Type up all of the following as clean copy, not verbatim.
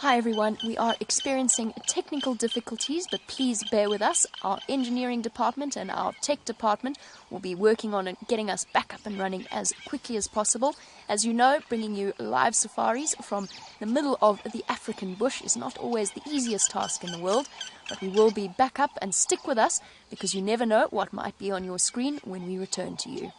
Hi everyone, we are experiencing technical difficulties, but please bear with us. Our engineering department and our tech department will be working on getting us back up and running as quickly as possible. As you know, bringing you live safaris from the middle of the African bush is not always the easiest task in the world, but we will be back up, and stick with us because you never know what might be on your screen when we return to you.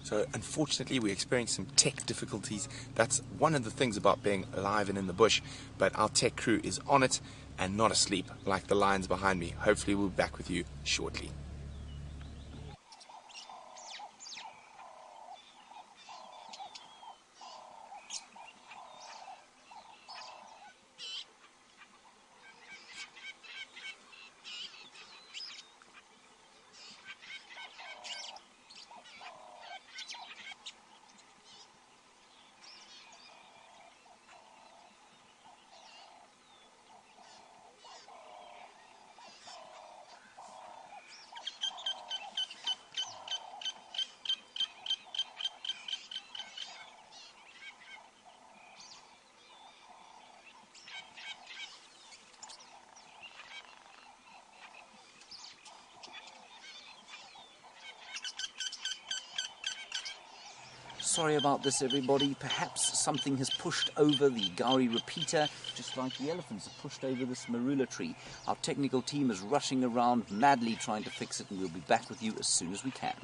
So unfortunately we experienced some tech difficulties. That's one of the things about being live and in the bush, but our tech crew is on it and not asleep like the lions behind me. Hopefully we'll be back with you shortly. Sorry about this, everybody. Perhaps something has pushed over the Gowrie repeater, just like the elephants have pushed over this marula tree. Our technical team is rushing around, madly trying to fix it, and we'll be back with you as soon as we can.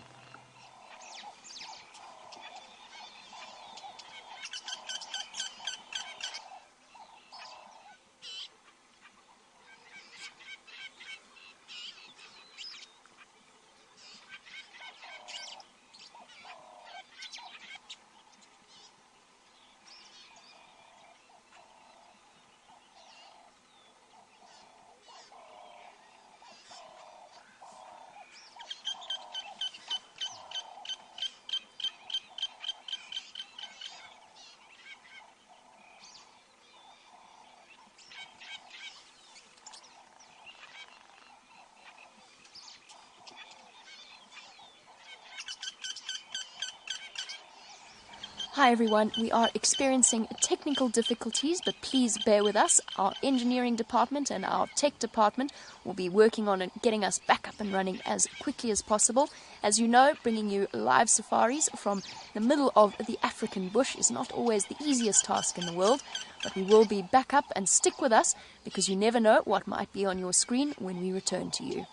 Hi everyone, we are experiencing technical difficulties, but please bear with us. Our engineering department and our tech department will be working on getting us back up and running as quickly as possible. As you know, bringing you live safaris from the middle of the African bush is not always the easiest task in the world, but we will be back up, and stick with us because you never know what might be on your screen when we return to you.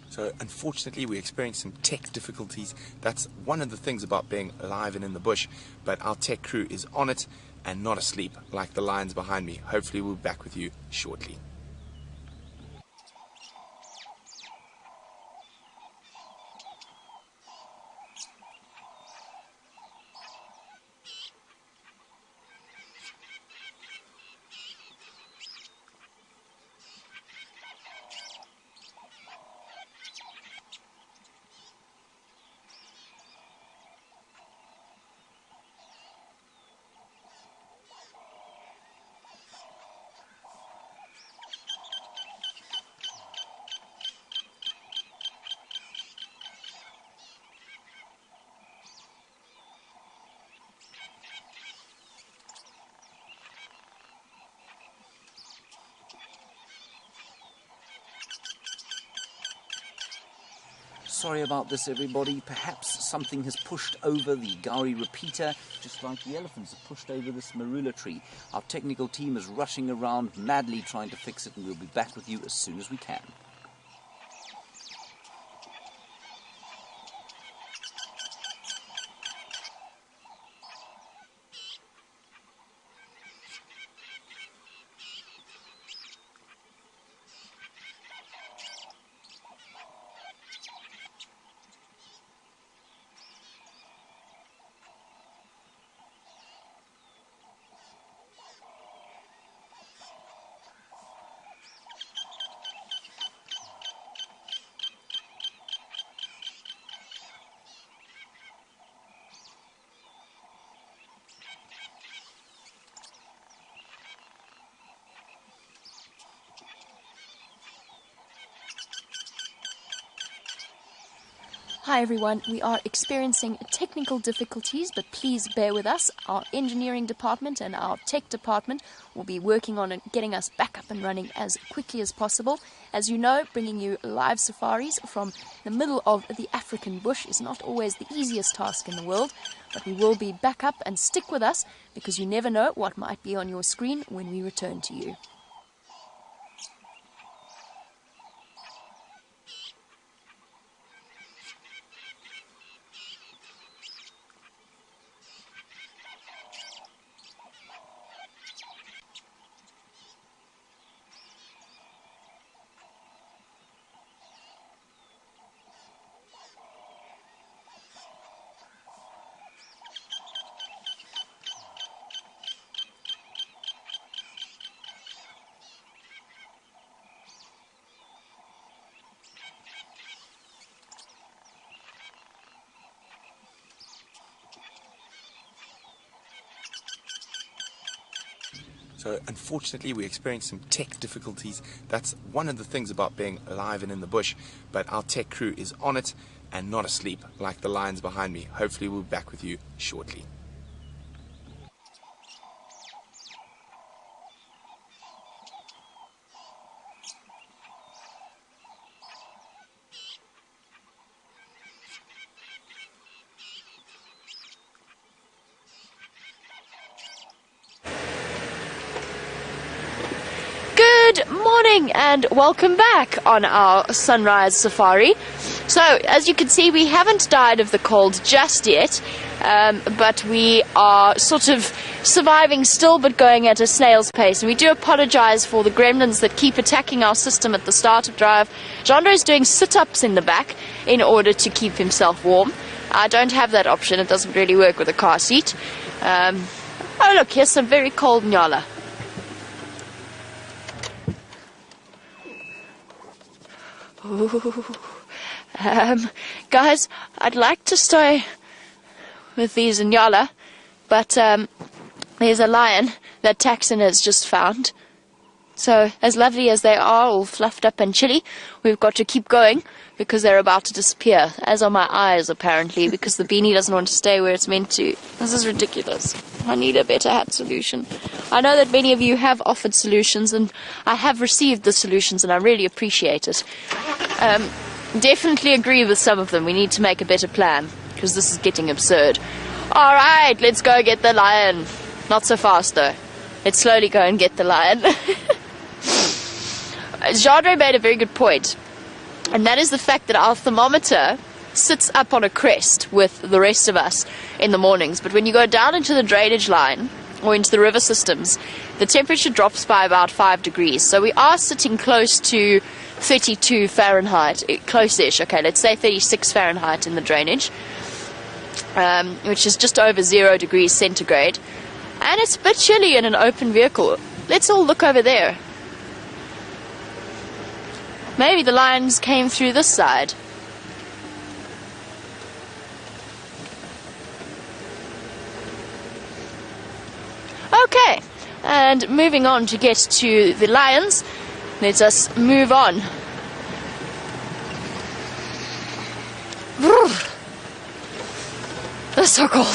So unfortunately we experienced some tech difficulties. That's one of the things about being live and in the bush, but our tech crew is on it and not asleep like the lions behind me. Hopefully we'll be back with you shortly. Sorry about this, everybody. Perhaps something has pushed over the Gowrie repeater, just like the elephants have pushed over this marula tree. Our technical team is rushing around madly trying to fix it, and we'll be back with you as soon as we can. Hi everyone, we are experiencing technical difficulties, but please bear with us. Our engineering department and our tech department will be working on getting us back up and running as quickly as possible. As you know, bringing you live safaris from the middle of the African bush is not always the easiest task in the world, but we will be back up, and stick with us because you never know what might be on your screen when we return to you. So unfortunately we experienced some tech difficulties. That's one of the things about being live and in the bush, but our tech crew is on it and not asleep like the lions behind me. Hopefully we'll be back with you shortly. Good morning and welcome back on our sunrise safari. So as you can see, we haven't died of the cold just yet, but we are sort of surviving still, but going at a snail's pace. And we do apologize for the gremlins that keep attacking our system at the start of drive. Jandro is doing sit-ups in the back in order to keep himself warm. I don't have that option. It doesn't really work with a car seat. Oh look, here's some very cold nyala. Guys, I'd like to stay with these nyala, but there's a lion that Taxon has just found. So, as lovely as they are, all fluffed up and chilly, we've got to keep going because they're about to disappear, as are my eyes apparently, because the beanie doesn't want to stay where it's meant to. This is ridiculous. I need a better hat solution. I know that many of you have offered solutions, and I have received the solutions, and I really appreciate it. Definitely agree with some of them. We need to make a better plan, because this is getting absurd. Alright, let's go get the lion. Not so fast though. Let's slowly go and get the lion. Jandre made a very good point, and that is the fact that our thermometer sits up on a crest with the rest of us in the mornings, but when you go down into the drainage line or into the river systems, the temperature drops by about 5 degrees. So we are sitting close to 32 Fahrenheit, close-ish, okay, let's say 36 Fahrenheit in the drainage, which is just over 0 degrees centigrade, and it's a bit chilly in an open vehicle. Let's all look over there. Maybe the lions came through this side. Okay, and moving on to get to the lions, let us move on. That's so cold.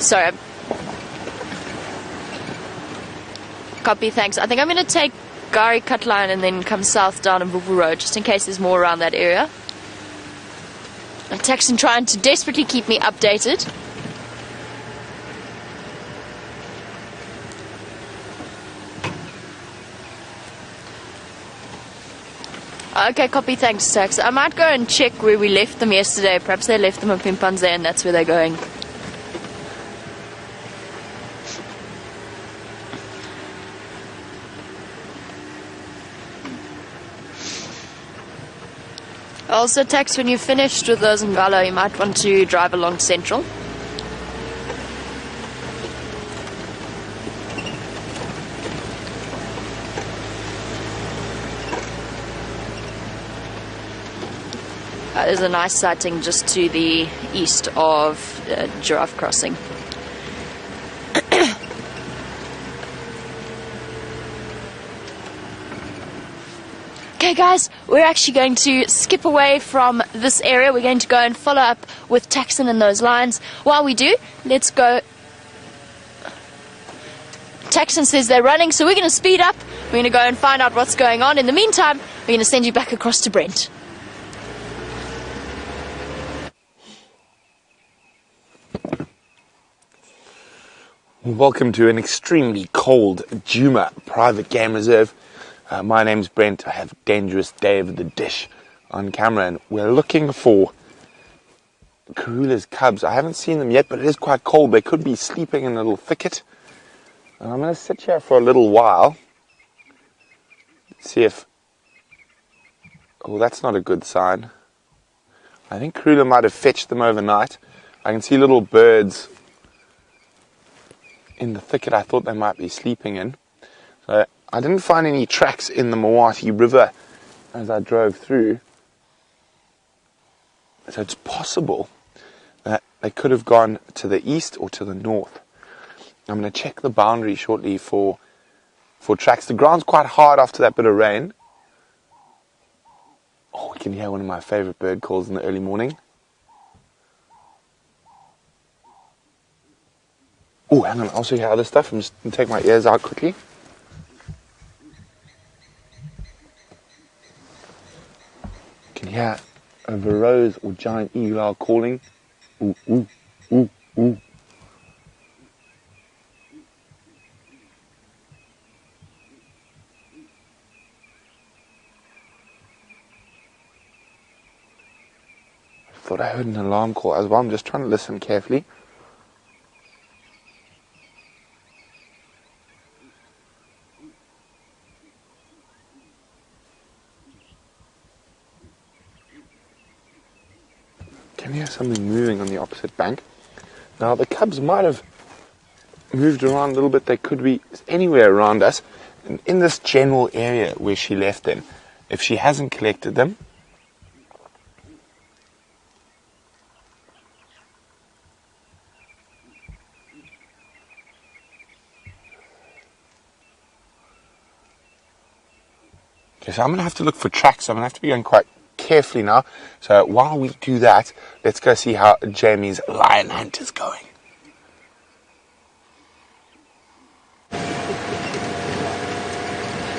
Sorry. Copy, thanks. I think I'm going to take Gari cut line and then come south down Mvubu Road, just in case there's more around that area. And Texan trying to desperately keep me updated. Okay, copy, thanks, Tex. I might go and check where we left them yesterday. Perhaps they left them at Pimpanze and that's where they're going. Also, Tex, when you're finished with those Ngalo, you might want to drive along Central. There's a nice sighting just to the east of Giraffe Crossing. Okay guys, we're actually going to skip away from this area. We're going to go and follow up with Texan and those lines. While we do, let's go. Texan says they're running, so we're going to speed up. We're going to go and find out what's going on. In the meantime, we're going to send you back across to Brent. Welcome to an extremely cold Djuma private game reserve. My name's Brent. I have Dangerous Dave the Dish on camera, and we're looking for Karula's cubs. I haven't seen them yet, but it is quite cold. They could be sleeping in a little thicket. And I'm going to sit here for a little while. See if... Oh, that's not a good sign. I think Karula might have fetched them overnight. I can see little birds in the thicket I thought they might be sleeping in. So I didn't find any tracks in the Mawati River as I drove through. So it's possible that they could have gone to the east or to the north. I'm going to check the boundary shortly for tracks. The ground's quite hard after that bit of rain. Oh, we can hear one of my favorite bird calls in the early morning. Oh, hang on, I'll show you other stuff. I'm just going to take my ears out quickly. You can hear a Varose or giant eagle owl calling. Ooh, ooh, ooh, ooh. I thought I heard an alarm call as well. I'm just trying to listen carefully. Can you hear something moving on the opposite bank? Now the cubs might have moved around a little bit. They could be anywhere around us. And in this general area where she left them, if she hasn't collected them, okay, so I'm going to have to look for tracks. I'm going to have to be going quite carefully now. So while we do that, let's go see how Jamie's lion hunt is going.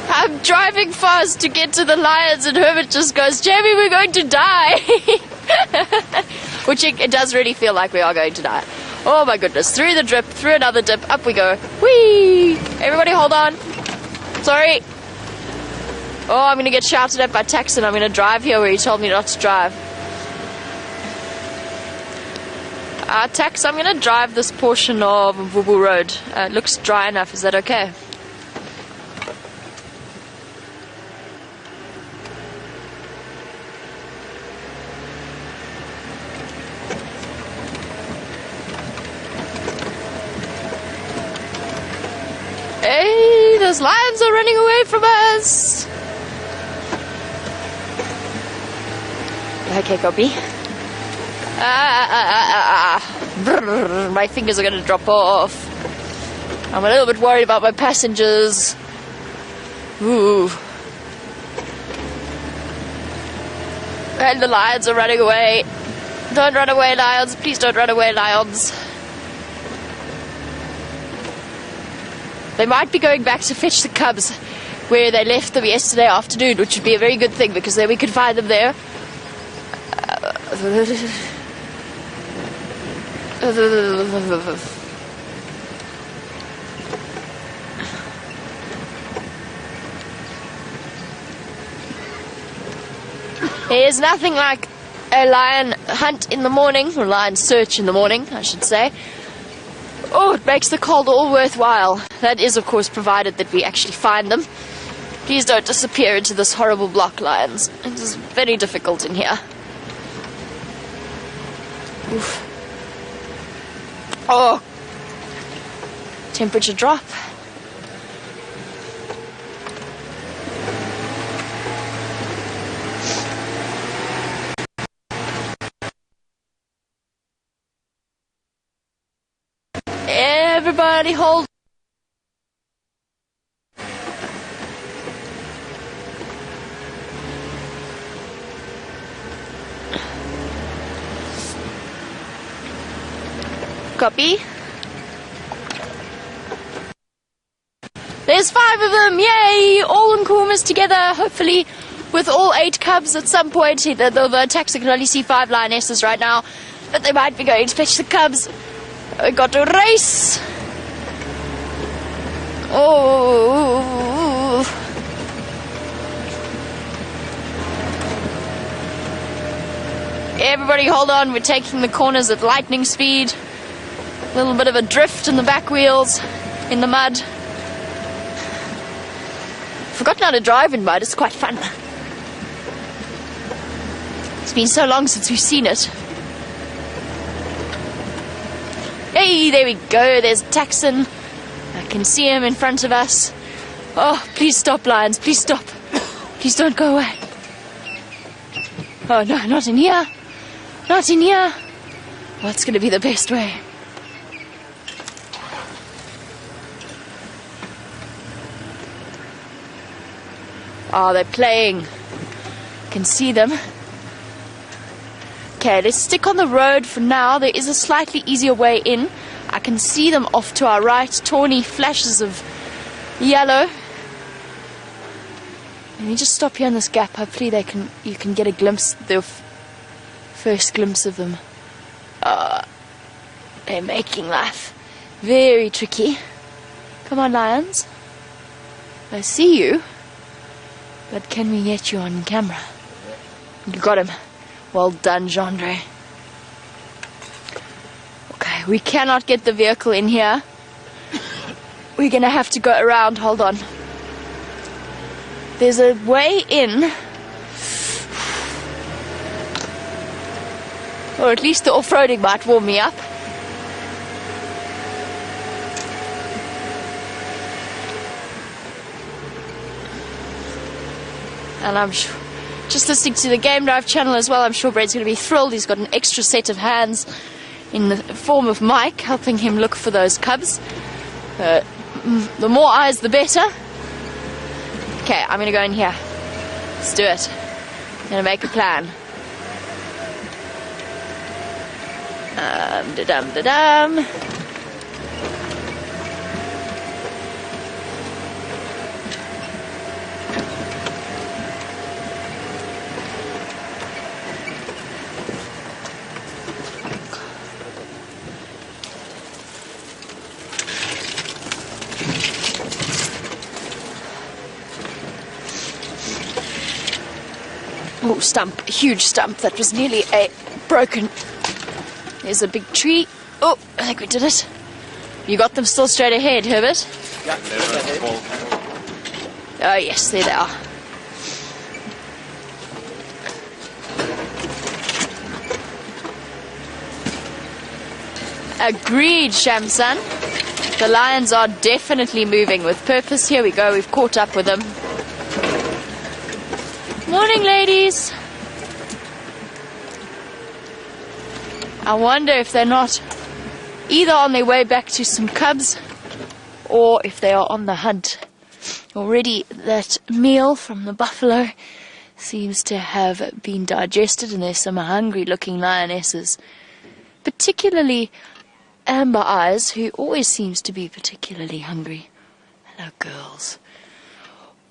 I'm driving fast to get to the lions and Herbert just goes, Jamie, we're going to die. Which it does really feel like we are going to die. Oh my goodness, through the drip, through another dip, up we go. Whee! Everybody hold on. Sorry. Oh, I'm going to get shouted at by Texan. I'm going to drive here where he told me not to drive. Tex, I'm going to drive this portion of Mvubu Road. It looks dry enough. Is that okay? Hey, those lions are running away from us. Okay, copy. My fingers are going to drop off. I'm a little bit worried about my passengers. Ooh. And the lions are running away. Don't run away, lions. Please don't run away, lions. They might be going back to fetch the cubs. where they left them yesterday afternoon, which would be a very good thing because then we could find them there. There's nothing like a lion hunt in the morning, or lion search in the morning, I should say. Oh, it makes the cold all worthwhile. That is, of course, provided that we actually find them. Please don't disappear into this horrible block, lions. It is very difficult in here. Oof. Oh, temperature drop. Everybody hold. Copy. There's 5 of them, yay! All Nkuhumas together, hopefully with all 8 cubs at some point. The taxi can only see 5 lionesses right now, but they might be going to fetch the cubs. We got to race. Oh. Everybody hold on, we're taking the corners at lightning speed. A little bit of a drift in the back wheels, in the mud. Forgotten how to drive in mud, it's quite fun. It's been so long since we've seen it. Hey, there we go, there's Taxon. I can see him in front of us. Oh, please stop, lions, please stop. Please don't go away. Oh no, not in here. Not in here. What's going to be the best way? Oh, they're playing. Can see them. Okay, let's stick on the road for now. There is a slightly easier way in. I can see them off to our right. Tawny flashes of yellow. Let me just stop here in this gap. Hopefully you can get a glimpse, the first glimpse of them. They're making life very tricky. Come on, lions. I see you. But can we get you on camera? You got him. Well done, Gendre. Okay, we cannot get the vehicle in here. We're gonna have to go around. Hold on. There's a way in. Or at least the off-roading might warm me up. And I'm sure, just listening to the Game Drive channel as well, I'm sure Brent's going to be thrilled. He's got an extra set of hands in the form of Mike, helping him look for those cubs. The more eyes, the better. Okay, I'm going to go in here. Let's do it. I'm going to make a plan. Da-dum-da-dum. Oh, stump, a huge stump. That was nearly broken. There's a big tree. Oh, I think we did it. You got them still straight ahead, Herbert? Yeah, they're ahead. Oh, yes, there they are. Agreed, Shamsan. The lions are definitely moving with purpose. Here we go, we've caught up with them. Morning, ladies. I wonder if they're not either on their way back to some cubs or if they are on the hunt. Already that meal from the buffalo seems to have been digested, and there's some hungry looking lionesses, particularly Amber Eyes, who always seems to be particularly hungry. Hello, girls.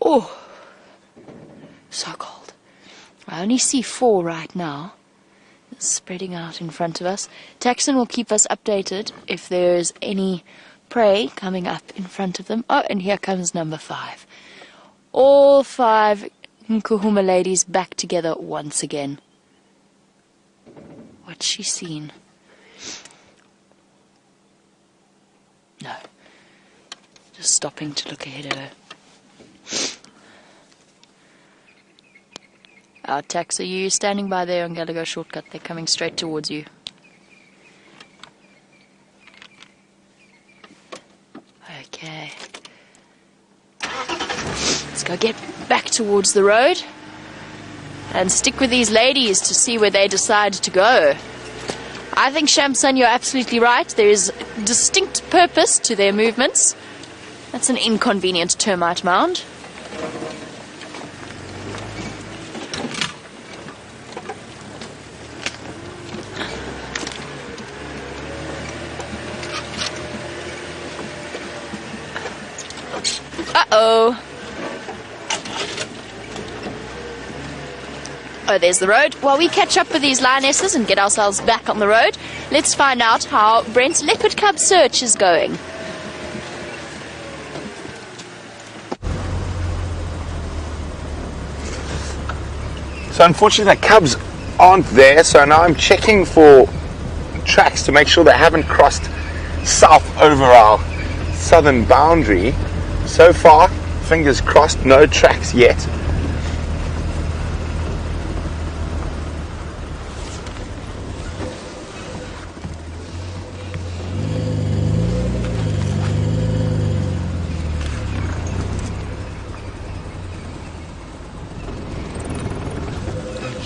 Oh, so cold. I only see 4 right now, spreading out in front of us. Taxon will keep us updated if there's any prey coming up in front of them. Oh, and here comes number 5. All 5 Nkuhuma ladies back together once again. What's she seen? No. Just stopping to look ahead of her. Our Tax, are you standing by there on Gallagher shortcut? They're coming straight towards you. Okay. Let's go get back towards the road and stick with these ladies to see where they decide to go. I think, Shamsun, you're absolutely right. There is distinct purpose to their movements. That's an inconvenient termite mound. Uh-oh. Oh, there's the road. While we catch up with these lionesses and get ourselves back on the road, let's find out how Brent's leopard cub search is going. So unfortunately the cubs aren't there, so now I'm checking for tracks to make sure they haven't crossed south over our southern boundary. So far, fingers crossed, no tracks yet.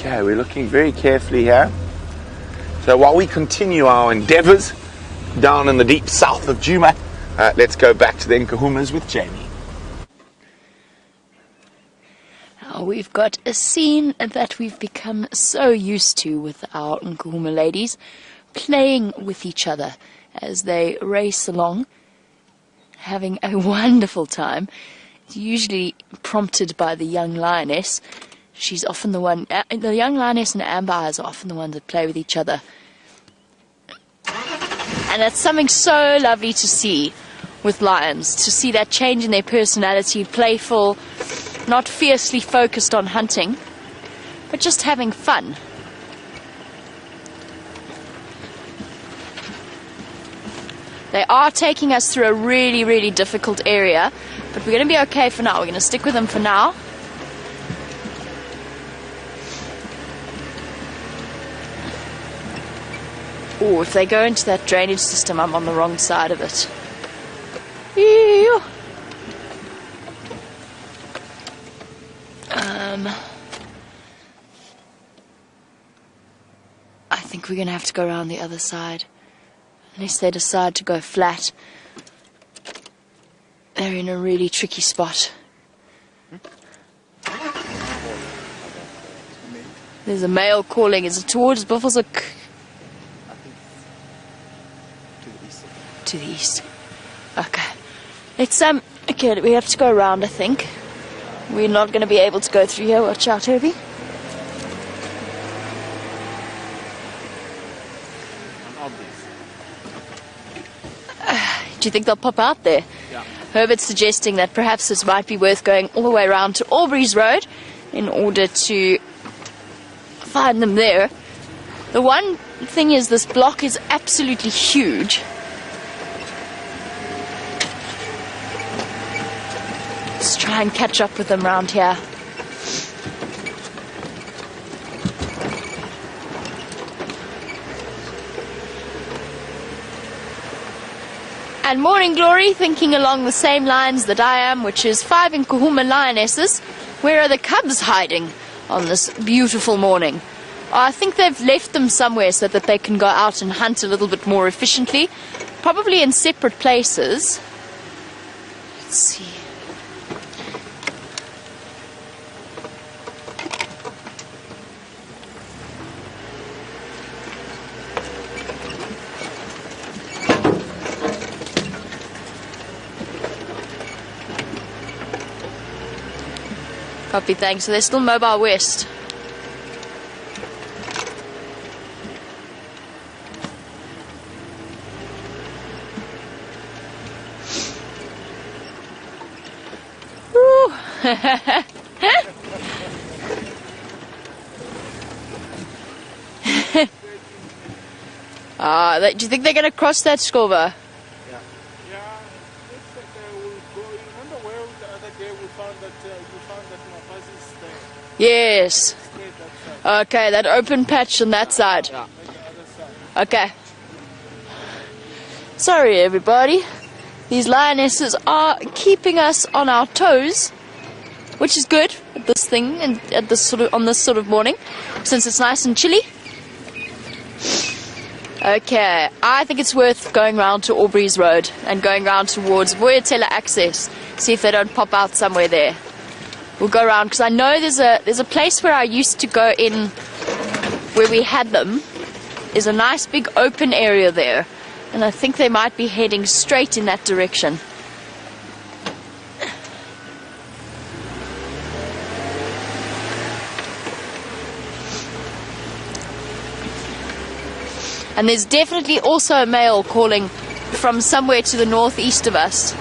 Okay, we're looking very carefully here. So while we continue our endeavors down in the deep south of Djuma, let's go back to the Nkuhumas with Jamie. Now we've got a scene that we've become so used to with our Nkuhuma ladies, playing with each other as they race along, having a wonderful time. It's usually prompted by the young lioness. She's often the one, the young lioness and Amber Eyes are often the ones that play with each other. And that's something so lovely to see with lions, to see that change in their personality, playful, not fiercely focused on hunting, but just having fun. They are taking us through a really, really difficult area, but we're going to be okay for now. We're going to stick with them for now. Oh, if they go into that drainage system, I'm on the wrong side of it. Ew. I think we're going to have to go around the other side. Unless they decide to go flat. They're in a really tricky spot. There's a male calling. Is it towards Buffelshoek? To the east. Okay. Let's okay, we have to go around, I think. We're not going to be able to go through here. Watch out, Herbie. Do you think they'll pop out there? Yeah. Herbert's suggesting that perhaps this might be worth going all the way around to Aubrey's Road in order to find them there. The one thing is, this block is absolutely huge. Let's try and catch up with them round here. And Morning Glory, thinking along the same lines that I am, which is 5 Nkuhuma lionesses. Where are the cubs hiding on this beautiful morning? I think they've left them somewhere so that they can go out and hunt a little bit more efficiently. Probably in separate places. Let's see. Copy, thanks. So they're still mobile west. Woo! Do you think they're going to cross that scover? Yeah, looks like they will go. You remember where the other day we found that you found that Mafasi is there? Yes. Straight that side. Okay, that open patch on that side. Like the other side. Okay. Sorry, everybody. These lionesses are keeping us on our toes, which is good at this thing and at this on this sort of morning, since it's nice and chilly. Okay, I think it's worth going round to Aubrey's Road and going round towards Voyatella Access. See if they don't pop out somewhere there. We'll go around because I know there's a place where I used to go in where we had them. There's a nice big open area there, and I think they might be heading straight in that direction. And there's definitely also a male calling from somewhere to the northeast of us.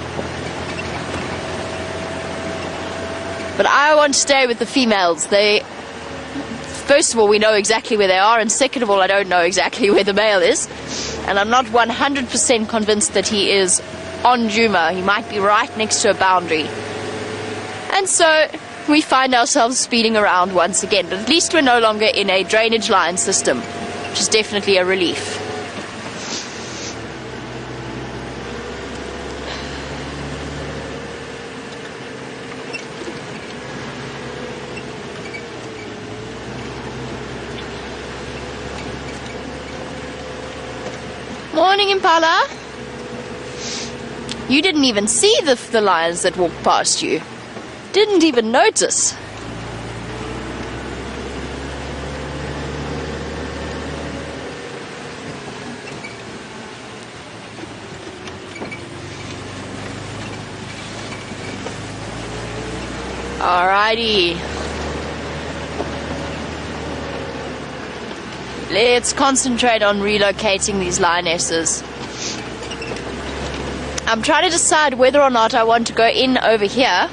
But I want to stay with the females. First of all, we know exactly where they are, and second of all, I don't know exactly where the male is. And I'm not 100% convinced that he is on Djuma. He might be right next to a boundary. And so we find ourselves speeding around once again, but at least we're no longer in a drainage line system, which is definitely a relief. Morning, Impala. You didn't even see the lions that walked past you. Didn't even notice. Alrighty. Let's concentrate on relocating these lionesses. I'm trying to decide whether or not I want to go in over here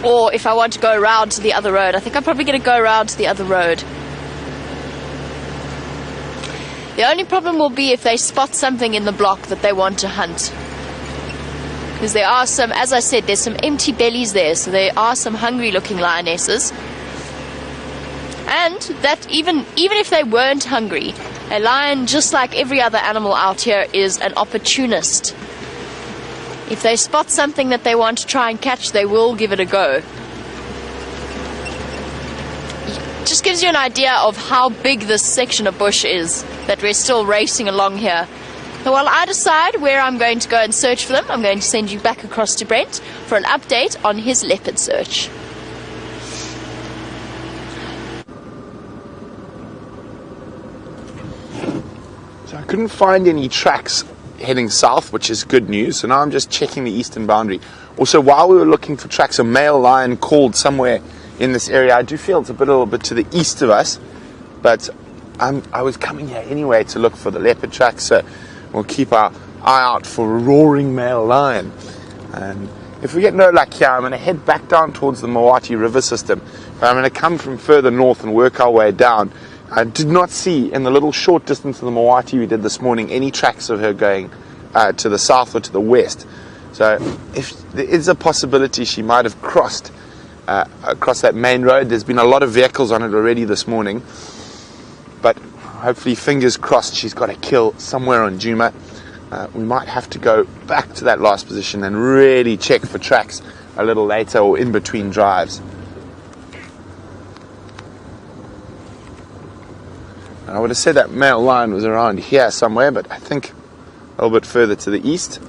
or if I want to go around to the other road. I think I'm probably going to go around to the other road. The only problem will be if they spot something in the block that they want to hunt. Because there are some, as I said, there's some empty bellies there, so there are some hungry looking lionesses. And that even if they weren't hungry, a lion, just like every other animal out here, is an opportunist. If they spot something that they want to try and catch, they will give it a go. Just gives you an idea of how big this section of bush is that we're still racing along here. So while I decide where I'm going to go and search for them, I'm going to send you back across to Brent for an update on his leopard search. So I couldn't find any tracks heading south, which is good news. So now I'm just checking the eastern boundary. Also, while we were looking for tracks, a male lion called somewhere in this area. I do feel it's a little bit to the east of us, but I was coming here anyway to look for the leopard tracks, so we'll keep our eye out for a roaring male lion. And if we get no luck here, I'm going to head back down towards the Mawati River system. But I'm going to come from further north and work our way down. I did not see in the little short distance of the Mawati we did this morning any tracks of her going to the south or to the west. So if there is a possibility she might have crossed across that main road. There's been a lot of vehicles on it already this morning, but hopefully, fingers crossed, she's got a kill somewhere on Djuma. We might have to go back to that last position and really check for tracks a little later or in between drives. I would have said that male lion was around here somewhere, but I think a little bit further to the east.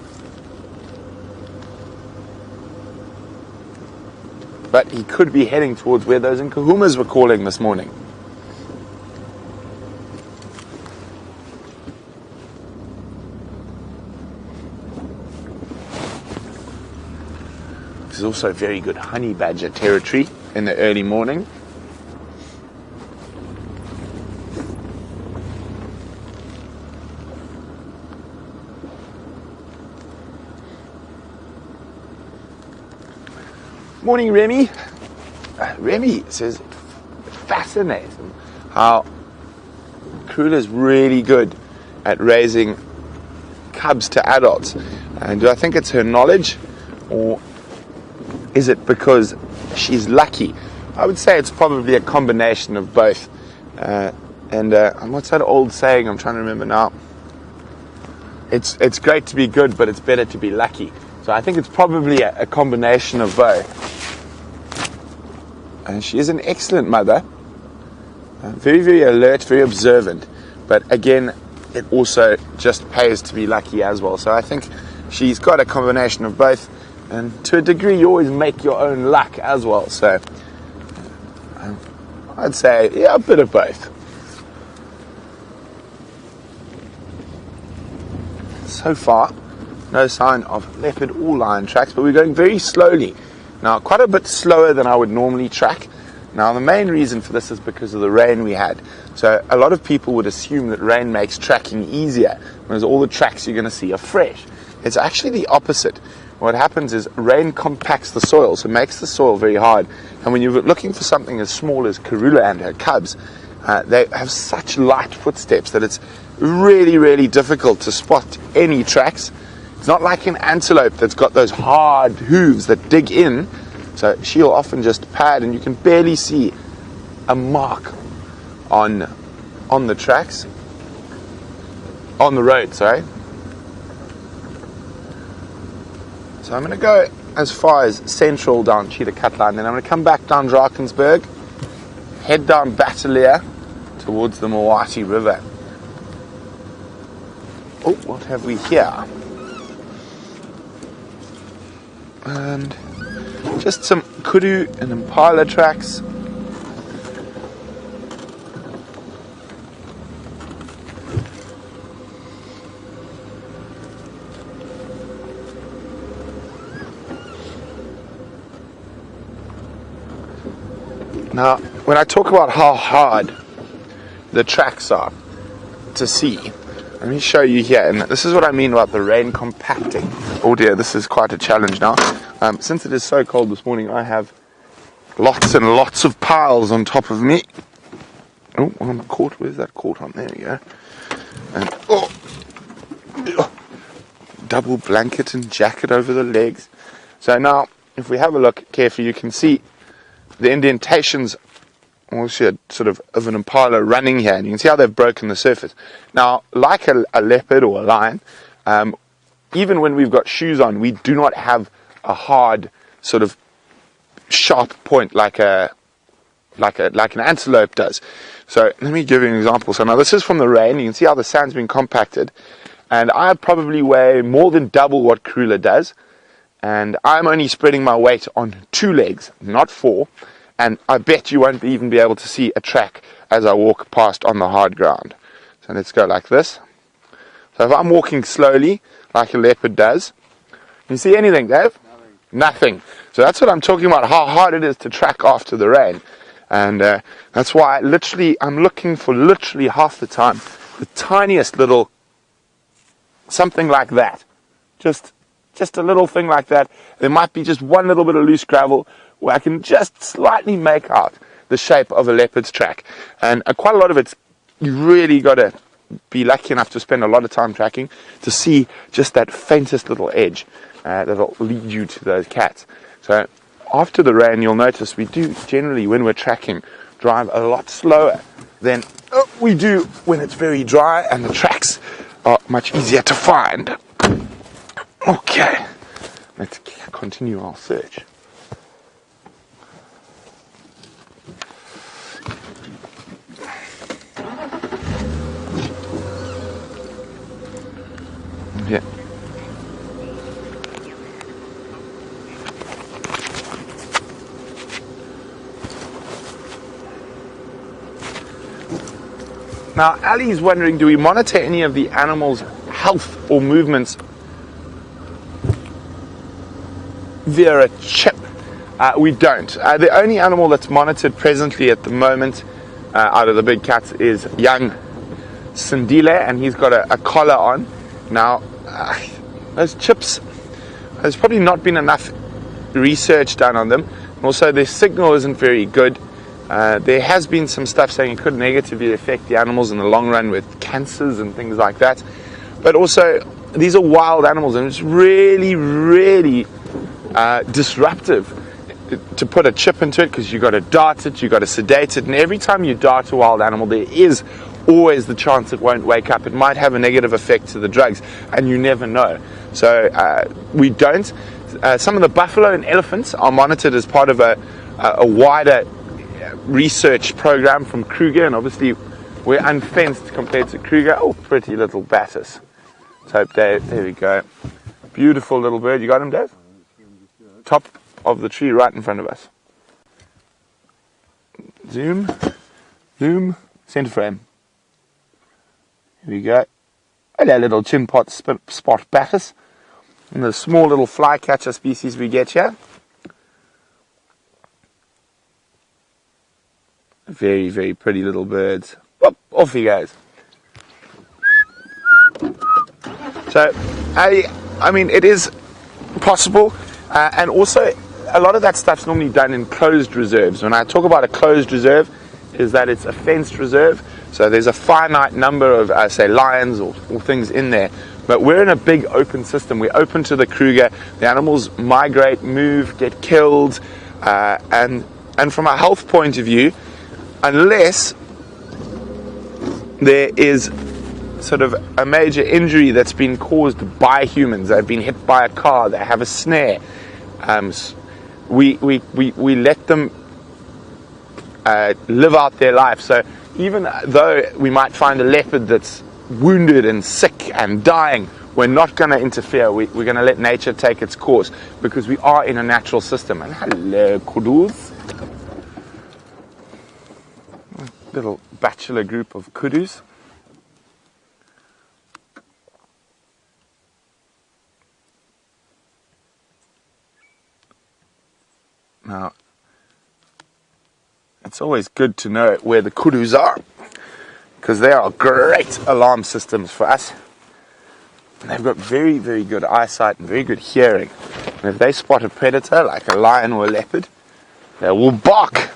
But he could be heading towards where those Nkuhumas were calling this morning. is also very good honey badger territory in the early morning. Morning, Remy. Remy says it's fascinating how Karula's really good at raising cubs to adults. And do I think it's her knowledge, or is it because she's lucky? I would say it's probably a combination of both. And what's that old saying? I'm trying to remember now. It's great to be good, but it's better to be lucky. So I think it's probably a combination of both. And she is an excellent mother. Very, very alert, very observant. But again, it also just pays to be lucky as well. So I think she's got a combination of both. And to a degree, you always make your own luck as well. So I'd say, yeah, a bit of both. So far, no sign of leopard or lion tracks, but we're going very slowly. Now, quite a bit slower than I would normally track. Now, the main reason for this is because of the rain we had. So a lot of people would assume that rain makes tracking easier, whereas all the tracks you're going to see are fresh. It's actually the opposite. What happens is rain compacts the soil, so it makes the soil very hard. And when you're looking for something as small as Karula and her cubs, they have such light footsteps that it's really, really difficult to spot any tracks. It's not like an antelope that's got those hard hooves that dig in. So she'll often just pad, and you can barely see a mark on the tracks, on the road, sorry. So I'm going to go as far as central down Cheetah Cut Line, then I'm going to come back down Drakensberg, head down Battalier towards the Mawati River. Oh, what have we here? And just some kudu and impala tracks. Now, when I talk about how hard the tracks are to see, let me show you here, and this is what I mean about the rain compacting. Oh dear, this is quite a challenge now. Since it is so cold this morning, I have lots and lots of piles on top of me. Oh, I'm caught. Where's that caught on? There we go. And double blanket and jacket over the legs. So now, if we have a look carefully, you can see the indentations also sort of an impala running here, and you can see how they've broken the surface. Now, like a leopard or a lion, even when we've got shoes on, we do not have a hard sort of sharp point like an antelope does. So let me give you an example. So now this is from the rain. You can see how the sand's been compacted, and I probably weigh more than double what Karula does, and I'm only spreading my weight on 2 legs, not 4. And I bet you won't even be able to see a track as I walk past on the hard ground. So let's go like this. So if I'm walking slowly, like a leopard does, can you see anything, Dave? Nothing. So that's what I'm talking about, how hard it is to track after the rain. And that's why I'm looking for literally half the time the tiniest little something like that. Just a little thing like that. There might be just one little bit of loose gravel where I can just slightly make out the shape of a leopard's track. And quite a lot of it's, you really got to be lucky enough to spend a lot of time tracking to see just that faintest little edge that'll lead you to those cats. So after the rain, you'll notice we do generally, when we're tracking, drive a lot slower than we do when it's very dry and the tracks are much easier to find. Okay, let's continue our search. Yeah. Now, Ali's wondering, do we monitor any of the animals' health or movements Vera chip. We don't. The only animal that's monitored presently at the moment out of the big cats is young Sindile, and he's got a collar on. Now, those chips, there's probably not been enough research done on them. Also, their signal isn't very good. There has been some stuff saying it could negatively affect the animals in the long run with cancers and things like that. But also, these are wild animals, and it's really, really disruptive to put a chip into it, because you've got to dart it, you've got to sedate it, and every time you dart a wild animal, there is always the chance it won't wake up. It might have a negative effect to the drugs, and you never know. So we don't. Some of the buffalo and elephants are monitored as part of a wider research program from Kruger, and obviously we're unfenced compared to Kruger. Oh, pretty little Battis. So there we go. Beautiful little bird. You got him, Dave? Top of the tree right in front of us. Zoom, center frame. Here we go. Hello, little chin pot spot Battis. And the small little flycatcher species we get here. Very, very pretty little birds. Whoop, off he goes. So, I mean, it is possible, and also a lot of that stuff's normally done in closed reserves. When I talk about a closed reserve, is that it's a fenced reserve, so there's a finite number of, say, lions or things in there. But we're in a big open system. We're open to the Kruger. The animals migrate, move, get killed, and from a health point of view, unless there is sort of a major injury that's been caused by humans, they've been hit by a car, they have a snare, we let them live out their life. So even though we might find a leopard that's wounded and sick and dying, we're not going to interfere. We're going to let nature take its course, because we are in a natural system. And hello, kudus. Little bachelor group of kudus. Now, it's always good to know where the kudus are, because they are great alarm systems for us. And they've got very, very good eyesight and very good hearing. And if they spot a predator, like a lion or a leopard, they will bark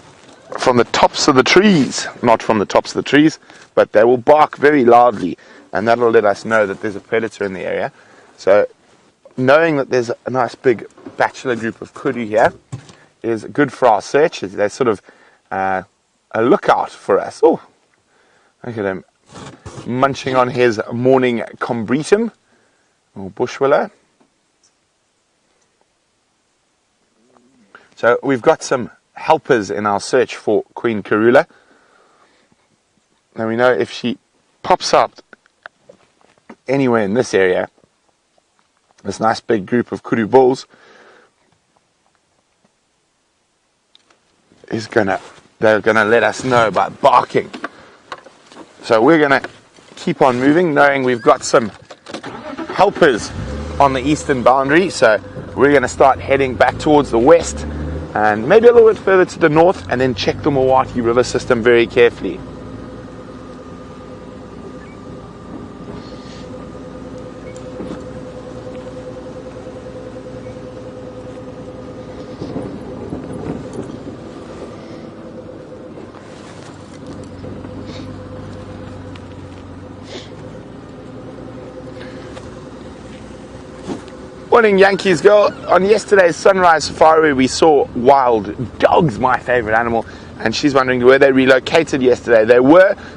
from the tops of the trees. Not from the tops of the trees, but they will bark very loudly. And that will let us know that there's a predator in the area. So, knowing that there's a nice big bachelor group of kudu here is good for our search. They're sort of a lookout for us. Oh, look at him munching on his morning combretum, or bush willow. So we've got some helpers in our search for Queen Karula. Now we know if she pops up anywhere in this area, this nice big group of kudu bulls they're gonna let us know by barking. So we're gonna keep on moving, knowing we've got some helpers on the eastern boundary. So we're gonna start heading back towards the west, and maybe a little bit further to the north, and then check the Mawati River system very carefully. Morning, Yankees girl. On yesterday's sunrise safari, we saw wild dogs, my favorite animal, and she's wondering where they relocated yesterday.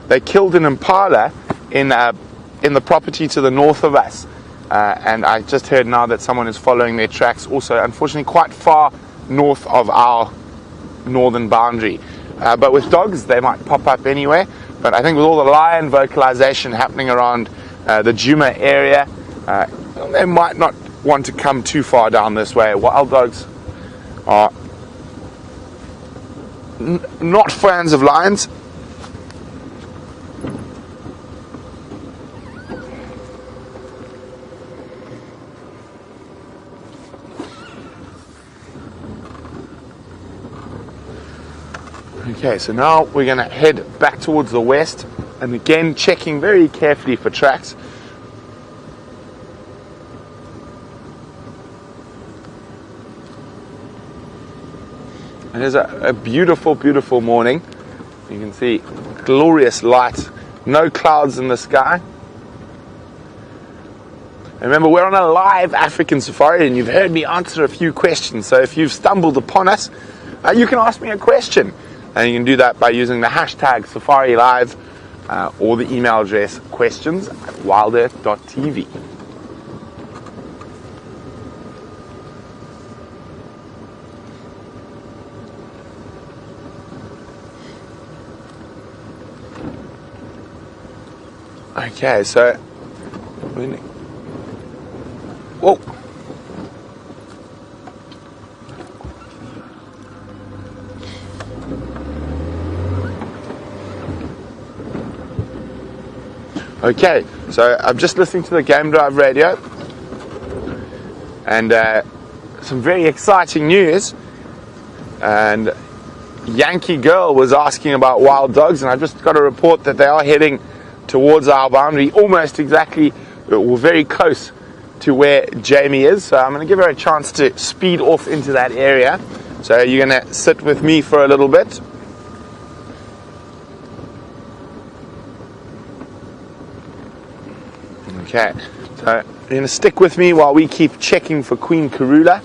They killed an Impala in the property to the north of us, and I just heard now that someone is following their tracks, also unfortunately quite far north of our northern boundary. But with dogs, they might pop up anywhere. But I think with all the lion vocalization happening around the Djuma area, they might not want to come too far down this way. Wild dogs are not fans of lions. Okay, so now we're going to head back towards the west, and again checking very carefully for tracks. It is a beautiful, beautiful morning. You can see glorious light, no clouds in the sky. Remember, we're on a live African safari, and you've heard me answer a few questions. So if you've stumbled upon us, you can ask me a question. And you can do that by using the hashtag Safari Live or the email address questions@wildearth.tv. Okay, so whoa. Okay, so I'm just listening to the Game Drive radio, and some very exciting news. And Yankee Girl was asking about wild dogs, and I've just got a report that they are heading towards our boundary, almost exactly, or very close to where Jamie is. So I'm going to give her a chance to speed off into that area. So you're going to sit with me for a little bit. Okay, so you're going to stick with me while we keep checking for Queen Karula.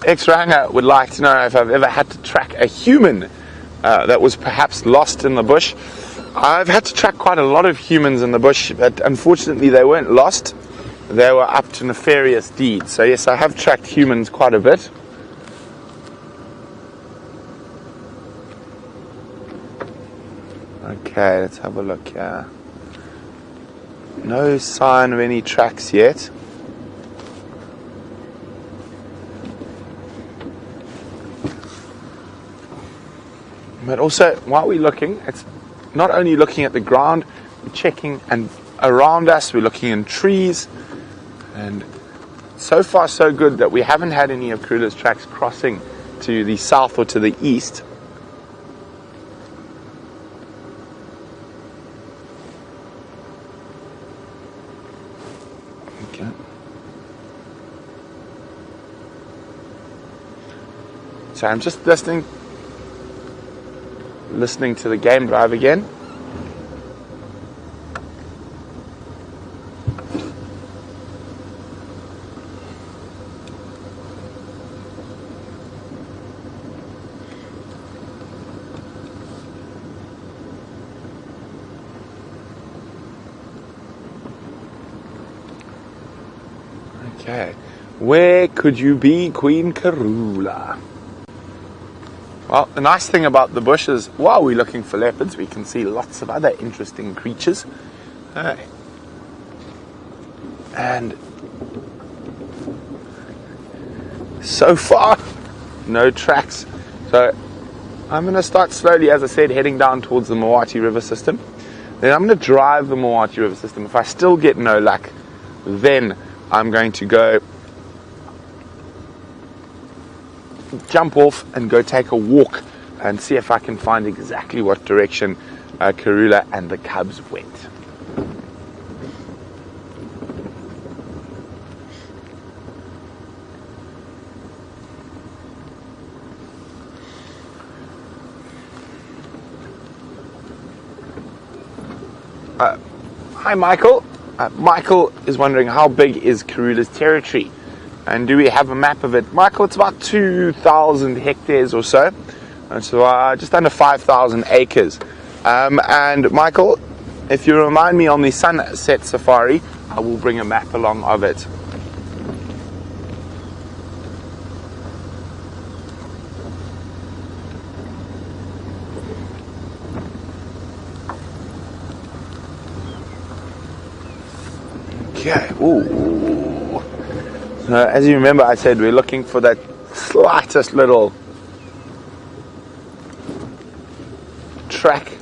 X-Ranger would like to know if I've ever had to track a human that was perhaps lost in the bush. I've had to track quite a lot of humans in the bush, but unfortunately they weren't lost. They were up to nefarious deeds. So yes, I have tracked humans quite a bit. Okay, let's have a look here. No sign of any tracks yet. But also, while we're looking, it's not only looking at the ground, we're checking and around us, we're looking in trees. And so far so good that we haven't had any of Karula's tracks crossing to the south or to the east. Okay. So I'm just listening to the Game Drive again. Okay, where could you be, Queen Karula? Well, the nice thing about the bush is, while we're looking for leopards, we can see lots of other interesting creatures. And so far, no tracks. So I'm going to start slowly, as I said, heading down towards the Mawati River system. Then I'm going to drive the Mawati River system. If I still get no luck, then I'm going to go jump off and go take a walk and see if I can find exactly what direction Karula and the cubs went. Hi, Michael. Michael is wondering, how big is Karula's territory? And do we have a map of it? Michael, it's about 2,000 hectares or so. So just under 5,000 acres. And Michael, if you remind me on the sunset safari, I will bring a map along of it. Okay. Ooh. So as you remember, I said we're looking for that slightest little track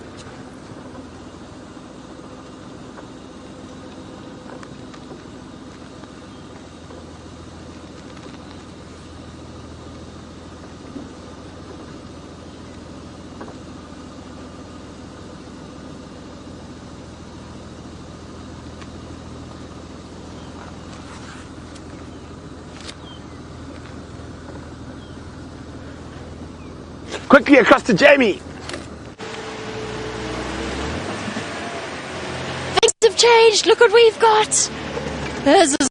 Quickly across to Jamie. Things have changed. Look what we've got. This is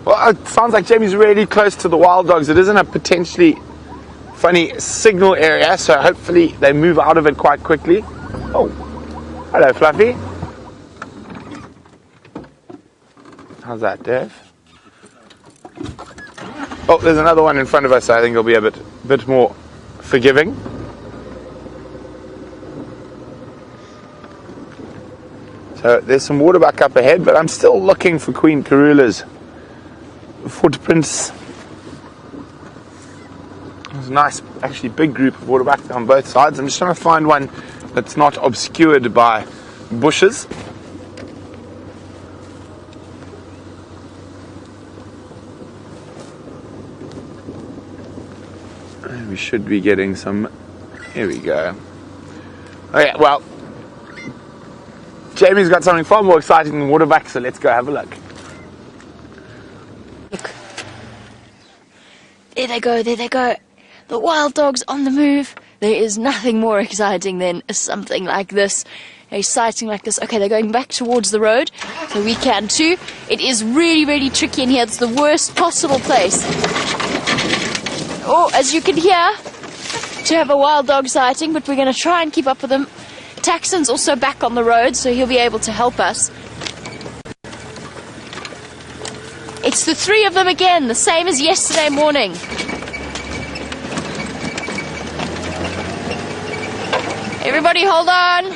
Well, it sounds like Jamie's really close to the wild dogs. It isn't a potentially funny signal area, so hopefully they move out of it quite quickly. Oh, hello, Fluffy. How's that, Dave? Oh, there's another one in front of us. So I think it'll be a bit more forgiving. So there's some waterbuck up ahead, but I'm still looking for Queen Karula's footprints. There's a nice, actually big group of waterbuck on both sides. I'm just trying to find one that's not obscured by bushes. And we should be getting some. Here we go. Okay, well, Jamie's got something far more exciting than waterbuck, so let's go have a look. Look. There they go, there they go. The wild dogs on the move. There is nothing more exciting than something like this. A sighting like this. Okay, they're going back towards the road, so we can too. It is really, really tricky in here. It's the worst possible place. Oh, as you can hear, to have a wild dog sighting, but we're going to try and keep up with them. Taxon's also back on the road, so he'll be able to help us. It's the three of them again, the same as yesterday morning. Everybody hold on.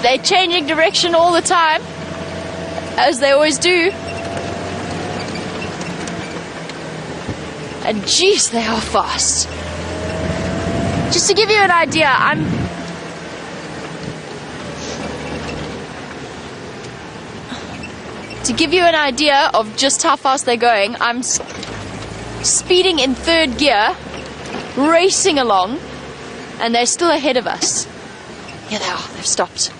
They're changing direction all the time, as they always do. And geez, they are fast. Just to give you an idea, of just how fast they're going, I'm speeding in third gear, racing along, and they're still ahead of us. Here they are, they've stopped.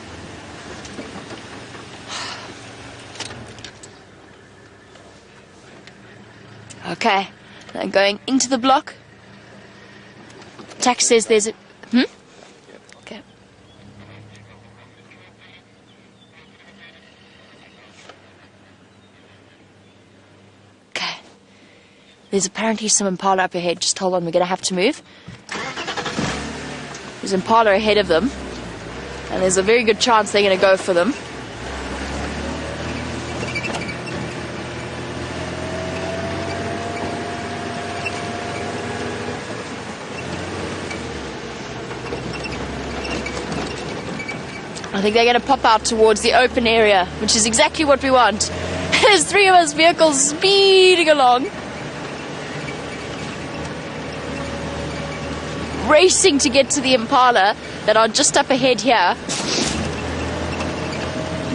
Okay, they're going into the block. Tax says there's a... Okay. Okay. There's apparently some Impala up ahead. Just hold on, we're going to have to move. There's Impala ahead of them. And there's a very good chance they're going to go for them. I think they're going to pop out towards the open area, which is exactly what we want. There's three of us vehicles speeding along, racing to get to the Impala that are just up ahead here.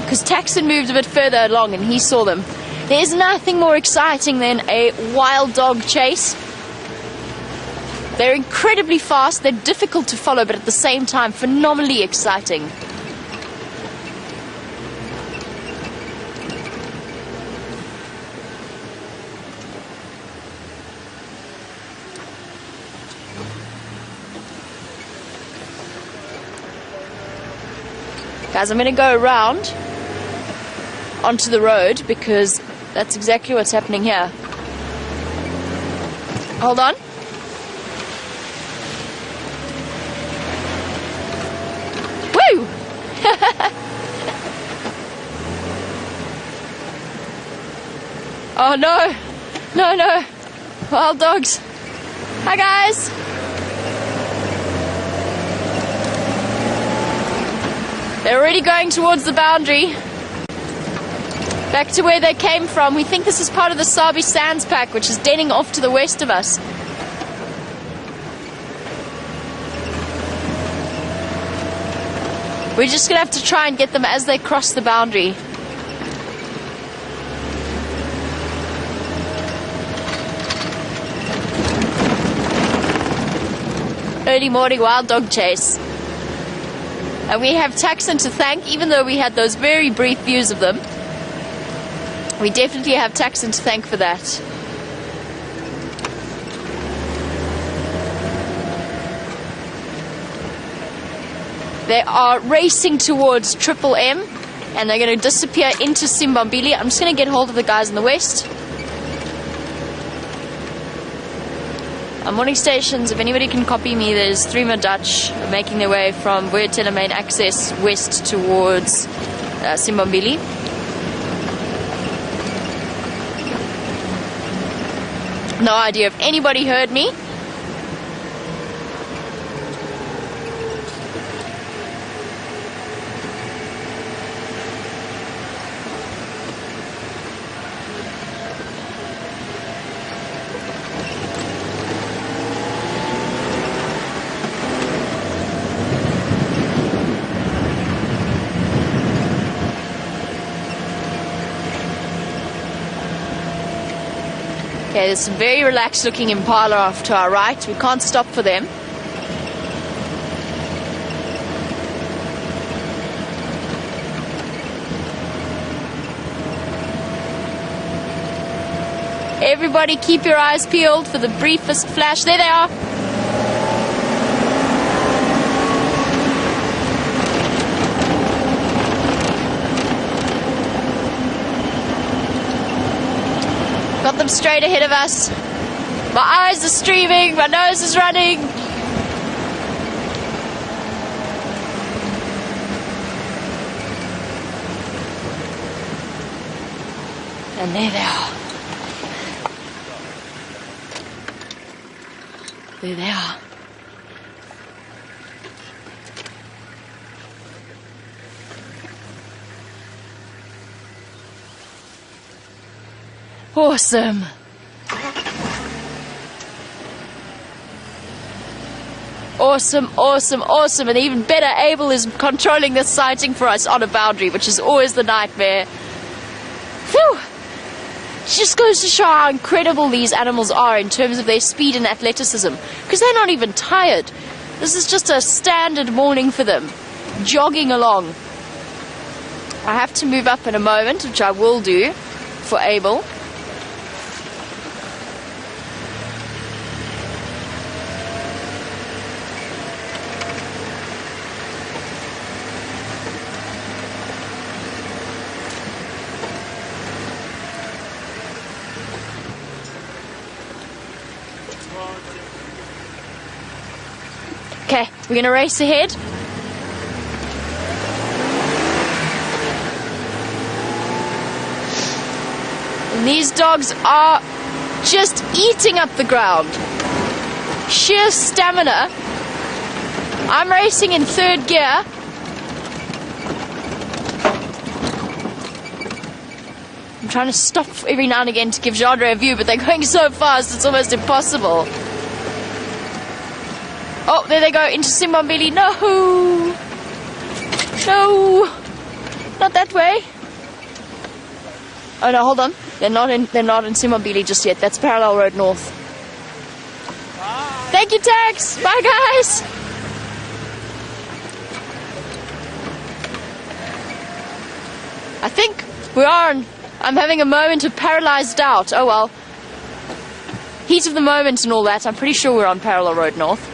Because Taxon moved a bit further along and he saw them. There's nothing more exciting than a wild dog chase. They're incredibly fast, they're difficult to follow, but at the same time phenomenally exciting. Guys, I'm going to go around onto the road because that's exactly what's happening here. Hold on. Woo! Oh no! No, no! Wild dogs! Hi guys! They're already going towards the boundary. Back to where they came from. We think this is part of the Sabi Sands Pack, which is denning off to the west of us. We're just going to have to try and get them as they cross the boundary. Early morning wild dog chase. And we have taxon to thank, even though we had those very brief views of them. We definitely have taxon to thank for that. They are racing towards Triple M, and they're going to disappear into Simbambili. I'm just going to get hold of the guys in the west. Morning stations, if anybody can copy me, there's 3 Dutch making their way from Vuurtela main access west towards Simbambili. No idea if anybody heard me. Okay, there's some very relaxed looking Impala off to our right. We can't stop for them. Everybody keep your eyes peeled for the briefest flash. There they are. Got them straight ahead of us. My eyes are streaming, my nose is running. And there they are. There they are. Awesome. Awesome, awesome, awesome. And even better, Abel is controlling this sighting for us on a boundary, which is always the nightmare. Phew! It just goes to show how incredible these animals are in terms of their speed and athleticism, because they're not even tired. This is just a standard morning for them, jogging along. I have to move up in a moment, which I will do for Abel. Okay, we're going to race ahead. And these dogs are just eating up the ground. Sheer stamina. I'm racing in 3rd gear. I'm trying to stop every now and again to give Jandre a view, but they're going so fast it's almost impossible. Oh, there they go, into Simbambili. No! No! Not that way. Oh no, hold on. They're not in Simbambili just yet. That's Parallel Road North. Bye. Thank you, Tax! Bye, guys! I think we are on... I'm having a moment of paralyzed doubt. Oh well. Heat of the moment and all that. I'm pretty sure we're on Parallel Road North.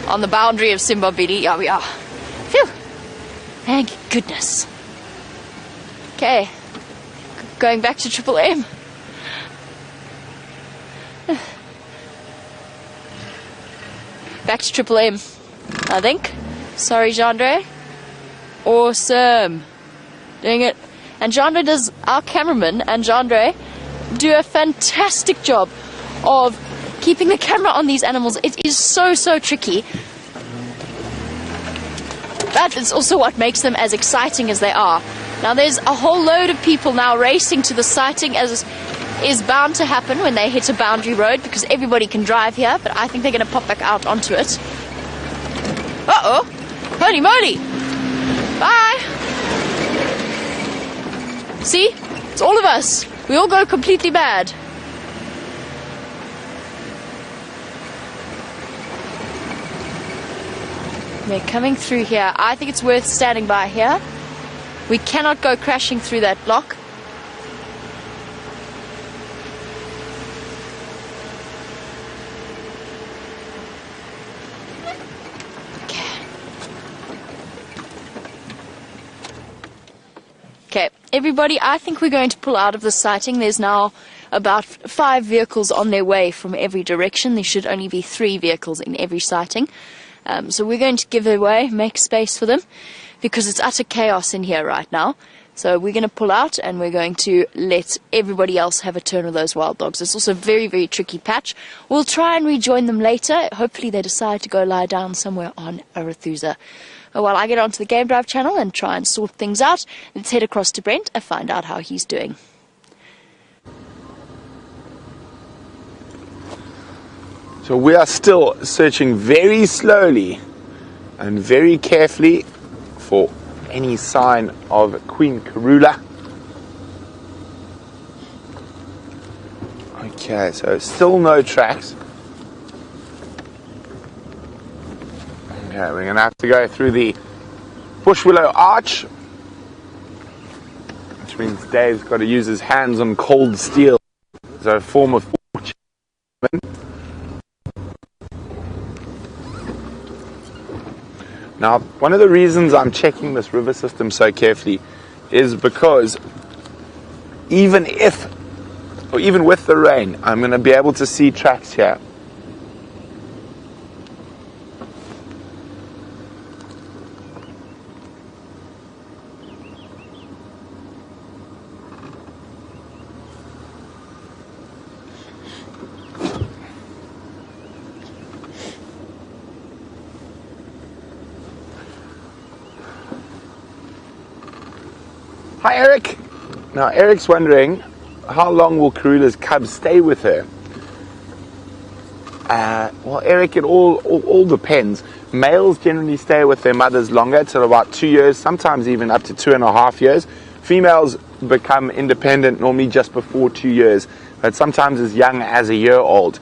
On the boundary of Simbambili. Yeah, we are. Phew. Thank goodness. Okay. Going back to Triple M. Back to Triple M, I think. Sorry, Jandre. Awesome. Doing it. And Jandre does, our cameraman and Jandre do a fantastic job of keeping the camera on these animals. It is so, so tricky. But it's also what makes them as exciting as they are. Now there's a whole load of people now racing to the sighting, as is bound to happen when they hit a boundary road, because everybody can drive here, but I think they're going to pop back out onto it. Uh-oh! Holy moly! Bye! See? It's all of us. We all go completely mad. They're coming through here. I think it's worth standing by here. We cannot go crashing through that block. Okay, everybody, I think we're going to pull out of the sighting. There's now about 5 vehicles on their way from every direction. There should only be 3 vehicles in every sighting. So we're going to give away, make space for them, because it's utter chaos in here right now. So we're going to pull out and we're going to let everybody else have a turn with those wild dogs. It's also a very, very tricky patch. We'll try and rejoin them later. Hopefully they decide to go lie down somewhere on Arathusa. While I get onto the Game Drive channel and try and sort things out, let's head across to Brent and find out how he's doing. So we are still searching very slowly and very carefully for any sign of Queen Karula. Okay, so still no tracks. Okay, we're going to have to go through the bush willow arch, which means Dave's got to use his hands on cold steel as a form of torture. Now, one of the reasons I'm checking this river system so carefully is because even with the rain, I'm going to be able to see tracks here. Hi Eric! Now Eric's wondering, how long will Karula's cubs stay with her? Well Eric, it all depends. Males generally stay with their mothers longer, till about 2 years, sometimes even up to 2.5 years. Females become independent normally just before 2 years, but sometimes as young as a year old.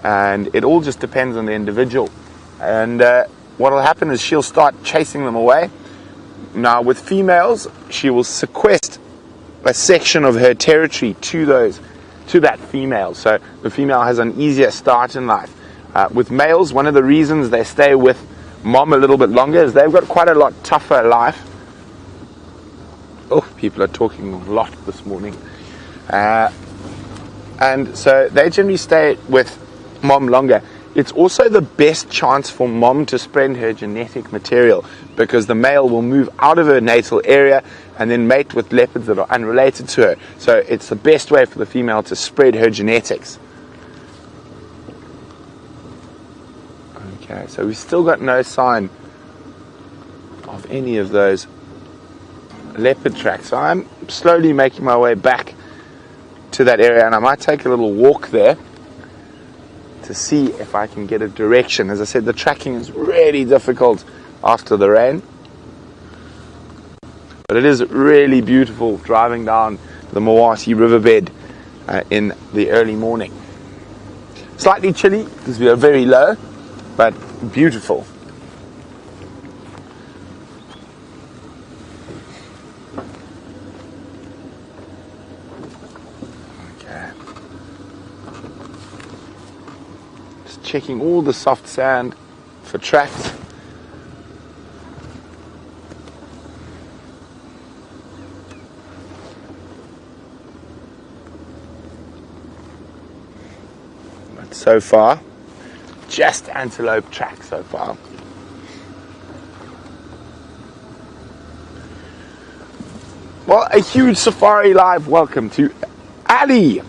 And it all just depends on the individual. And what will happen is she'll start chasing them away. Now with females, she will sequester a section of her territory to that female, so the female has an easier start in life. With males, one of the reasons they stay with mom a little bit longer is they've got quite a lot tougher life. Oh, people are talking a lot this morning. And so they generally stay with mom longer. It's also the best chance for mom to spread her genetic material, because the male will move out of her natal area and then mate with leopards that are unrelated to her. So it's the best way for the female to spread her genetics. Okay, so we've still got no sign of any of those leopard tracks. So I'm slowly making my way back to that area, and I might take a little walk there to see if I can get a direction. As I said, the tracking is really difficult after the rain, but it is really beautiful driving down the Mawati riverbed in the early morning. Slightly chilly because we are very low, but beautiful. Checking all the soft sand for tracks. But so far, just antelope tracks so far. Well, a huge Safari Live welcome to Ali.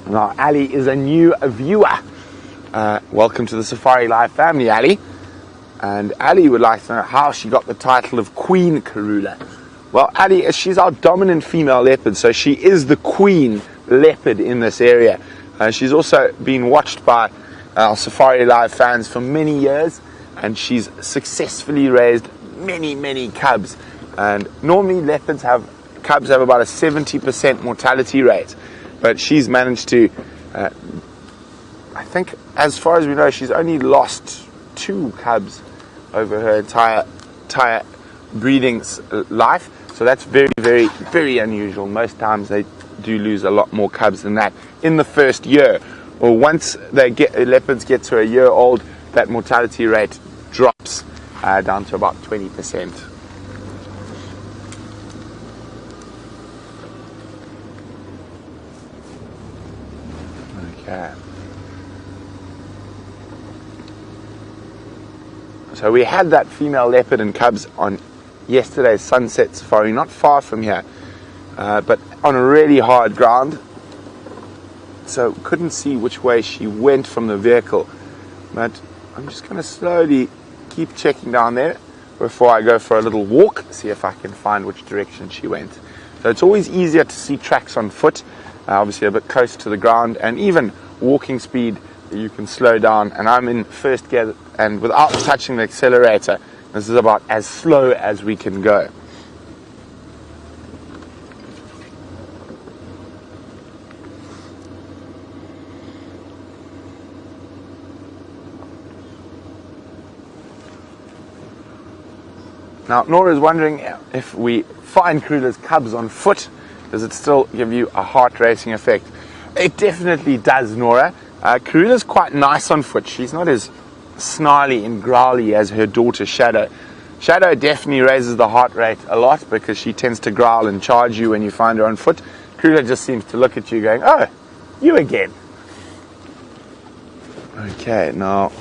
Now, Ali is a new viewer. Welcome to the Safari Live family, Ali. And Ali would like to know how she got the title of Queen Karula. Well, Ali, she's our dominant female leopard, so she is the queen leopard in this area. She's also been watched by our Safari Live fans for many years, and she's successfully raised many, many cubs. And normally cubs have about a 70% mortality rate, but she's managed to, I think as far as we know, she's only lost 2 cubs over her entire breeding life. So that's very, very, very unusual. Most times they do lose a lot more cubs than that in the first year. Or once leopards get to a year old, that mortality rate drops down to about 20%. Okay. So we had that female leopard and cubs on yesterday's sunset safari, not far from here, but on really hard ground. So couldn't see which way she went from the vehicle. But I'm just going to slowly keep checking down there before I go for a little walk, see if I can find which direction she went. So it's always easier to see tracks on foot, obviously a bit closer to the ground, and even walking speed you can slow down. And I'm in first gear, and without touching the accelerator, this is about as slow as we can go. Now, Nora's wondering if we find Karula's cubs on foot, does it still give you a heart racing effect? It definitely does, Nora. Karula's quite nice on foot. She's not as snarly and growly as her daughter Shadow. Shadow definitely raises the heart rate a lot because she tends to growl and charge you when you find her on foot. Karula just seems to look at you going, "Oh, you again." Okay, now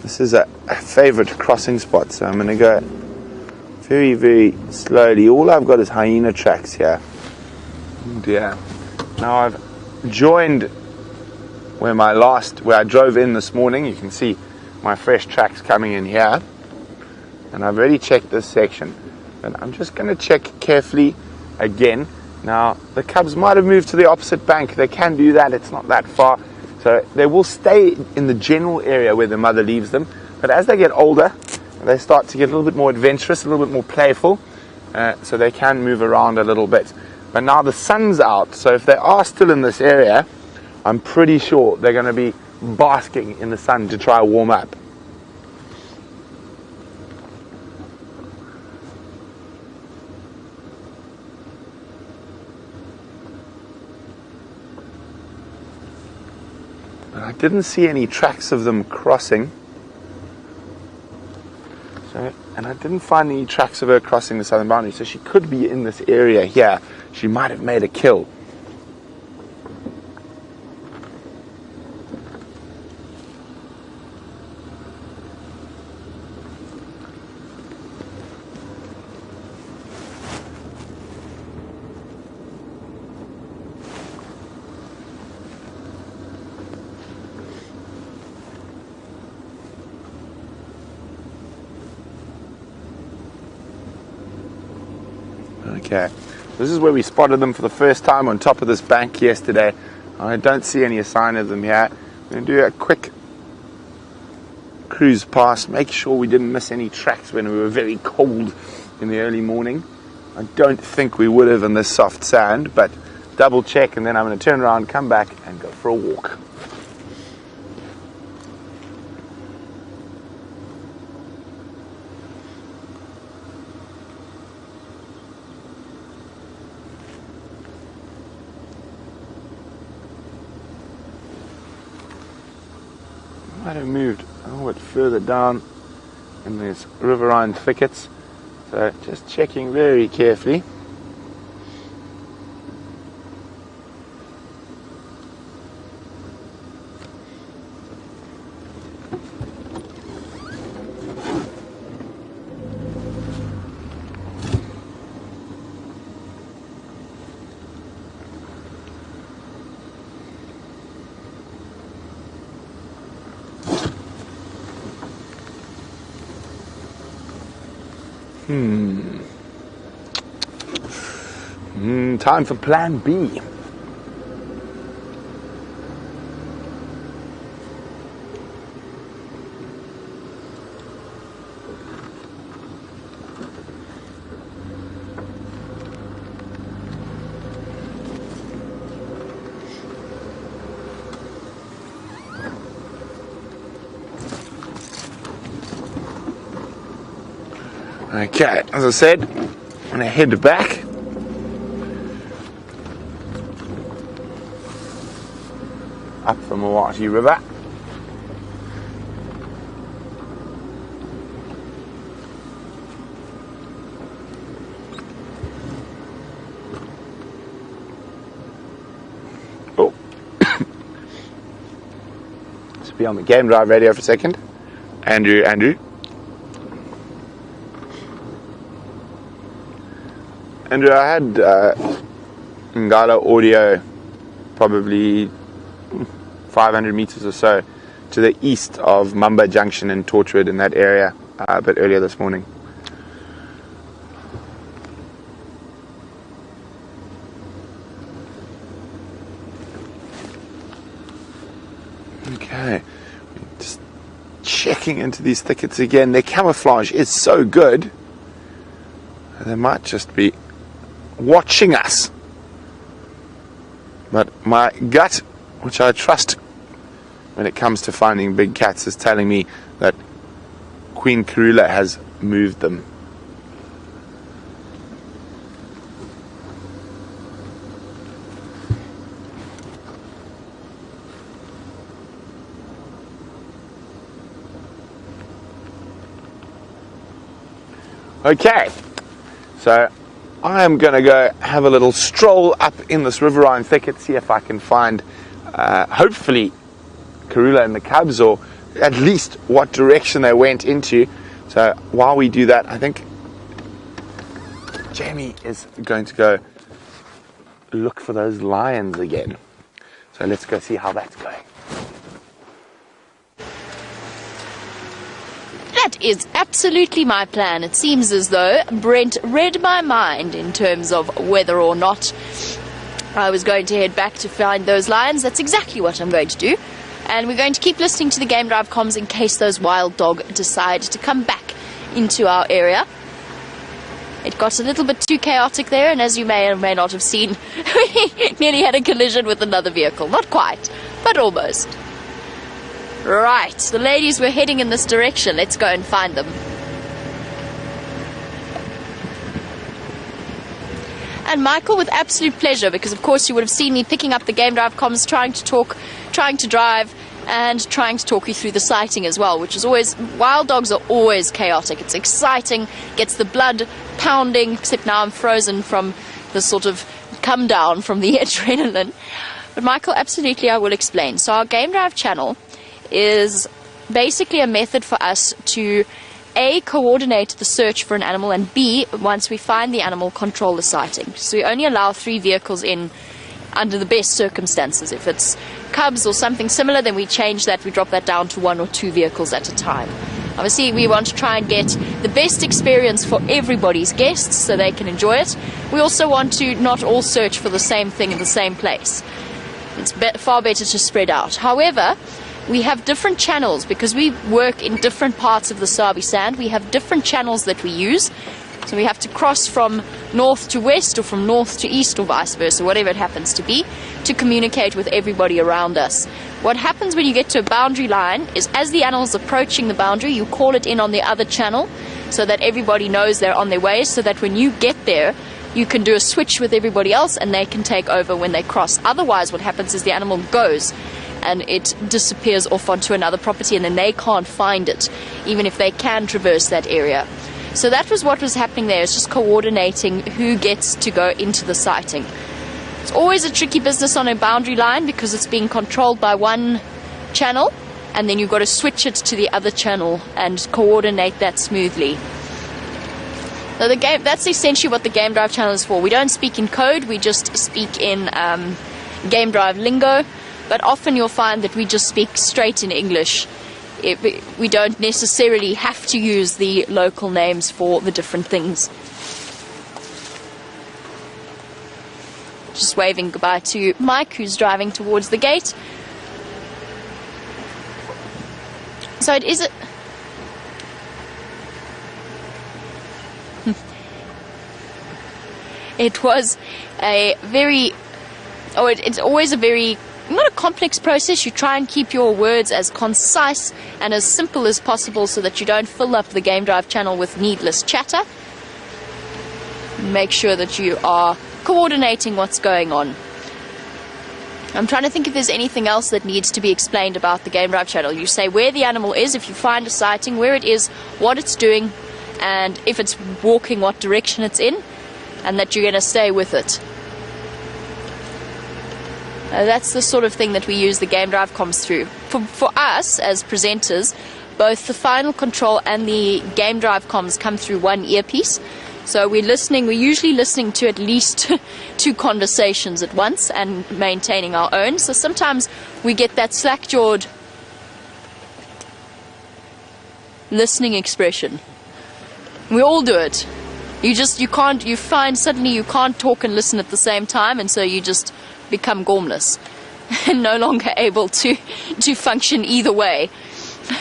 this is a favorite crossing spot, so I'm going to go very, very slowly. All I've got is hyena tracks here. Oh dear. Now I've joined where I drove in this morning. You can see my fresh tracks coming in here. And I've already checked this section. But I'm just going to check carefully again. Now, the cubs might have moved to the opposite bank. They can do that. It's not that far. So they will stay in the general area where the mother leaves them. But as they get older, they start to get a little bit more adventurous, a little bit more playful, so they can move around a little bit. But now the sun's out, so if they are still in this area, I'm pretty sure they're going to be basking in the sun to try warm up. But I didn't see any tracks of them crossing. And I didn't find any tracks of her crossing the southern boundary, so she could be in this area here. She might have made a kill. Okay, this is where we spotted them for the first time on top of this bank yesterday. I don't see any sign of them here. I'm going to do a quick cruise past, make sure we didn't miss any tracks when we were very cold in the early morning. I don't think we would have in this soft sand, but double check, and then I'm going to turn around, come back and go for a walk. Might have moved a little bit further down in these riverine thickets, so just checking very carefully. Time for plan B. Okay, as I said, I'm going to head back. Up the Mawati River. Oh. Let's be on the game drive radio for a second. Andrew. Andrew, I had Ngala audio probably 500 meters or so to the east of Mumba Junction in Torchwood, in that area, a bit earlier this morning. Okay, just checking into these thickets again. Their camouflage is so good. They might just be watching us. But my gut, which I trust when it comes to finding big cats, is telling me that Queen Karula has moved them. Okay, so I am going to go have a little stroll up in this riverine thicket, see if I can find, hopefully, Karula and the cubs, or at least what direction they went into. So while we do that, I think Jamie is going to go look for those lions again. So let's go see how that's going. That is absolutely my plan. It seems as though Brent read my mind in terms of whether or not I was going to head back to find those lions. That's exactly what I'm going to do. And we're going to keep listening to the Game Drive comms in case those wild dog decide to come back into our area. It got a little bit too chaotic there, and as you may or may not have seen, we nearly had a collision with another vehicle. Not quite, but almost. Right, the ladies were heading in this direction. Let's go and find them. And Michael, with absolute pleasure, because of course you would have seen me picking up the Game Drive comms, trying to talk, trying to drive, and trying to talk you through the sighting as well, which is always, wild dogs are always chaotic. It's exciting, gets the blood pounding, except now I'm frozen from the sort of come down from the adrenaline. But Michael, absolutely, I will explain. So our Game Drive channel is basically a method for us to A, coordinate the search for an animal, and B, once we find the animal, control the sighting. So we only allow 3 vehicles in under the best circumstances. If it's cubs or something similar, then we change that, we drop that down to 1 or 2 vehicles at a time. Obviously we want to try and get the best experience for everybody's guests so they can enjoy it. We also want to not all search for the same thing in the same place. It's far better to spread out. However, we have different channels because we work in different parts of the Sabi Sand. We have different channels that we use. So we have to cross from north to west or from north to east or vice versa, whatever it happens to be, to communicate with everybody around us. What happens when you get to a boundary line is as the animal's approaching the boundary, you call it in on the other channel so that everybody knows they're on their way, so that when you get there, you can do a switch with everybody else and they can take over when they cross. Otherwise, what happens is the animal goes and it disappears off onto another property and then they can't find it, even if they can traverse that area. So that was what was happening there. It's just coordinating who gets to go into the sighting. It's always a tricky business on a boundary line because it's being controlled by one channel and then you've got to switch it to the other channel and coordinate that smoothly. So that's essentially what the Game Drive channel is for. We don't speak in code, we just speak in Game Drive lingo. But often you'll find that we just speak straight in English. We don't necessarily have to use the local names for the different things. Just waving goodbye to Mike, who's driving towards the gate. So it is it was a very... it's always a very not a complex process. You try and keep your words as concise and as simple as possible so that you don't fill up the game drive channel with needless chatter. Make sure that you are coordinating what's going on. I'm trying to think if there's anything else that needs to be explained about the game drive channel. You say where the animal is, if you find a sighting, where it is, what it's doing, and if it's walking, what direction it's in, and that you're going to stay with it. That's the sort of thing that we use the game drive comms through. For us as presenters, both the final control and the game drive comms come through one earpiece. So we're usually listening to at least 2 conversations at once and maintaining our own. So sometimes we get that slack-jawed listening expression. We all do it. You find suddenly you can't talk and listen at the same time, and so you just become gormless and no longer able to function either way.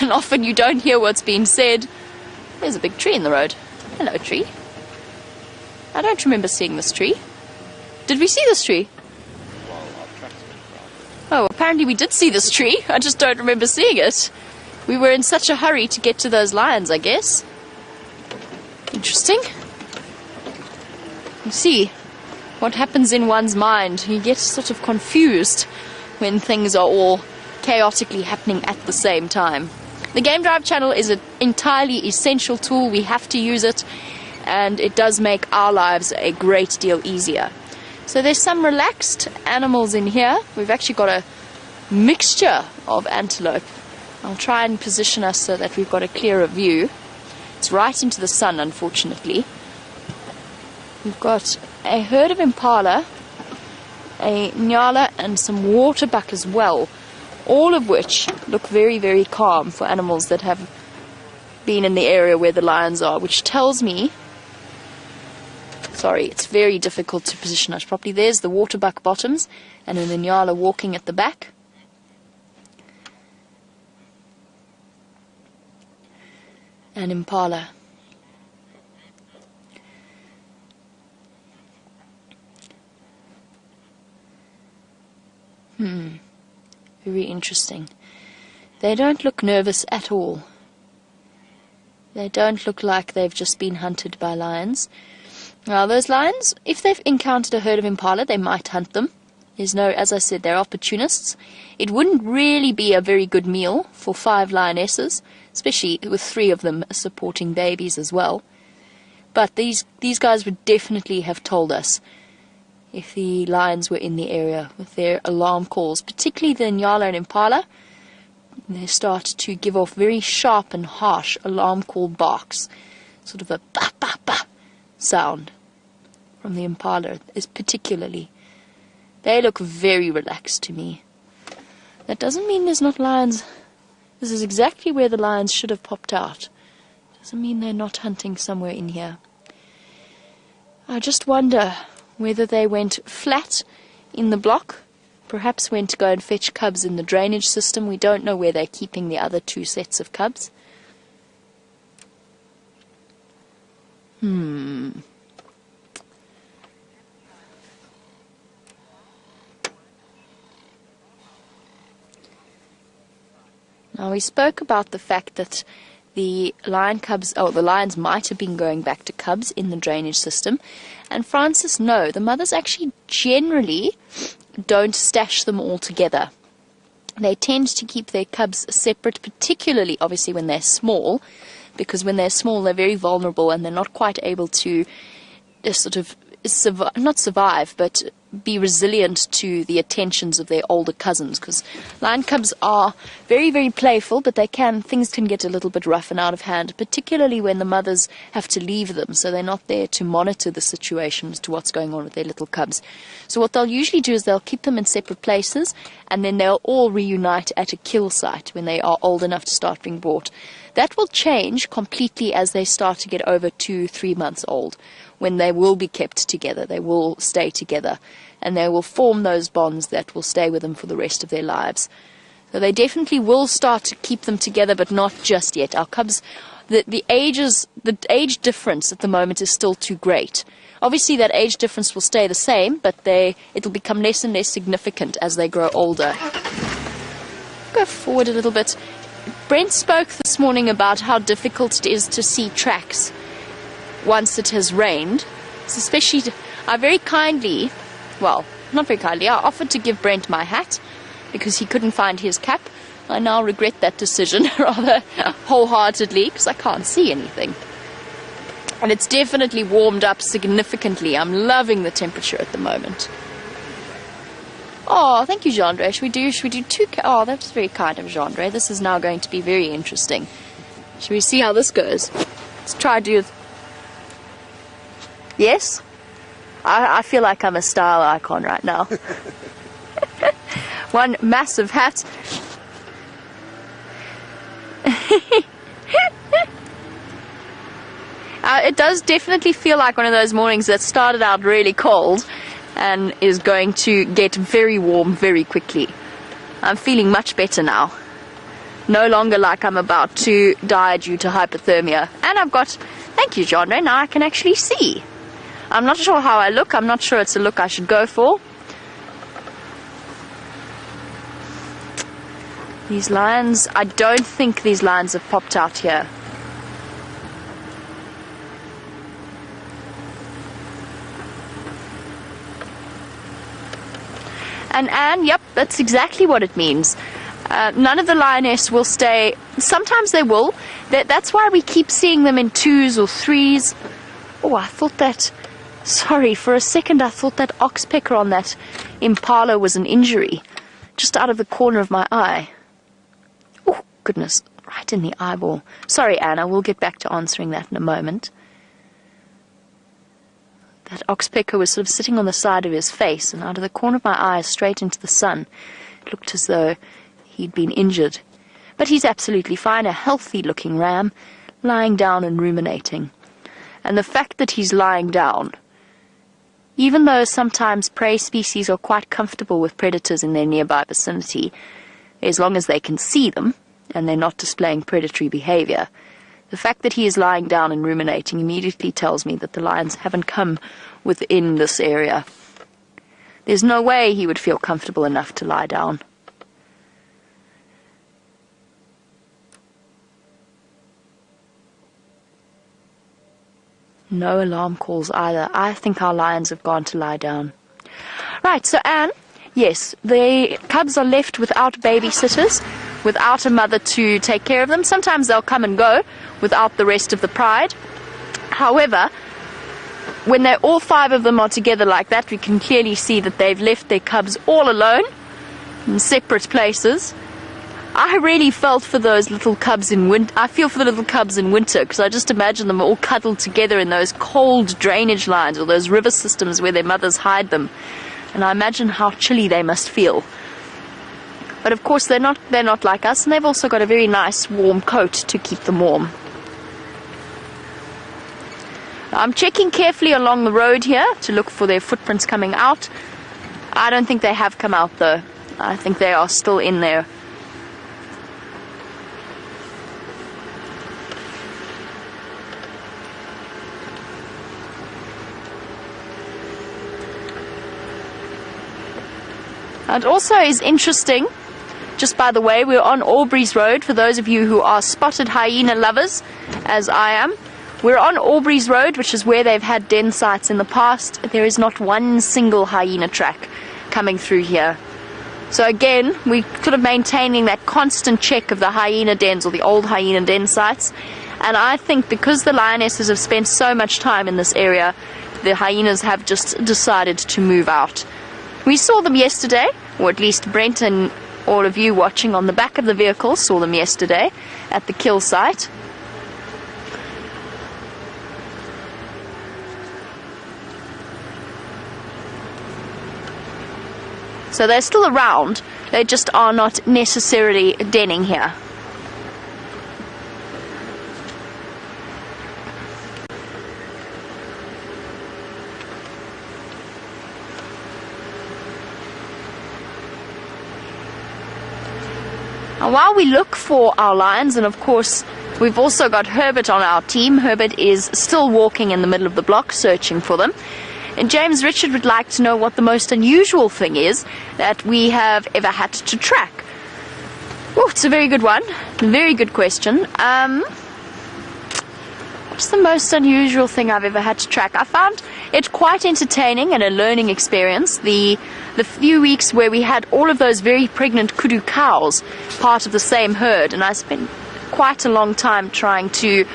And often you don't hear what's being said. There's a big tree in the road. Hello, tree. I don't remember seeing this tree. Did we see this tree? Oh, apparently we did see this tree. I just don't remember seeing it. We were in such a hurry to get to those lions, I guess. Interesting. You see what happens in one's mind. You get sort of confused when things are all chaotically happening at the same time. The game drive channel is an entirely essential tool. We have to use it, and it does make our lives a great deal easier. So there's some relaxed animals in here. We've actually got a mixture of antelope. I'll try and position us so that we've got a clearer view. It's right into the sun, unfortunately. We've got a herd of impala, a nyala, and some waterbuck as well, all of which look very, very calm for animals that have been in the area where the lions are, which tells me, sorry, it's very difficult to position us properly. There's the waterbuck bottoms, and then the nyala walking at the back. And impala. Very interesting. They don't look nervous at all. They don't look like they've just been hunted by lions. Now, those lions, if they've encountered a herd of impala, they might hunt them. There's no, as I said, they're opportunists. It wouldn't really be a very good meal for 5 lionesses, especially with 3 of them supporting babies as well. But these guys would definitely have told us if the lions were in the area with their alarm calls, particularly the nyala and impala. They start to give off very sharp and harsh alarm call barks, sort of a ba ba ba sound from the impala is particularly. They look very relaxed to me. That doesn't mean there's not lions. This is exactly where the lions should have popped out. Doesn't mean they're not hunting somewhere in here. I just wonder whether they went flat in the block, perhaps went to go and fetch cubs in the drainage system. We don't know where they're keeping the other 2 sets of cubs. Now, we spoke about the fact that the lions might have been going back to cubs in the drainage system. And Francis, no, the mothers actually generally don't stash them all together. They tend to keep their cubs separate, particularly, obviously, when they're small, because when they're small, they're very vulnerable and they're not quite able to sort of not survive, but be resilient to the attentions of their older cousins, because lion cubs are very, very playful, but things can get a little bit rough and out of hand, particularly when the mothers have to leave them, so they're not there to monitor the situation as to what's going on with their little cubs. So what they'll usually do is they'll keep them in separate places, and then they'll all reunite at a kill site when they are old enough to start being brought. That will change completely as they start to get over 2-3 months old, when they will be kept together. They will stay together, and they will form those bonds that will stay with them for the rest of their lives. So they definitely will start to keep them together, but not just yet. Our cubs, the age difference at the moment is still too great. Obviously that age difference will stay the same, but it'll become less and less significant as they grow older. Go forward a little bit. Brent spoke this morning about how difficult it is to see tracks once it has rained. It's especially, I very kindly, well, not very kindly, I offered to give Brent my hat because he couldn't find his cap. I now regret that decision rather wholeheartedly because I can't see anything. And it's definitely warmed up significantly. I'm loving the temperature at the moment. Oh, thank you, Jean-Dre. Should we do two? Oh, that's very kind of Jean-Dre. This is now going to be very interesting. Should we see how this goes? Let's try to do. Yes? I feel like I'm a style icon right now. One massive hat. It does definitely feel like one of those mornings that started out really cold and is going to get very warm very quickly. I'm feeling much better now. No longer like I'm about to die due to hypothermia. And I've got, thank you, Jean-Ray, now I can actually see. I'm not sure how I look. I'm not sure it's a look I should go for. These lines, I don't think these lines have popped out here. And Anne, yep, that's exactly what it means. None of the lioness will stay. Sometimes they will. That's why we keep seeing them in 2s or 3s. Oh, I thought that... Sorry, for a second I thought that oxpecker on that Impala was an injury. Just out of the corner of my eye. Oh, goodness, right in the eyeball. Sorry, Anna, we'll get back to answering that in a moment. That oxpecker was sort of sitting on the side of his face, and out of the corner of my eye, straight into the sun, it looked as though he'd been injured. But he's absolutely fine, a healthy-looking ram, lying down and ruminating. And the fact that he's lying down, even though sometimes prey species are quite comfortable with predators in their nearby vicinity, as long as they can see them, and they're not displaying predatory behavior, the fact that he is lying down and ruminating immediately tells me that the lions haven't come within this area. There's no way he would feel comfortable enough to lie down. No alarm calls either. I think our lions have gone to lie down. Right, so Anne, yes, the cubs are left without babysitters, without a mother to take care of them. Sometimes they'll come and go without the rest of the pride. However, when all 5 of them are together like that, we can clearly see that they've left their cubs all alone in separate places. I really felt for those little cubs in winter. I feel for the little cubs in winter because I just imagine them all cuddled together in those cold drainage lines or those river systems where their mothers hide them. And I imagine how chilly they must feel. But of course they're not like us, and they've also got a very nice warm coat to keep them warm. I'm checking carefully along the road here to look for their footprints coming out. I don't think they have come out though. I think they are still in there. It also is interesting, just by the way, we're on Aubrey's Road. For those of you who are spotted hyena lovers, as I am, we're on Aubrey's Road, which is where they've had den sites in the past. There is not one single hyena track coming through here. So again, we're sort of maintaining that constant check of the hyena dens or the old hyena den sites. And I think because the lionesses have spent so much time in this area, the hyenas have just decided to move out. We saw them yesterday, or at least Brent and all of you watching on the back of the vehicle saw them yesterday at the kill site. So they're still around, they just are not necessarily denning here. And while we look for our lions, and of course We've also got Herbert on our team. Herbert is still walking in the middle of the block searching for them. And James Richard would like to know what the most unusual thing is that we have ever had to track. Oh, it's a very good one. Very good question. What's the most unusual thing I've ever had to track? I found it quite entertaining and a learning experience. The few weeks where we had all of those very pregnant kudu cows, part of the same herd, and I spent quite a long time trying to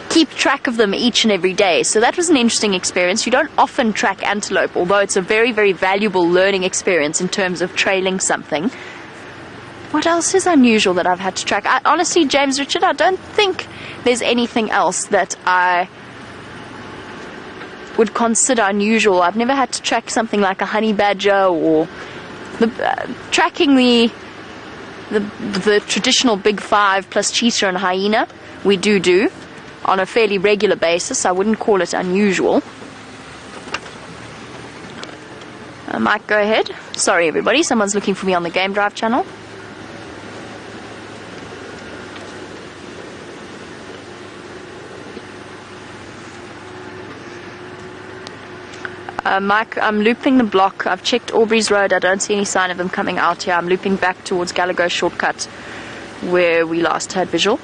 keep track of them each and every day. So that was an interesting experience. You don't often track antelope, although it's a very, very valuable learning experience in terms of trailing something. What else is unusual that I've had to track? Honestly, James Richard, I don't think there's anything else that I would consider unusual. I've never had to track something like a honey badger or tracking the traditional big five plus cheetah and hyena. We do on a fairly regular basis. I wouldn't call it unusual. Mike, go ahead. Sorry everybody, someone's looking for me on the Game Drive channel. Mike, I'm looping the block. I've checked Aubrey's Road. I don't see any sign of them coming out here. I'm looping back towards Gallagher Shortcut where we last had visual.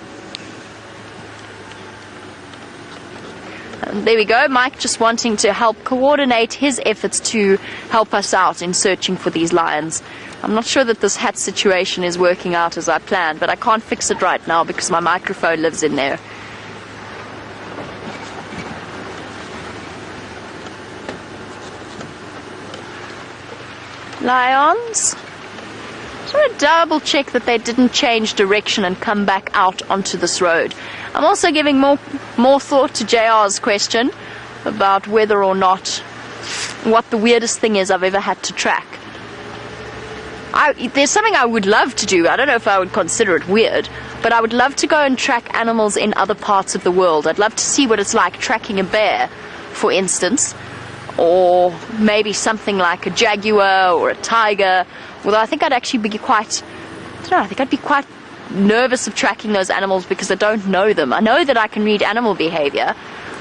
And there we go. Mike just wanting to help coordinate his efforts to help us out in searching for these lions. I'm not sure that this hat situation is working out as I planned, but I can't fix it right now because my microphone lives in there. Lions. Just want to double check that they didn't change direction and come back out onto this road. I'm also giving more thought to JR's question about whether or not what the weirdest thing is I've ever had to track. There's something I would love to do. I don't know if I would consider it weird, but I would love to go and track animals in other parts of the world. I'd love to see what it's like tracking a bear, for instance. Or maybe something like a jaguar or a tiger. Although I think I'd actually be quite, I don't know, I think I'd be quite nervous of tracking those animals because I don't know them. I know that I can read animal behavior,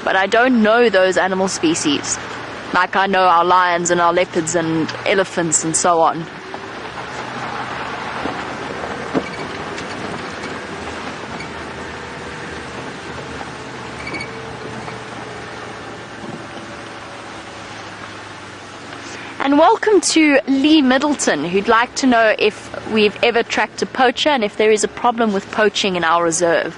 but I don't know those animal species. Like I know our lions and our leopards and elephants and so on. And welcome to Lee Middleton, who'd like to know if we've ever tracked a poacher and if there is a problem with poaching in our reserve.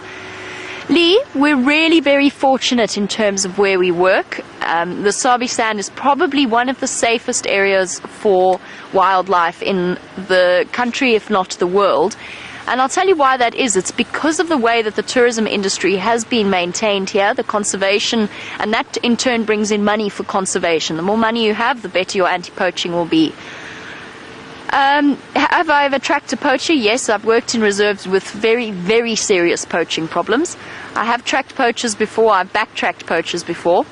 Lee, we're really very fortunate in terms of where we work. The Sabi Sand is probably one of the safest areas for wildlife in the country, if not the world. And I'll tell you why that is. It's because of the way that the tourism industry has been maintained here, the conservation, and that in turn brings in money for conservation. The more money you have, the better your anti-poaching will be. Have I ever tracked a poacher? Yes, I've worked in reserves with very, very serious poaching problems. I have tracked poachers before, I've backtracked poachers before.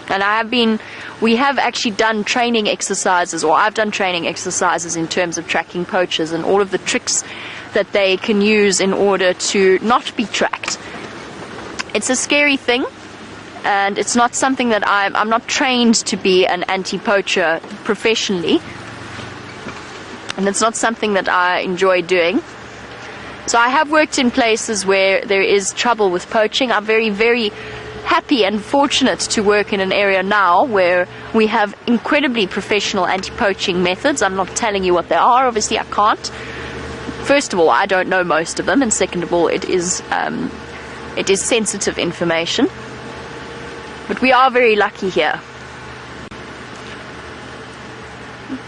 And we have actually done training exercises, or I've done training exercises in terms of tracking poachers and all of the tricks that they can use in order to not be tracked. It's a scary thing, and it's not something that I'm not trained to be an anti-poacher professionally, and it's not something that I enjoy doing. So I have worked in places where there is trouble with poaching. I'm very, very happy and fortunate to work in an area now where we have incredibly professional anti-poaching methods. I'm not telling you what they are, obviously I can't. First of all, I don't know most of them, and second of all, it is sensitive information. But we are very lucky here.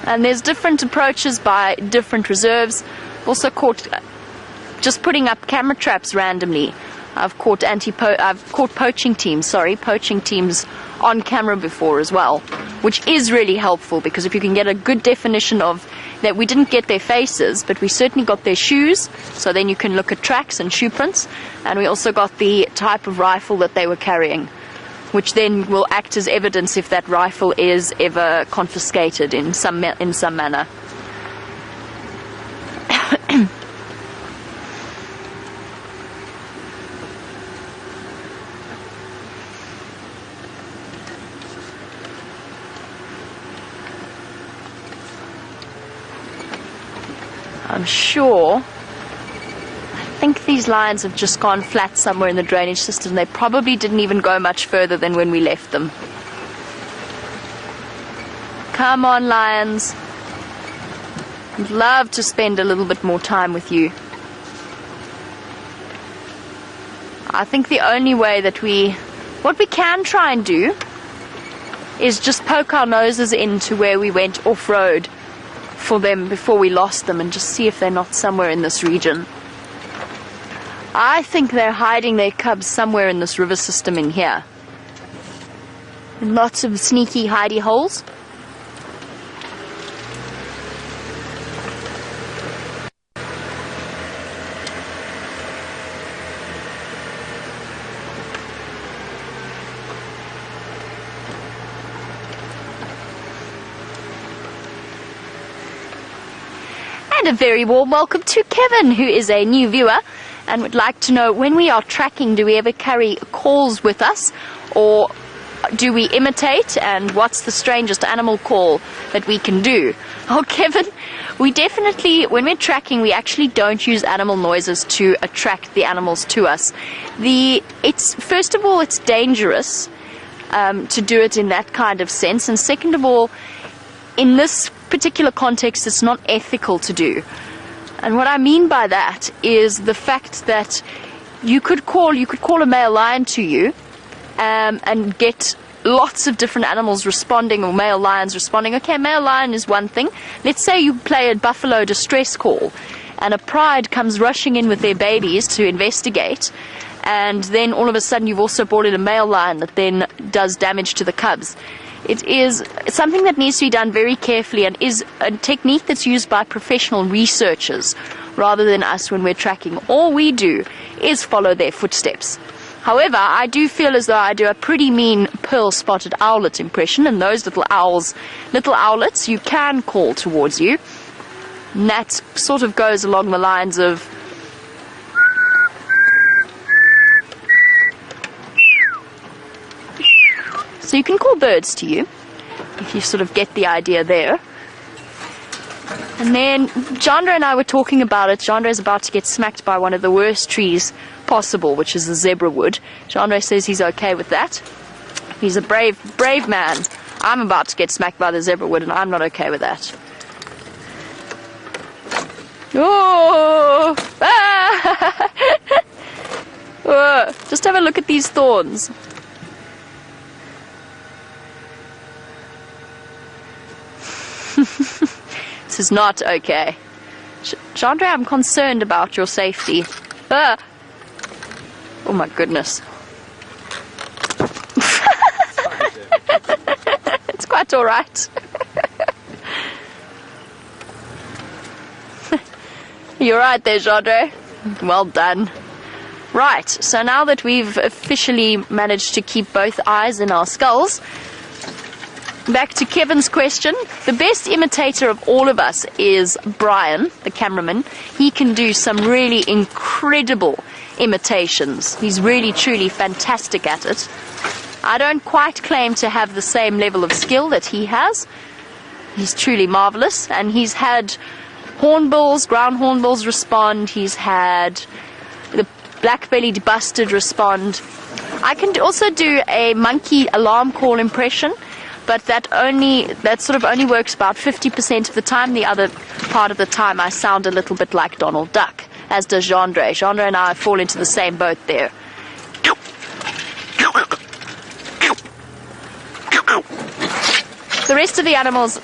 And there's different approaches by different reserves. Also caught just putting up camera traps randomly. I've caught poaching teams on camera before as well, which is really helpful because if you can get a good definition of that, we didn't get their faces, but we certainly got their shoes, so then you can look at tracks and shoe prints, and we also got the type of rifle that they were carrying, which then will act as evidence if that rifle is ever confiscated in some manner. I'm sure. I think these lions have just gone flat somewhere in the drainage system. They probably didn't even go much further than when we left them. Come on, lions. I'd love to spend a little bit more time with you. I think the only way that what we can try and do is just poke our noses into where we went off-road for them before we lost them and just see if they're not somewhere in this region. I think they're hiding their cubs somewhere in this river system in here. Lots of sneaky hidey holes. A very warm welcome to Kevin, who is a new viewer and would like to know, when we are tracking, do we ever carry calls with us, or do we imitate, and what's the strangest animal call that we can do? Oh, Kevin, we definitely, when we're tracking, we actually don't use animal noises to attract the animals to us. First of all, it's dangerous to do it in that kind of sense, and second of all, in this particular context, it's not ethical to do. And what I mean by that is the fact that you could call a male lion to you and get lots of different animals responding, or male lions responding. Okay, male lion is one thing. Let's say you play a buffalo distress call and a pride comes rushing in with their babies to investigate, and then all of a sudden you've also brought in a male lion that then does damage to the cubs. It is something that needs to be done very carefully, and is a technique that's used by professional researchers rather than us when we're tracking. All we do is follow their footsteps. However, I do feel as though I do a pretty mean pearl-spotted owlet impression, and those little owlets, you can call towards you. And that sort of goes along the lines of... So you can call birds to you, if you sort of get the idea there. And then Chandra and I were talking about it. Chandra is about to get smacked by one of the worst trees possible, which is the zebra wood. Chandra says he's okay with that. He's a brave man. I'm about to get smacked by the zebra wood, and I'm not okay with that. Oh! Ah! Oh, just have a look at these thorns. This is not okay. Chandra, I'm concerned about your safety. Ah! Oh my goodness. It's quite alright. You're right there, Chandra. Well done. Right, so now that we've officially managed to keep both eyes in our skulls, back to Kevin's question. The best imitator of all of us is Brian, the cameraman. He can do some really incredible imitations. He's really, truly fantastic at it. I don't quite claim to have the same level of skill that he has. He's truly marvelous, and he's had hornbills, ground hornbills respond. He's had the black-bellied bustard respond. I can also do a monkey alarm call impression, but that sort of only works about 50% of the time. The other part of the time I sound a little bit like Donald Duck, as does Chandra. Chandra and I fall into the same boat there. The rest of the animals,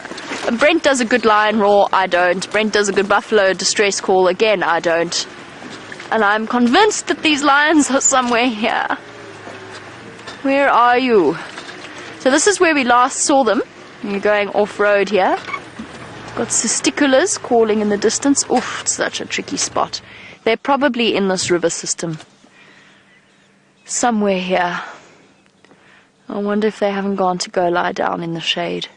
Brent does a good lion roar, I don't. Brent does a good buffalo distress call, again, I don't. And I'm convinced that these lions are somewhere here. Where are you? So this is where we last saw them. You're going off-road here. Got cisticolas calling in the distance. Oof, it's such a tricky spot. They're probably in this river system. Somewhere here. I wonder if they haven't gone to go lie down in the shade.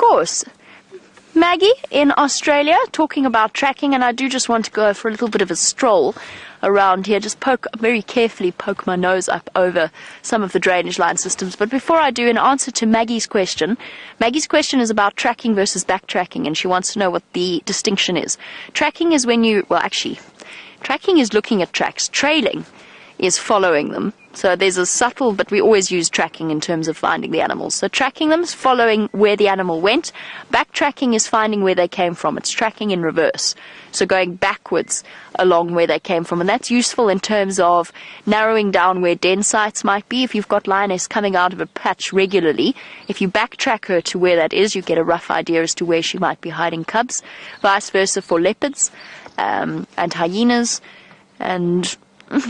course. Maggie in Australia, talking about tracking, and I do just want to go for a little bit of a stroll around here, just very carefully poke my nose up over some of the drainage line systems. But before I do, in answer to Maggie's question is about tracking versus backtracking, and she wants to know what the distinction is. Tracking is tracking is looking at tracks. Trailing is following them. So there's a subtle, but we always use tracking in terms of finding the animals. So tracking them is following where the animal went. Backtracking is finding where they came from. It's tracking in reverse. So going backwards along where they came from. And that's useful in terms of narrowing down where den sites might be. If you've got lioness coming out of a patch regularly, if you backtrack her to where that is, you get a rough idea as to where she might be hiding cubs. Vice versa for leopards and hyenas. And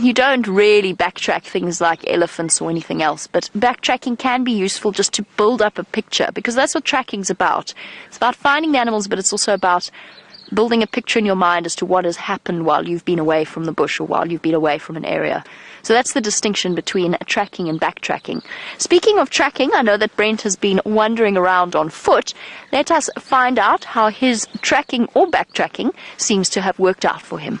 you don't really backtrack things like elephants or anything else, but backtracking can be useful just to build up a picture, because that's what tracking's about. It's about finding the animals, but it's also about building a picture in your mind as to what has happened while you've been away from the bush or while you've been away from an area. So that's the distinction between tracking and backtracking. Speaking of tracking, I know that Brent has been wandering around on foot. Let us find out how his tracking or backtracking seems to have worked out for him.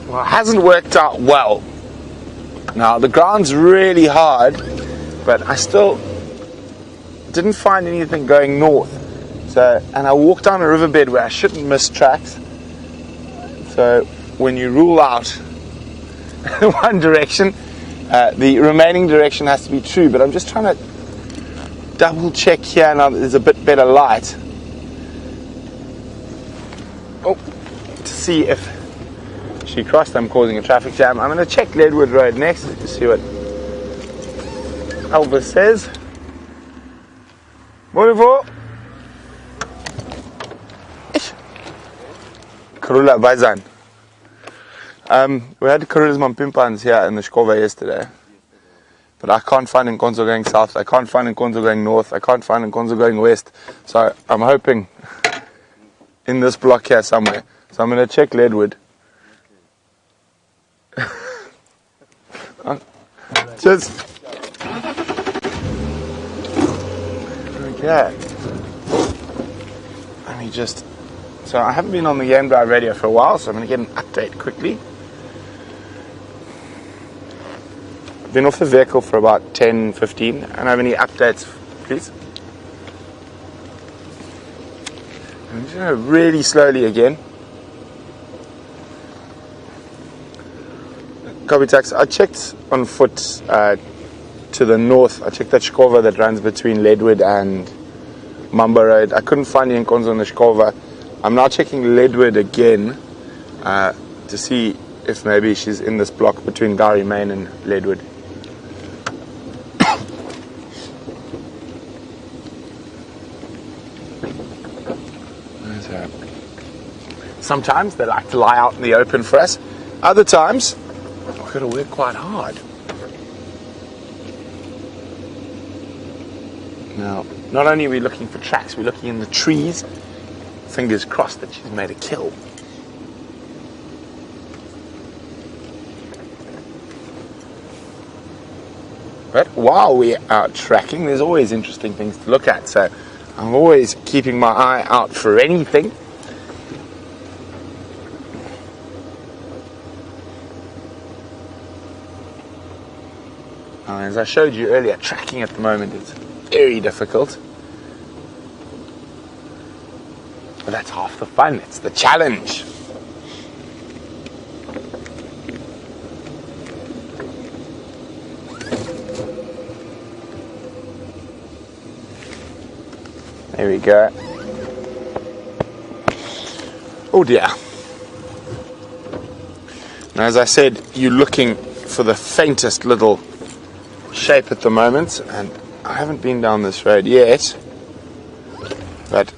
Well, it hasn't worked out well. Now, the ground's really hard, but I still didn't find anything going north. And I walked down a riverbed where I shouldn't miss tracks. So when you rule out one direction, the remaining direction has to be true. But I'm just trying to double check here now that there's a bit better light. To see if she crossed, I'm causing a traffic jam. I'm going to check Leadwood Road next to see what Elvis says. Beautiful. Karula Baizan. We had Karula's Mampimpans here in the Shkova yesterday. But I can't find Nkonzo going south. I can't find Nkonzo going north. I can't find Nkonzo going west. So I'm hoping in this block here somewhere. So I'm going to check Leadwood. Just okay. Let me just. So I haven't been on the Game Drive radio for a while, so I'm going to get an update quickly. Been off the vehicle for about 10-15. I don't have any updates, please. I'm just going to really slowly again. Copy tax. I checked on foot to the north. I checked that Shkova that runs between Leadwood and Mamba Road. I couldn't find any Nkonzo on the Shkova. I'm now checking Leadwood again to see if maybe she's in this block between Gowrie Main and Leadwood. Sometimes they like to lie out in the open for us. Other times, we've got to work quite hard. Now, not only are we looking for tracks, we're looking in the trees. Fingers crossed that she's made a kill. But while we are tracking, there's always interesting things to look at. So I'm always keeping my eye out for anything. As I showed you earlier, tracking at the moment is very difficult. But that's half the fun, it's the challenge. There we go. Oh dear. Now, as I said, you're looking for the faintest little shape at the moment, and I haven't been down this road yet, but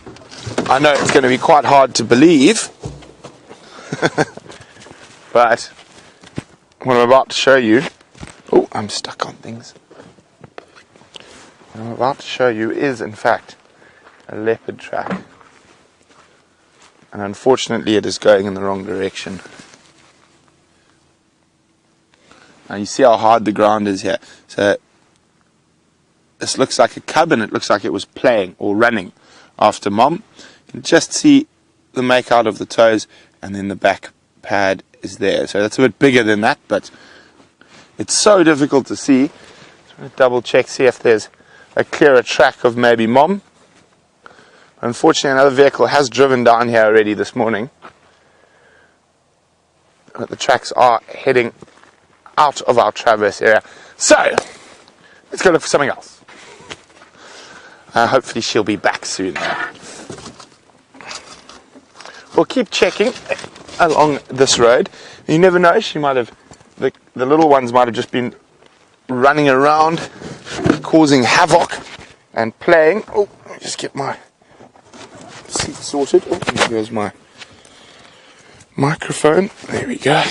I know it's going to be quite hard to believe. But what I'm about to show you, oh, I'm stuck on things. What I'm about to show you is in fact a leopard track, and unfortunately it is going in the wrong direction. Now you see how hard the ground is here. So this looks like a cub, and it looks like it was playing or running after mom. You can just see the make out of the toes, and then the back pad is there. So that's a bit bigger than that, but it's so difficult to see. So I'm going to double check, see if there's a clearer track of maybe mom. Unfortunately, another vehicle has driven down here already this morning. But the tracks are heading out of our traverse area. So, let's go look for something else. Hopefully she'll be back soon. We'll keep checking along this road. You never know, she might have, the little ones might have just been running around, causing havoc and playing. Oh, let me just get my seat sorted. Oh, there goes my microphone. There we go.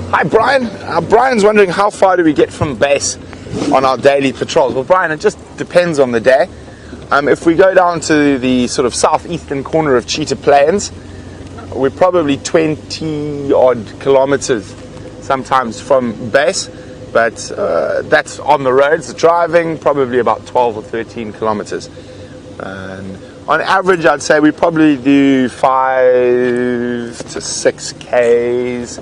Hi Brian. Brian's wondering how far do we get from base on our daily patrols. Well Brian, it just depends on the day. If we go down to the sort of southeastern corner of Cheetah Plains, we're probably 20 odd kilometers sometimes from base, but that's on the roads. Driving probably about 12 or 13 kilometers. And on average, I'd say we probably do 5 to 6 Ks,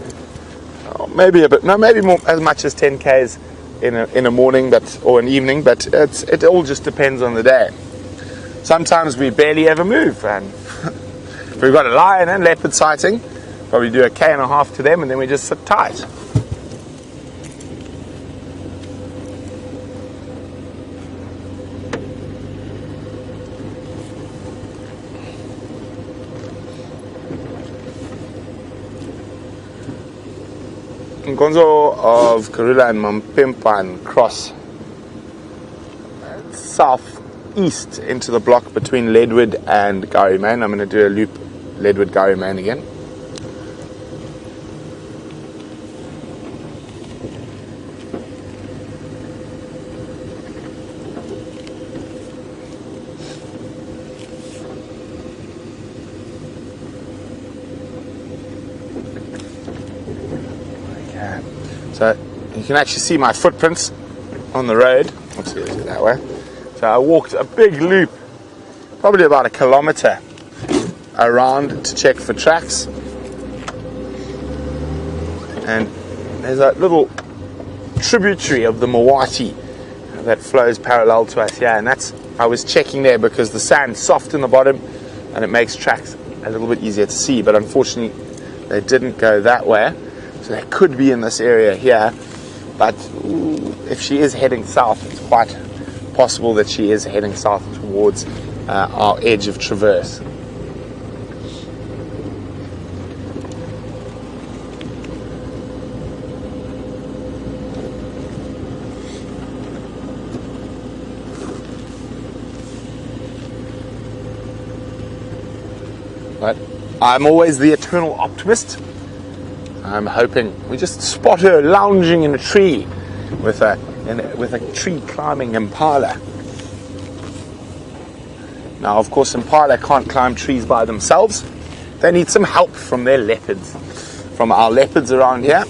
maybe a bit, no, maybe more, as much as 10 Ks in a morning, or an evening. But it all just depends on the day. Sometimes we barely ever move, and if we've got a lion and leopard sighting, probably do a K1.5 to them, and then we just sit tight. Nkonzo of Karula and Mampimpan cross southeast into the block between Leadwood and Gowrie Main. I'm going to do a loop Leadwood Gowrie Main again. So you can actually see my footprints on the road. Let's do it that way. So I walked a big loop, probably about 1 kilometer around to check for tracks. And there's a little tributary of the Mawati that flows parallel to us here. And I was checking there because the sand's soft in the bottom and it makes tracks a little bit easier to see. But unfortunately, they didn't go that way. So they could be in this area here, but if she is heading south, it's quite possible that she is heading south towards our edge of traverse. But I'm always the eternal optimist. I'm hoping we just spot her lounging in a tree with a tree climbing Impala. Now, of course, Impala can't climb trees by themselves. They need some help from their leopards, from our leopards around here.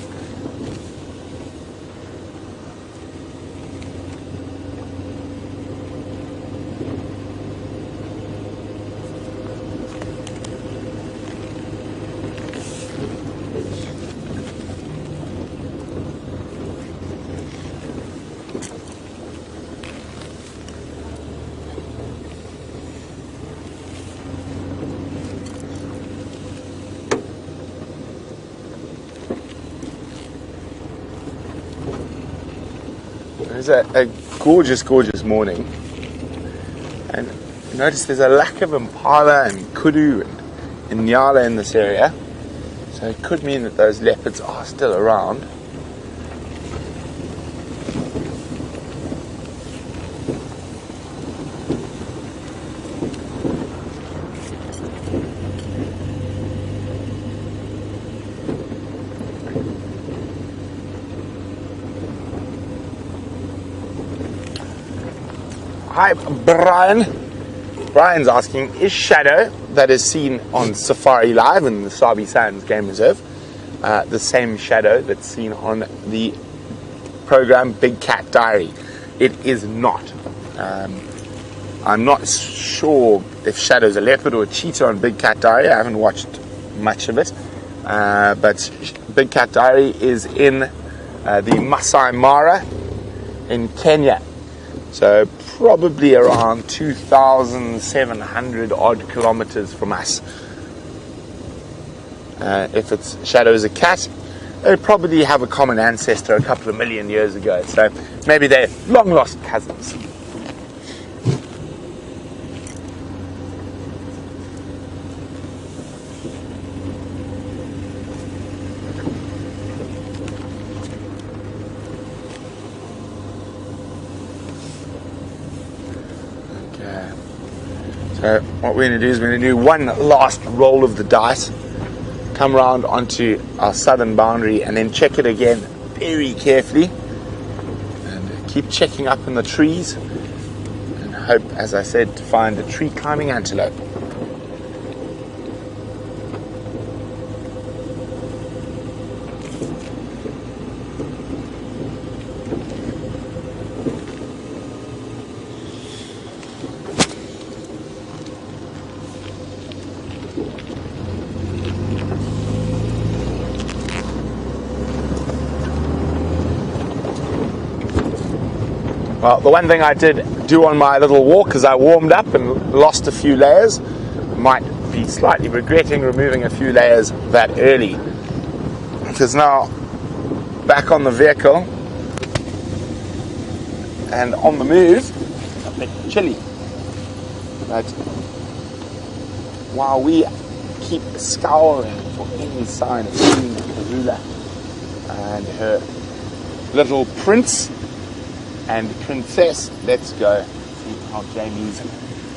It's a gorgeous, gorgeous morning, and notice there's a lack of Impala and kudu and nyala in this area, so it could mean that those leopards are still around. Hi, Brian. Brian's asking, is shadow that is seen on Safari Live in the Sabi Sands Game Reserve the same shadow that's seen on the program Big Cat Diary? It is not. I'm not sure if shadow's a leopard or a cheetah on Big Cat Diary. I haven't watched much of it. But Big Cat Diary is in the Masai Mara in Kenya. So probably around 2,700 odd kilometers from us. If its shadow is a cat, they probably have a common ancestor a couple of million years ago. So maybe they're long lost cousins. So what we're going to do is we're going to do one last roll of the dice, come round onto our southern boundary and then check it again very carefully and keep checking up in the trees and hope, as I said, to find a tree climbing antelope. Well, the one thing I did do on my little walk is I warmed up and lost a few layers. Might be slightly regretting removing a few layers that early, because now back on the vehicle and on the move, a bit chilly. But while we keep scouring for any sign of seeing Nkuhuma and her little prince and princess, let's go see how Jamie's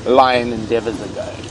lion endeavours are going.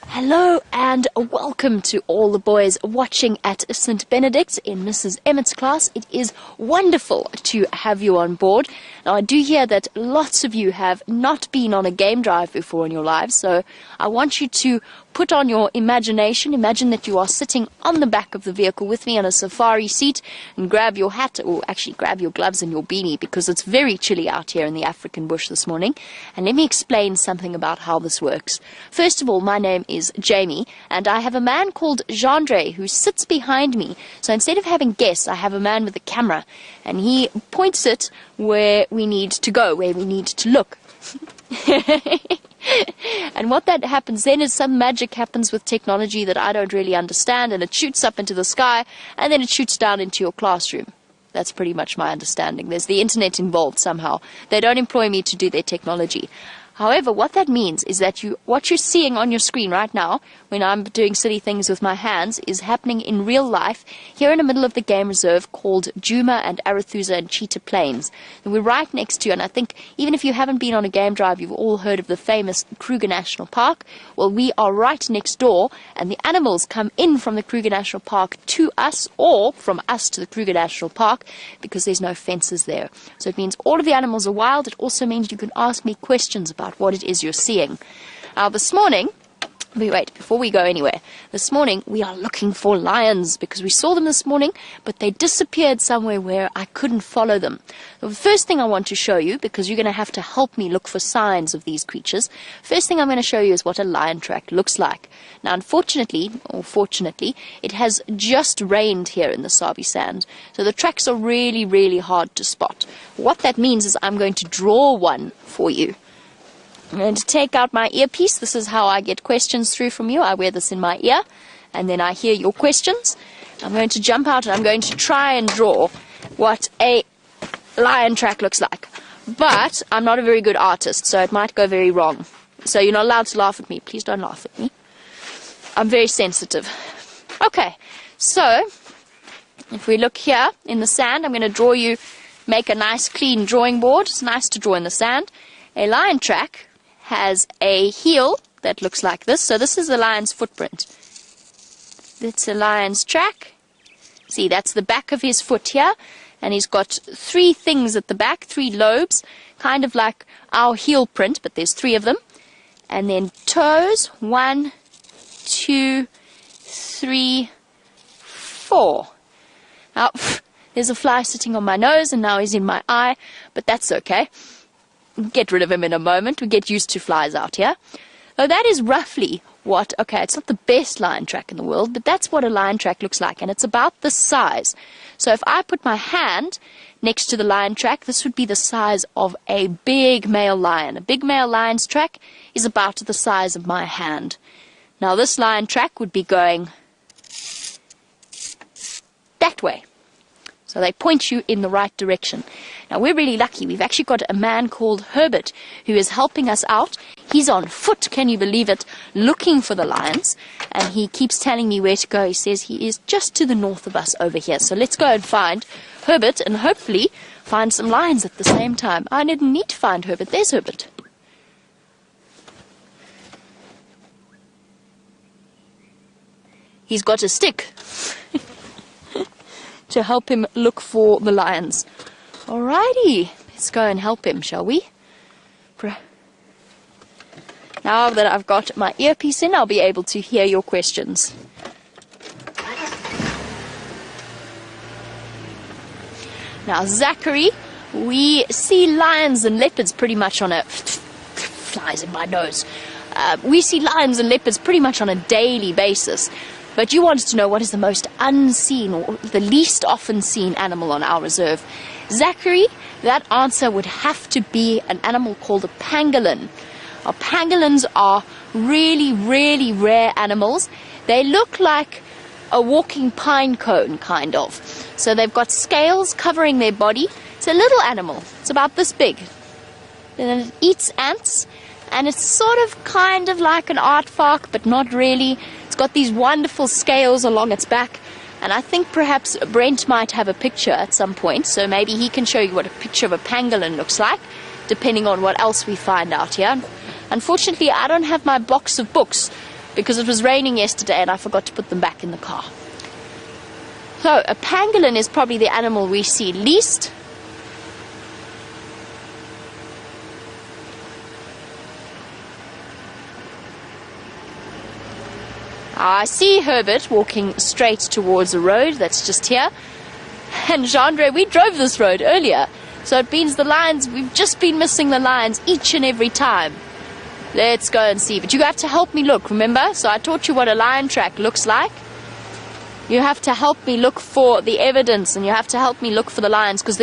Hello and welcome to all the boys watching at St. Benedict in Mrs. Emmett's class. It is wonderful to have you on board. Now, I do hear that lots of you have not been on a game drive before in your lives, so I want you to put on your imagination. Imagine that you are sitting on the back of the vehicle with me on a safari seat, and grab your hat, or actually grab your gloves and your beanie, because it's very chilly out here in the African bush this morning. And let me explain something about how this works. First of all, my name is Jamie, and I have a man called Jandre who sits behind me. So instead of having guests, I have a man with a camera, and he points it where we need to go, where we need to look. And what that happens then is some magic happens with technology that I don't really understand, and it shoots up into the sky and then it shoots down into your classroom. That's pretty much my understanding. There's the internet involved somehow. They don't employ me to do their technology. However, what that means is that what you're seeing on your screen right now, when I'm doing silly things with my hands, is happening in real life here in the middle of the game reserve called Djuma and Arathusa and Cheetah Plains. And we're right next to, and I think even if you haven't been on a game drive, you've all heard of the famous Kruger National Park. Well, we are right next door, and the animals come in from the Kruger National Park to us, or from us to the Kruger National Park, because there's no fences there. So it means all of the animals are wild. It also means you can ask me questions about what it is you're seeing. Now, this morning, wait, before we go anywhere, this morning we are looking for lions, because we saw them this morning, but they disappeared somewhere where I couldn't follow them. The first thing I want to show you, because you're going to have to help me look for signs of these creatures, first thing I'm going to show you is what a lion track looks like. Now, unfortunately, or fortunately, it has just rained here in the Sabi Sand, so the tracks are really, really hard to spot. What that means is I'm going to draw one for you. I'm going to take out my earpiece. This is how I get questions through from you. I wear this in my ear, and then I hear your questions. I'm going to jump out, and I'm going to try and draw what a lion track looks like. But I'm not a very good artist, so it might go very wrong. So you're not allowed to laugh at me. Please don't laugh at me. I'm very sensitive. Okay, so if we look here in the sand, I'm going to draw you, make a nice clean drawing board. It's nice to draw in the sand. A lion track has a heel that looks like this. So this is the lion's footprint. It's a lion's track. See, that's the back of his foot here. And he's got 3 things at the back, 3 lobes, kind of like our heel print, but there's 3 of them. And then toes, 1, 2, 3, 4. Now, there's a fly sitting on my nose, and now he's in my eye, but that's okay. Get rid of him in a moment. We get used to flies out here. So that is roughly what, okay, it's not the best lion track in the world, but that's what a lion track looks like, and it's about this size. So if I put my hand next to the lion track, this would be the size of a big male lion. A big male lion's track is about the size of my hand. Now this lion track would be going that way. So they point you in the right direction. Now we're really lucky. We've actually got a man called Herbert who is helping us out. He's on foot, can you believe it, looking for the lions. And he keeps telling me where to go. He says he is just to the north of us over here. So let's go and find Herbert and hopefully find some lions at the same time. I didn't need to find Herbert. There's Herbert. He's got a stick to help him look for the lions. Alrighty, let's go and help him, shall we? Now that I've got my earpiece in, I'll be able to hear your questions. Now, Zachary, we see lions and leopards pretty much on a... flies in my nose. We see lions and leopards pretty much on a daily basis. But you wanted to know what is the most unseen or the least often seen animal on our reserve. Zachary, that answer would have to be an animal called a pangolin. Now, pangolins are really, really rare animals. They look like a walking pine cone, kind of. So they've got scales covering their body. It's a little animal. It's about this big. And it eats ants. And it's sort of kind of like an aardvark, but not really. It's got these wonderful scales along its back. And I think perhaps Brent might have a picture at some point, so maybe he can show you what a picture of a pangolin looks like, depending on what else we find out here. Unfortunately, I don't have my box of books, because it was raining yesterday and I forgot to put them back in the car. So, a pangolin is probably the animal we see least. I see Herbert walking straight towards the road that's just here. And Jean-Andre, we drove this road earlier. So it means the lions, we've just been missing the lions each and every time. Let's go and see. But you have to help me look, remember? So I taught you what a lion track looks like. You have to help me look for the evidence, and you have to help me look for the lions, because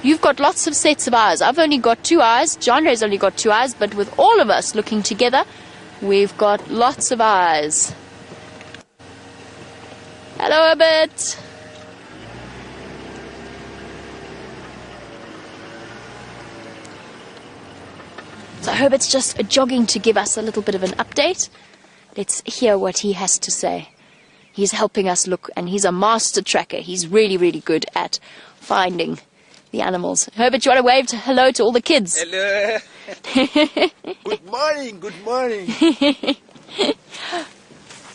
you've got lots of sets of eyes. I've only got 2 eyes. Jean-Andre's only got 2 eyes, but with all of us looking together, we've got lots of eyes. Hello, Herbert. So Herbert's just jogging to give us a little bit of an update. Let's hear what he has to say. He's helping us look, and he's a master tracker. He's really, really good at finding the animals. Herbert, you want to wave hello to all the kids? Hello. Good morning, good morning.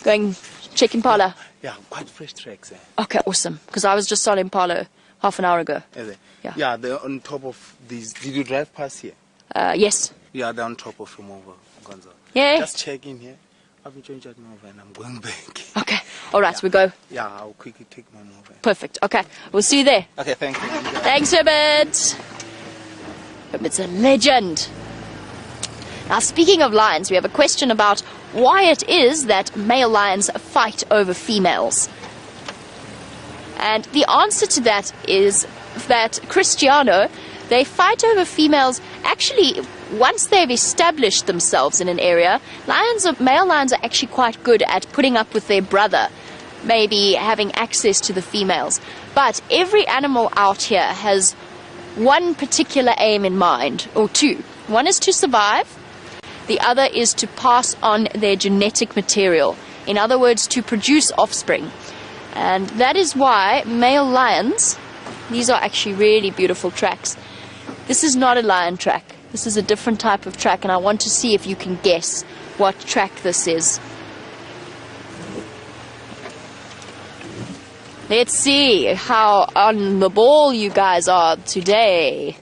Going check Impala. Yeah, quite fresh tracks. Okay, awesome. Because I was just on Impala half an hour ago. Yeah, they're on top of these. Did you drive past here? Yes. Yeah, they're on top of him over Gonzo. Yeah. Just check in here. I've changed that move and I'm going back. Okay. All right, we go. Yeah, I'll quickly take my move. Perfect. Okay. We'll see you there. Okay, thank you. Thanks, Herbert. Herbert's a legend. Now, speaking of lions, we have a question about why it is that male lions fight over females. And the answer to that is that Cristiano, they fight over females actually once they've established themselves in an area. Male lions are actually quite good at putting up with their brother, maybe having access to the females. But every animal out here has one particular aim in mind, or 2. One is to survive. The other is to pass on their genetic material. In other words, to produce offspring. And that is why male lions, these are actually really beautiful tracks. This is not a lion track. This is a different type of track, and I want to see if you can guess what track this is. Let's see how on the ball you guys are today.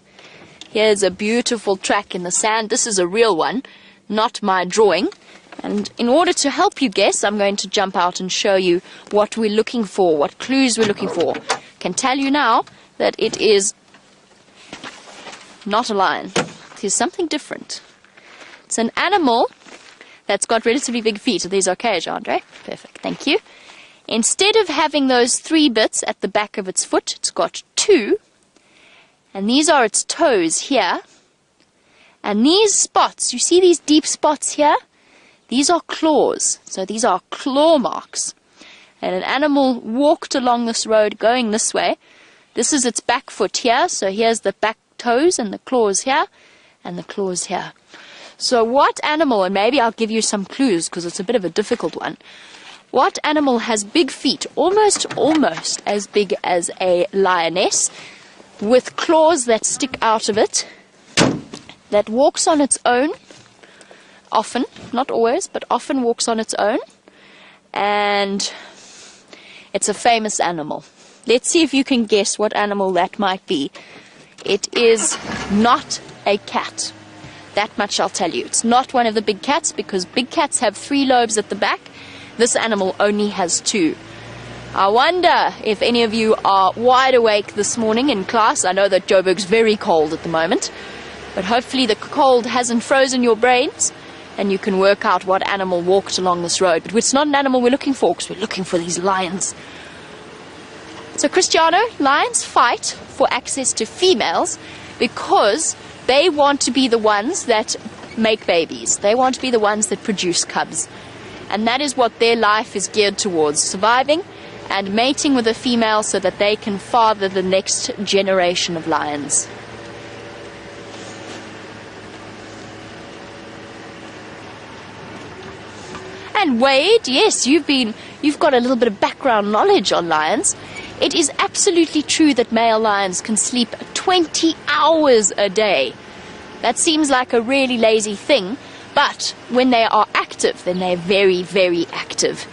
Here's a beautiful track in the sand. This is a real one, not my drawing. And in order to help you guess, I'm going to jump out and show you what we're looking for, what clues we're looking for. I can tell you now that it is not a lion. It is something different. It's an animal that's got relatively big feet. Are these okay, Andre? Perfect, thank you. Instead of having those 3 bits at the back of its foot, it's got 2. And these are its toes here. And these spots, you see these deep spots here? These are claws. So these are claw marks. And an animal walked along this road going this way. This is its back foot here. So here's the back toes and the claws here. And the claws here. So what animal, and maybe I'll give you some clues because it's a bit of a difficult one. What animal has big feet, almost as big as a lioness, with claws that stick out of it, that walks on its own, often, not always, but often walks on its own, and it's a famous animal. Let's see if you can guess what animal that might be. It is not a cat. That much I'll tell you. It's not one of the big cats because big cats have 3 lobes at the back. This animal only has 2. I wonder if any of you are wide awake this morning in class. I know that Joburg's very cold at the moment, but hopefully the cold hasn't frozen your brains and you can work out what animal walked along this road. But it's not an animal we're looking for because we're looking for these lions. So Cristiano, lions fight for access to females because they want to be the ones that make babies. They want to be the ones that produce cubs. And that is what their life is geared towards, surviving and mating with a female so that they can father the next generation of lions. And Wade, yes, you've got a little bit of background knowledge on lions. It is absolutely true that male lions can sleep 20 hours a day. That seems like a really lazy thing, but when they are active, then they're very, very active.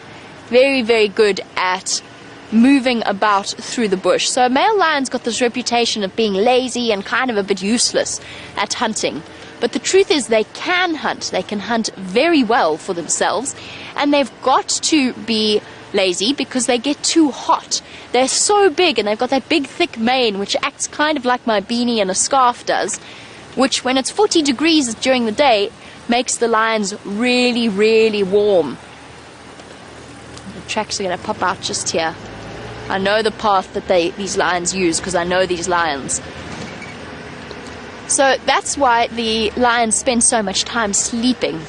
Very, very good at moving about through the bush. So a male lion's got this reputation of being lazy and kind of a bit useless at hunting. But the truth is they can hunt. They can hunt very well for themselves. And they've got to be lazy because they get too hot. They're so big and they've got that big thick mane which acts kind of like my beanie and a scarf does, which when it's 40 degrees during the day makes the lions really, really warm. The tracks are going to pop out just here. I know the path that these lions use because I know these lions. So that's why the lions spend so much time sleeping.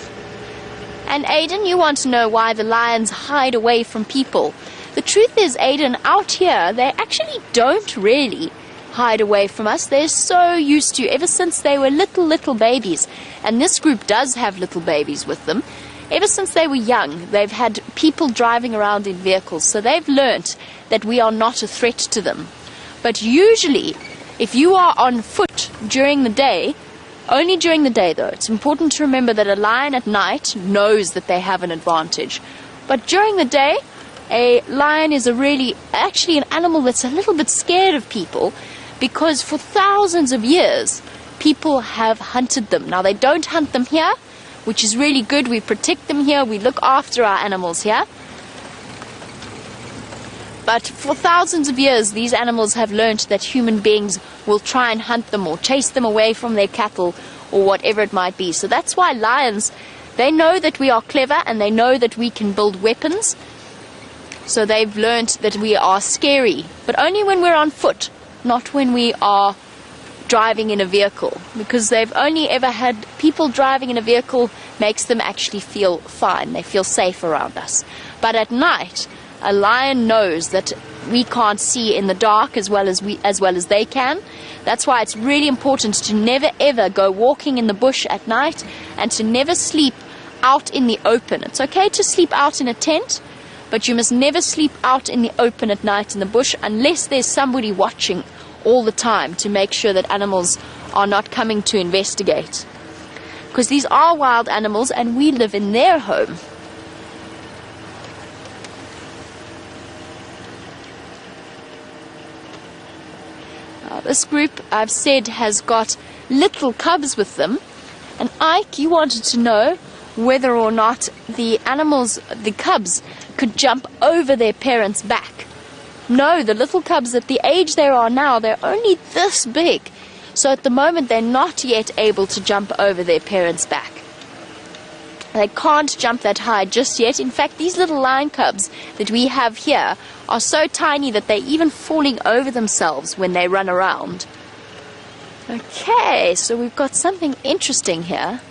And Aiden, you want to know why the lions hide away from people. The truth is, Aiden, out here, they actually don't really hide away from us. They're so used to, ever since they were little babies, and this group does have little babies with them, ever since they were young, they've had people driving around in vehicles, so they've learnt that we are not a threat to them. But usually, if you are on foot during the day, only during the day though, it's important to remember that a lion at night knows that they have an advantage. But during the day, a lion is actually an animal that's a little bit scared of people, because for thousands of years, people have hunted them. Now, they don't hunt them here, which is really good. We protect them here. We look after our animals here. But for thousands of years, these animals have learnt that human beings will try and hunt them or chase them away from their cattle or whatever it might be. So that's why lions, they know that we are clever and they know that we can build weapons. So they've learnt that we are scary, but only when we're on foot, not when we are driving in a vehicle, because they've only ever had people driving in a vehicle makes them actually feel fine. They feel safe around us. But at night, a lion knows that we can't see in the dark as well as they can. That's why it's really important to never ever go walking in the bush at night and to never sleep out in the open. It's okay to sleep out in a tent, but you must never sleep out in the open at night in the bush unless there's somebody watching all the time to make sure that animals are not coming to investigate. Because these are wild animals and we live in their home. This group, I've said, has got little cubs with them. And Ike, you wanted to know whether or not the animals, the cubs, could jump over their parents' back. No, the little cubs, at the age they are now, they're only this big. So at the moment, they're not yet able to jump over their parents' back. They can't jump that high just yet. In fact, these little lion cubs that we have here are so tiny that they're even falling over themselves when they run around. Okay, so we've got something interesting here.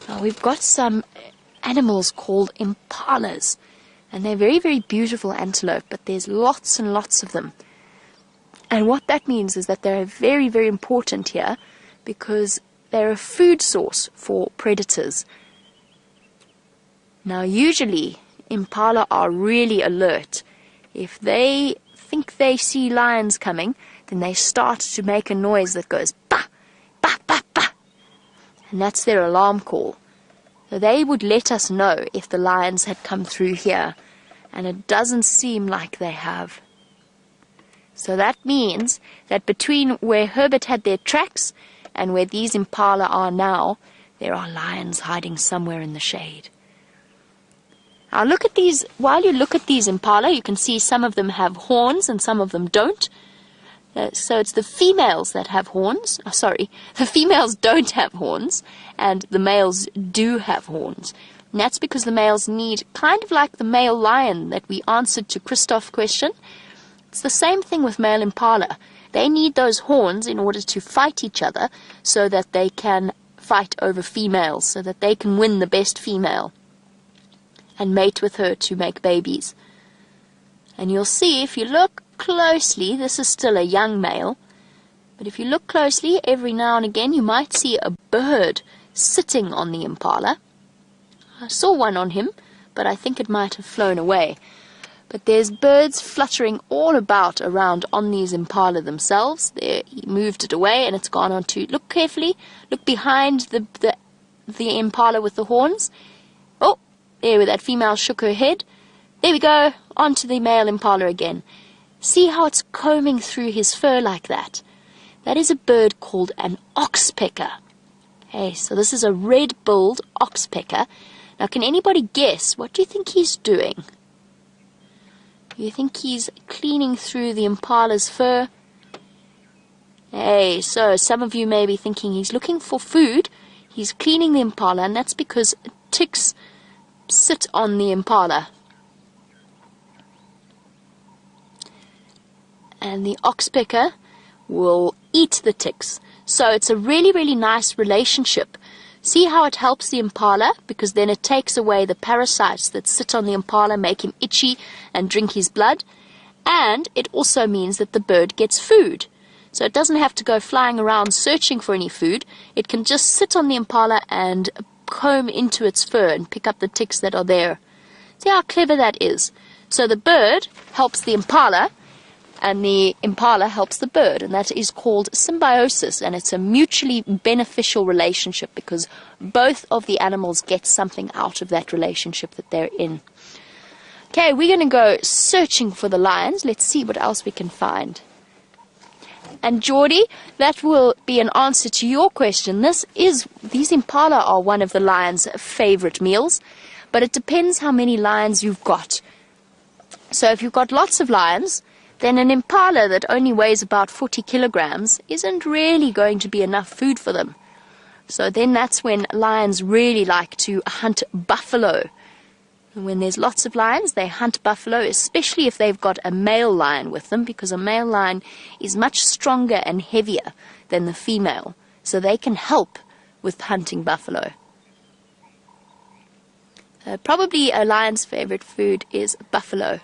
Now, we've got some animals called impalas, and they're very, very beautiful antelope, but there's lots and lots of them. And what that means is that they're very, very important here because they're a food source for predators. Now, usually, impala are really alert. If they think they see lions coming, then they start to make a noise that goes ba, ba, ba, ba. And that's their alarm call. So they would let us know if the lions had come through here, and it doesn't seem like they have. So that means that between where Herbert had their tracks and where these impala are now, there are lions hiding somewhere in the shade. Now look at these, while you look at these impala, you can see some of them have horns and some of them don't. So it's the females that have horns. Oh, sorry, the females don't have horns and the males do have horns. And that's because the males need, kind of like the male lion that we answered to Christoph's question. It's the same thing with male impala. They need those horns in order to fight each other so that they can fight over females, so that they can win the best female and mate with her to make babies. And you'll see, if you look closely, this is still a young male, but if you look closely, every now and again you might see a bird sitting on the impala. I saw one on him, but I think it might have flown away. But there's birds fluttering all about around on these impala themselves. There, he moved it away and it's gone on to, look carefully, look behind the impala with the horns. Oh, there, where that female shook her head. There we go, on to the male impala again. See how it's combing through his fur like that? That is a bird called an oxpecker. Okay, so this is a red-billed oxpecker. Now, can anybody guess, what do you think he's doing? You think he's cleaning through the impala's fur? Hey, so some of you may be thinking he's looking for food. He's cleaning the impala, and that's because ticks sit on the impala. And the oxpecker will eat the ticks. So it's a really, really nice relationship. See how it helps the impala, because then it takes away the parasites that sit on the impala, make him itchy and drink his blood. And it also means that the bird gets food. So it doesn't have to go flying around searching for any food. It can just sit on the impala and comb into its fur and pick up the ticks that are there. See how clever that is. So the bird helps the impala, and the impala helps the bird, and that is called symbiosis, and it's a mutually beneficial relationship because both of the animals get something out of that relationship that they're in. Okay, we're going to go searching for the lions. Let's see what else we can find. And Geordie, that will be an answer to your question. These impala are one of the lion's favorite meals, but it depends how many lions you've got. So if you've got lots of lions, then an impala that only weighs about 40 kilograms isn't really going to be enough food for them. So then that's when lions really like to hunt buffalo. And when there's lots of lions, they hunt buffalo, especially if they've got a male lion with them, because a male lion is much stronger and heavier than the female. So they can help with hunting buffalo. Probably a lion's favorite food is buffalo.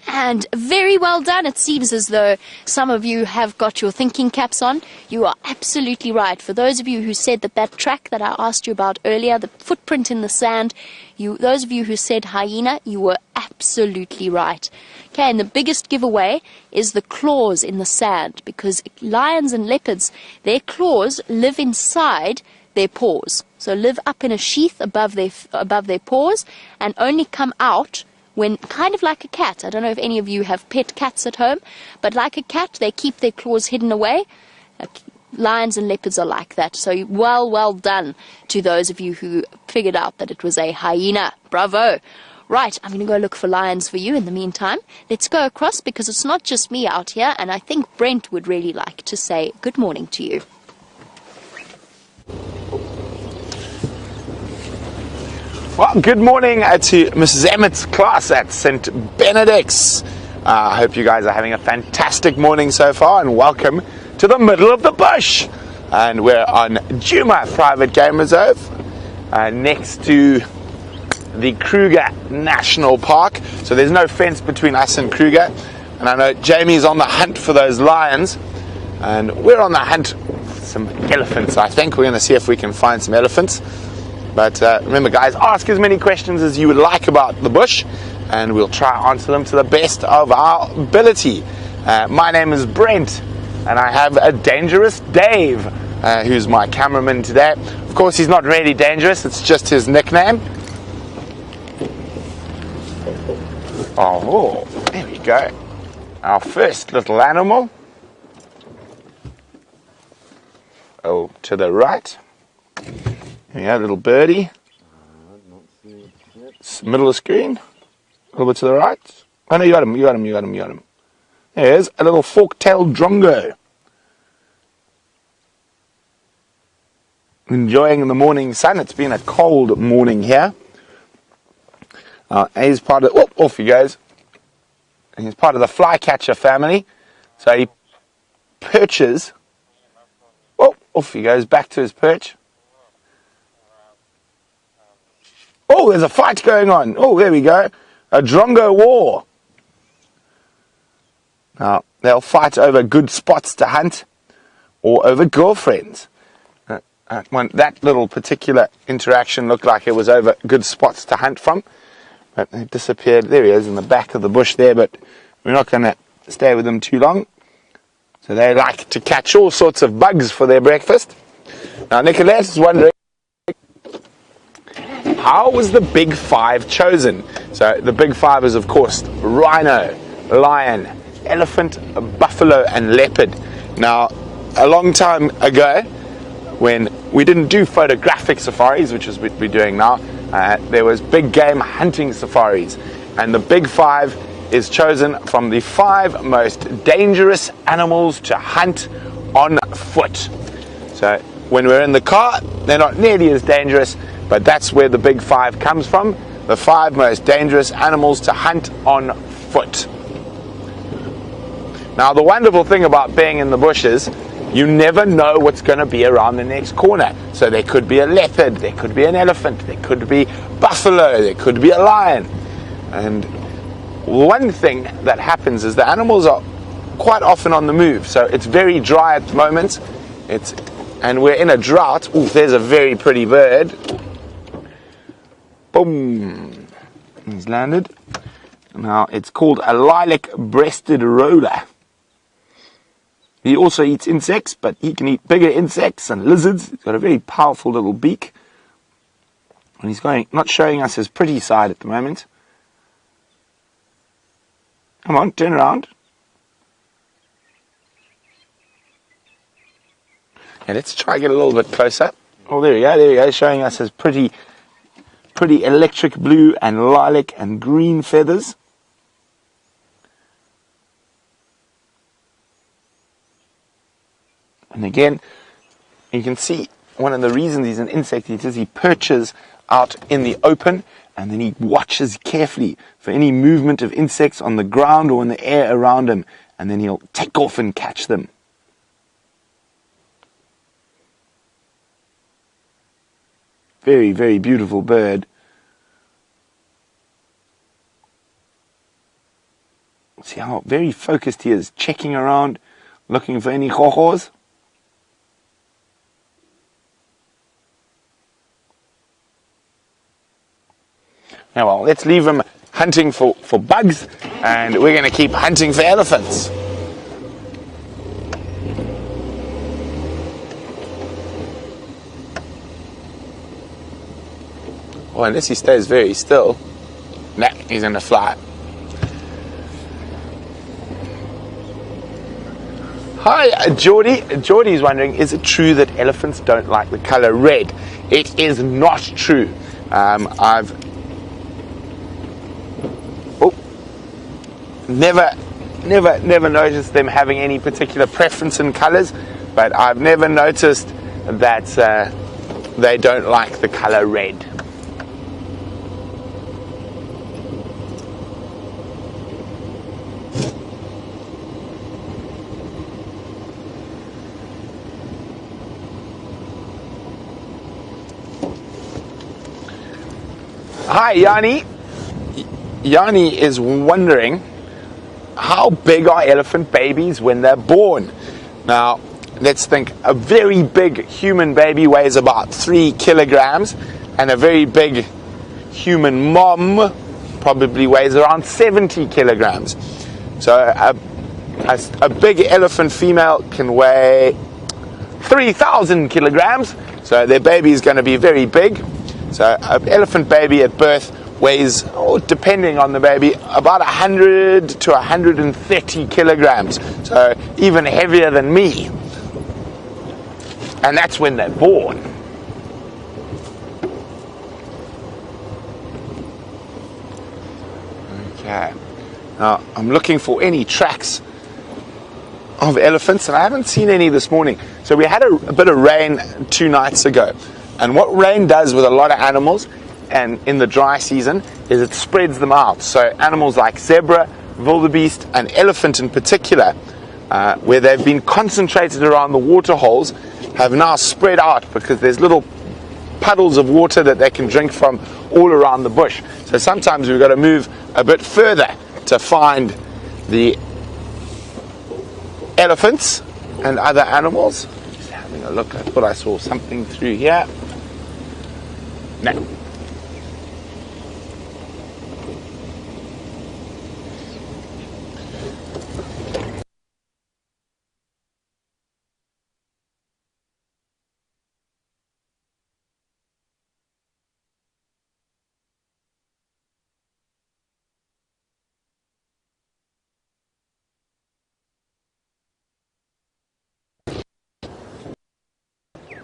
And very well done. It seems as though some of you have got your thinking caps on. You are absolutely right. For those of you who said that track that I asked you about earlier, the footprint in the sand, those of you who said hyena, you were absolutely right. Okay, and the biggest giveaway is the claws in the sand, because lions and leopards, their claws live inside their paws. So live up in a sheath above their paws, and only come out when, kind of like a cat. I don't know if any of you have pet cats at home, but like a cat, they keep their claws hidden away. Lions and leopards are like that. So well done to those of you who figured out that it was a hyena. Bravo. Right, I'm going to go look for lions for you in the meantime. Let's go across, because it's not just me out here, and I think Brent would really like to say good morning to you. Well, good morning to Mrs. Emmett's class at St. Benedict's. I hope you guys are having a fantastic morning so far, and welcome to the middle of the bush. And we're on Nkuhuma Private Game Reserve, next to the Kruger National Park. So there's no fence between us and Kruger. And I know Jamie's on the hunt for those lions, and we're on the hunt for some elephants. I think we're going to see if we can find some elephants. But remember, guys, ask as many questions as you would like about the bush, and we'll try to answer them to the best of our ability. My name is Brent, and I have a dangerous Dave, who's my cameraman today. Of course, he's not really dangerous, it's just his nickname. Oh, there we go. Our first little animal. Oh, to the right. Yeah, little birdie. Middle of the screen. A little bit to the right. Oh no, you got him. There's a little fork-tailed drongo. Enjoying the morning sun. It's been a cold morning here. He's part of, off he goes. He's part of the flycatcher family. So he perches. Off he goes back to his perch. Oh, there's a fight going on. Oh, there we go. A drongo war. Now, they'll fight over good spots to hunt or over girlfriends. That little particular interaction looked like it was over good spots to hunt from. But it disappeared. There he is in the back of the bush there, but we're not going to stay with them too long. So they like to catch all sorts of bugs for their breakfast. Now, Nicolette is wondering, how was the big five chosen? So the big five is, of course, rhino, lion, elephant, buffalo, and leopard. Now, a long time ago, when we didn't do photographic safaris, which is what we're doing now, there was big game hunting safaris. And the big five is chosen from the 5 most dangerous animals to hunt on foot. So when we're in the car, they're not nearly as dangerous, but that's where the big 5 comes from. The 5 most dangerous animals to hunt on foot. Now, the wonderful thing about being in the bush is you never know what's going to be around the next corner. So there could be a leopard, there could be an elephant, there could be buffalo, there could be a lion. And one thing that happens is the animals are quite often on the move. So it's very dry at the moment. And we're in a drought. Oh, there's a very pretty bird. Boom. He's landed. Now, it's called a lilac-breasted roller. He also eats insects, but he can eat bigger insects and lizards. He's got a very powerful little beak. And he's not showing us his pretty side at the moment. Come on, turn around. Yeah, let's try and get a little bit closer. Oh, there we go, showing us his pretty electric blue and lilac and green feathers. And again, you can see one of the reasons he's an insect eater is he perches out in the open, and then he watches carefully for any movement of insects on the ground or in the air around him, and then he'll take off and catch them. Very, very beautiful bird. See how very focused he is, checking around, looking for any hohos. Now, well, let's leave him hunting for bugs, and we're going to keep hunting for elephants. Well, unless he stays very still. Nah, he's going to fly. Hi, Geordie. Geordie's wondering, is it true that elephants don't like the color red? It is not true. I've never noticed them having any particular preference in colors, but I've never noticed that they don't like the color red. Hi, Yanni. Yanni is wondering, how big are elephant babies when they're born? Now, let's think. A very big human baby weighs about 3 kilograms, and a very big human mom probably weighs around 70 kilograms. So a big elephant female can weigh 3,000 kilograms, so their baby is going to be very big. So an elephant baby at birth weighs, depending on the baby, about 100 to 130 kilograms. So even heavier than me. And that's when they're born. Okay. Now, I'm looking for any tracks of elephants, and I haven't seen any this morning. So we had a bit of rain 2 nights ago. And what rain does with a lot of animals, and in the dry season, is it spreads them out. So animals like zebra, wildebeest, and elephant in particular, where they've been concentrated around the water holes, have now spread out because there's little puddles of water that they can drink from all around the bush. So sometimes we've got to move a bit further to find the elephants and other animals. Just having a look. I thought I saw something through here. No.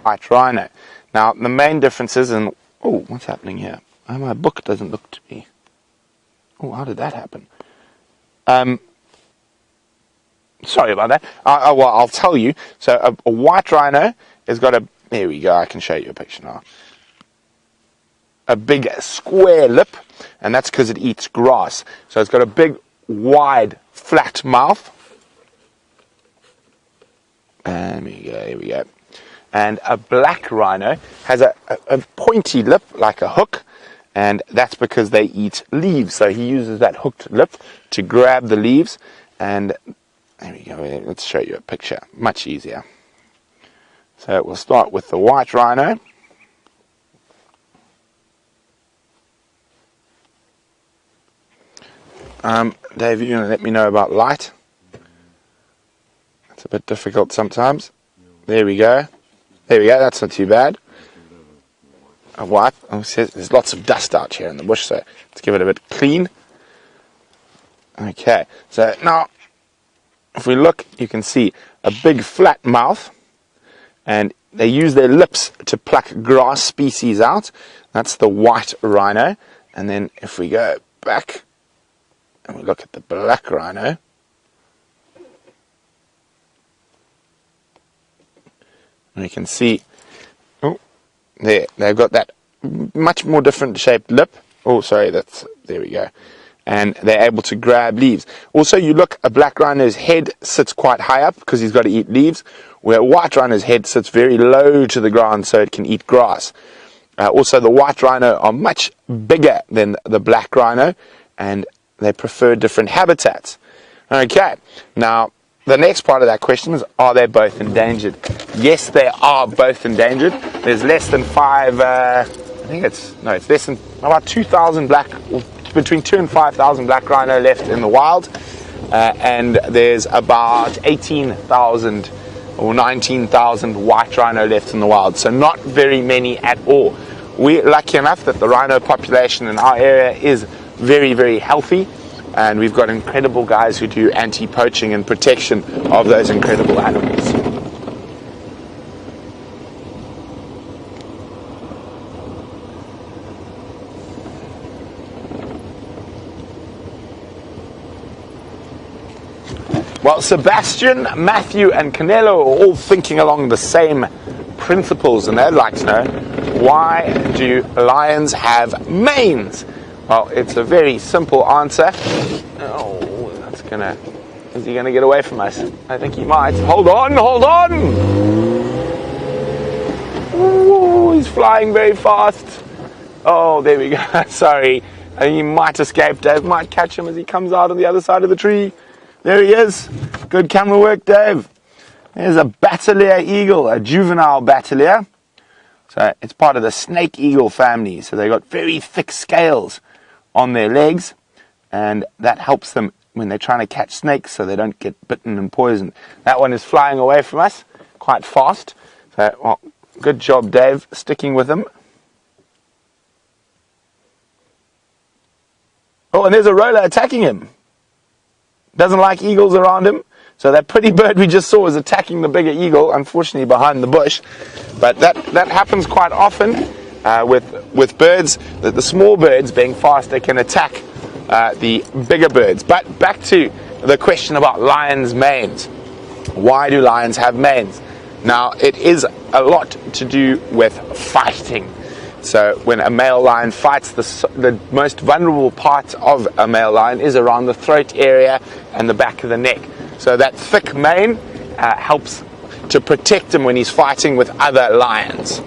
White rhino. Now the main difference is in what's happening here? My book doesn't look to be. How did that happen? Sorry about that. Well, I'll tell you. So a white rhino has got a. There we go. I can show you a picture now. A big square lip, and that's because it eats grass. So it's got a big, wide, flat mouth. And here we go. And a black rhino has a pointy lip like a hook, and that's because they eat leaves. So he uses that hooked lip to grab the leaves. And there we go. Let's show you a picture. Much easier. So we'll start with the white rhino. Dave, you're going to let me know about light. It's a bit difficult sometimes. There we go. There we go, that's not too bad. A wipe. There's lots of dust out here in the bush, so let's give it a bit clean. Okay, so now, if we look, you can see a big flat mouth, and they use their lips to pluck grass species out. That's the white rhino. And then if we go back, and we look at the black rhino, and you can see, there, they've got that much more different shaped lip. There we go. And they're able to grab leaves. Also, you look, a black rhino's head sits quite high up because he's got to eat leaves, where a white rhino's head sits very low to the ground so it can eat grass. Also, the white rhino are much bigger than the black rhino, and they prefer different habitats. Okay, now, the next part of that question is, are they both endangered? Yes, they are both endangered. There's less than it's less than about 2,000 between 2,000 and 5,000 black rhino left in the wild. And there's about 18,000 or 19,000 white rhino left in the wild. So not very many at all. we're lucky enough that the rhino population in our area is very, very healthy, and we've got incredible guys who do anti-poaching and protection of those incredible animals. Well, Sebastian, Matthew, and Canelo are all thinking along the same principles, and they'd like to know, why do lions have manes? Well, it's a very simple answer. Oh, is he gonna get away from us? I think he might. Hold on! Ooh, he's flying very fast. Oh, there we go. Sorry. He might escape. Dave might catch him as he comes out on the other side of the tree. There he is. Good camera work, Dave. There's a battalier eagle, a juvenile battalier. So it's part of the snake eagle family. So they've got very thick scales on their legs, and that helps them when they're trying to catch snakes so they don't get bitten and poisoned. That one is flying away from us quite fast. So, well, good job, Dave, sticking with him. Oh, and there's a roller attacking him. Doesn't like eagles around him. So that pretty bird we just saw is attacking the bigger eagle, unfortunately behind the bush. But that happens quite often with birds. The small birds, being fast, they can attack the bigger birds. But back to the question about lions' manes. Why do lions have manes? Now, it is a lot to do with fighting. So when a male lion fights, the most vulnerable part of a male lion is around the throat area and the back of the neck. So that thick mane helps to protect him when he's fighting with other lions.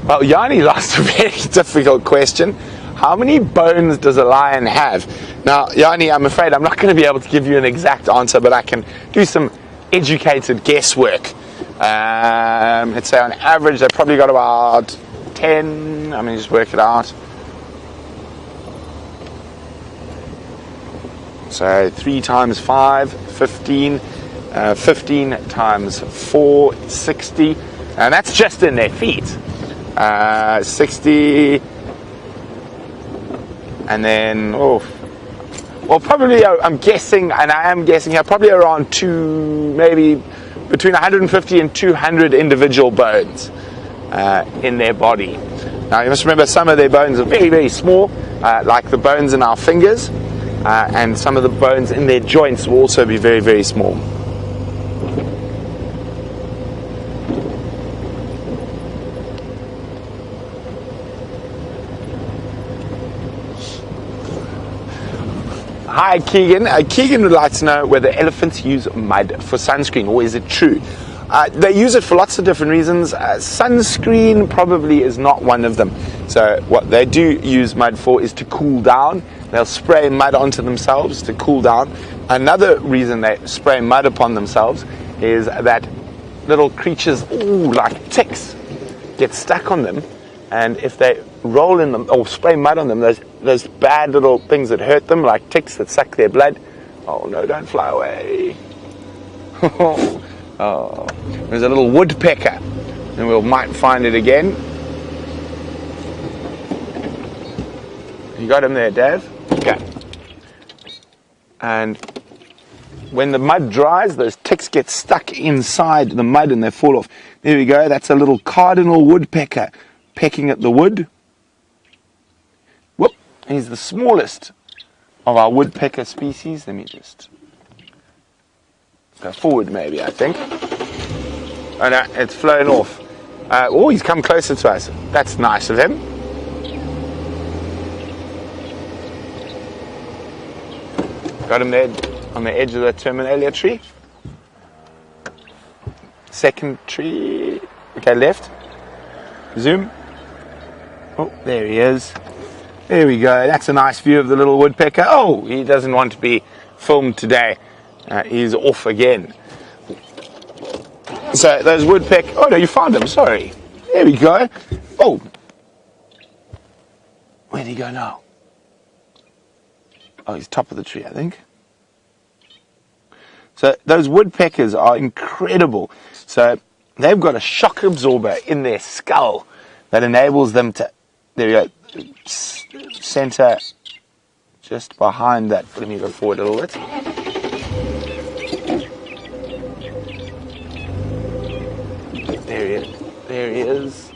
Well, Yanni's asked a very difficult question. How many bones does a lion have? Now, Yanni, I'm afraid I'm not going to be able to give you an exact answer, but I can do some educated guesswork. Let's say on average they've probably got about 10. I mean, just work it out. So 3 times 5, 15. 15 times 4, 60. And that's just in their feet. 60, and then, well, probably, I'm guessing, and I am guessing here, probably around maybe between 150 and 200 individual bones in their body. Now, you must remember some of their bones are very, very small, like the bones in our fingers, and some of the bones in their joints will also be very, very small. Hi, Keegan. Keegan would like to know whether elephants use mud for sunscreen, or is it true? They use it for lots of different reasons. Sunscreen probably is not one of them. So what they do use mud for is to cool down. They'll spray mud onto themselves to cool down. Another reason they spray mud upon themselves is that little creatures, like ticks, get stuck on them, and if they roll in them or spray mud on them, those bad little things that hurt them, like ticks that suck their blood. Oh no, don't fly away. Oh, there's a little woodpecker, and we might find it again. You got him there, Dave? Okay. And when the mud dries, those ticks get stuck inside the mud and they fall off. There we go, that's a little cardinal woodpecker pecking at the wood. Whoop, he's the smallest of our woodpecker species. Let me just go forward maybe, I think. Oh no, it's flown off. He's come closer to us. That's nice of him. Got him there on the edge of the terminalia tree. Second tree. Okay, left. Zoom. Oh, there he is. There we go. That's a nice view of the little woodpecker. Oh, he doesn't want to be filmed today. He's off again. So those woodpecker. Oh no, you found him. Sorry. There we go. Oh! Where'd he go now? Oh, he's top of the tree, I think. So those woodpeckers are incredible. So they've got a shock absorber in their skull that enables them to, there you go, center just behind that. Let me go forward a little bit. There he is.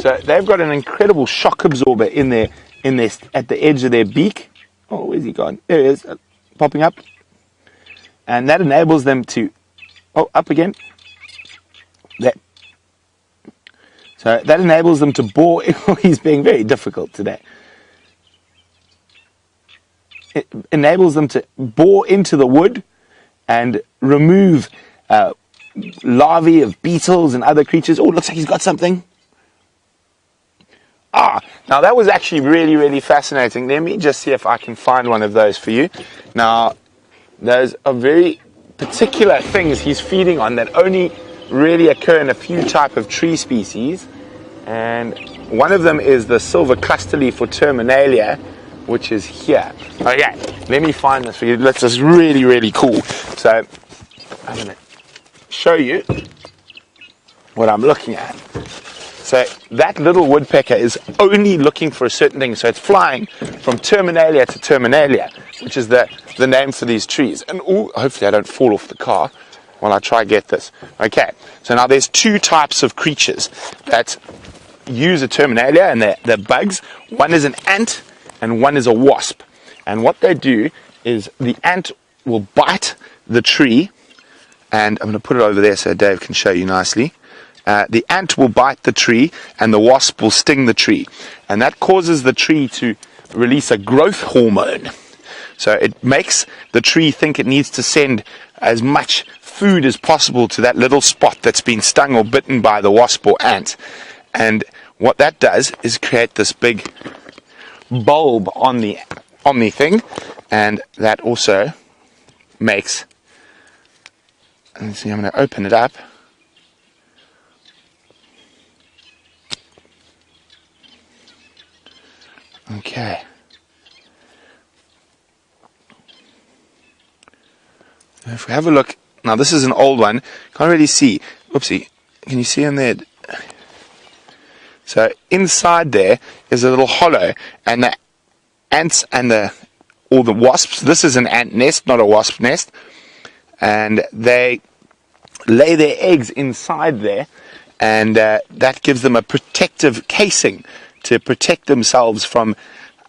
So they've got an incredible shock absorber in their at the edge of their beak. Oh, where's he gone? There he is, popping up. And that enables them to, oh, up again. So that enables them to bore. He's being very difficult today. It enables them to bore into the wood and remove larvae of beetles and other creatures. Oh, looks like he's got something. Now that was actually really, really fascinating. Let me just see if I can find one of those for you. Now, those are very particular things he's feeding on that only really occur in a few type of tree species. And one of them is the silver cluster leaf or terminalia, which is here. Okay, let me find this for you. This is really, really cool. So I'm going to show you what I'm looking at. So that little woodpecker is only looking for a certain thing. So it's flying from terminalia to terminalia, which is the name for these trees. And hopefully I don't fall off the car while I try to get this. Okay, so now there's two types of creatures that use a terminalia, and they're bugs. One is an ant and one is a wasp. And what they do is the ant will bite the tree, and I'm going to put it over there so Dave can show you nicely. The ant will bite the tree and the wasp will sting the tree, and that causes the tree to release a growth hormone. So it makes the tree think it needs to send as much food as possible to that little spot that's been stung or bitten by the wasp or ant. And what that does is create this big bulb on the thing, and that also makes, let's see, I'm going to open it up. Okay. If we have a look, now this is an old one, can't really see, whoopsie, can you see in there? So inside there is a little hollow, and the ants and all the wasps, this is an ant nest, not a wasp nest, and they lay their eggs inside there, and that gives them a protective casing to protect themselves from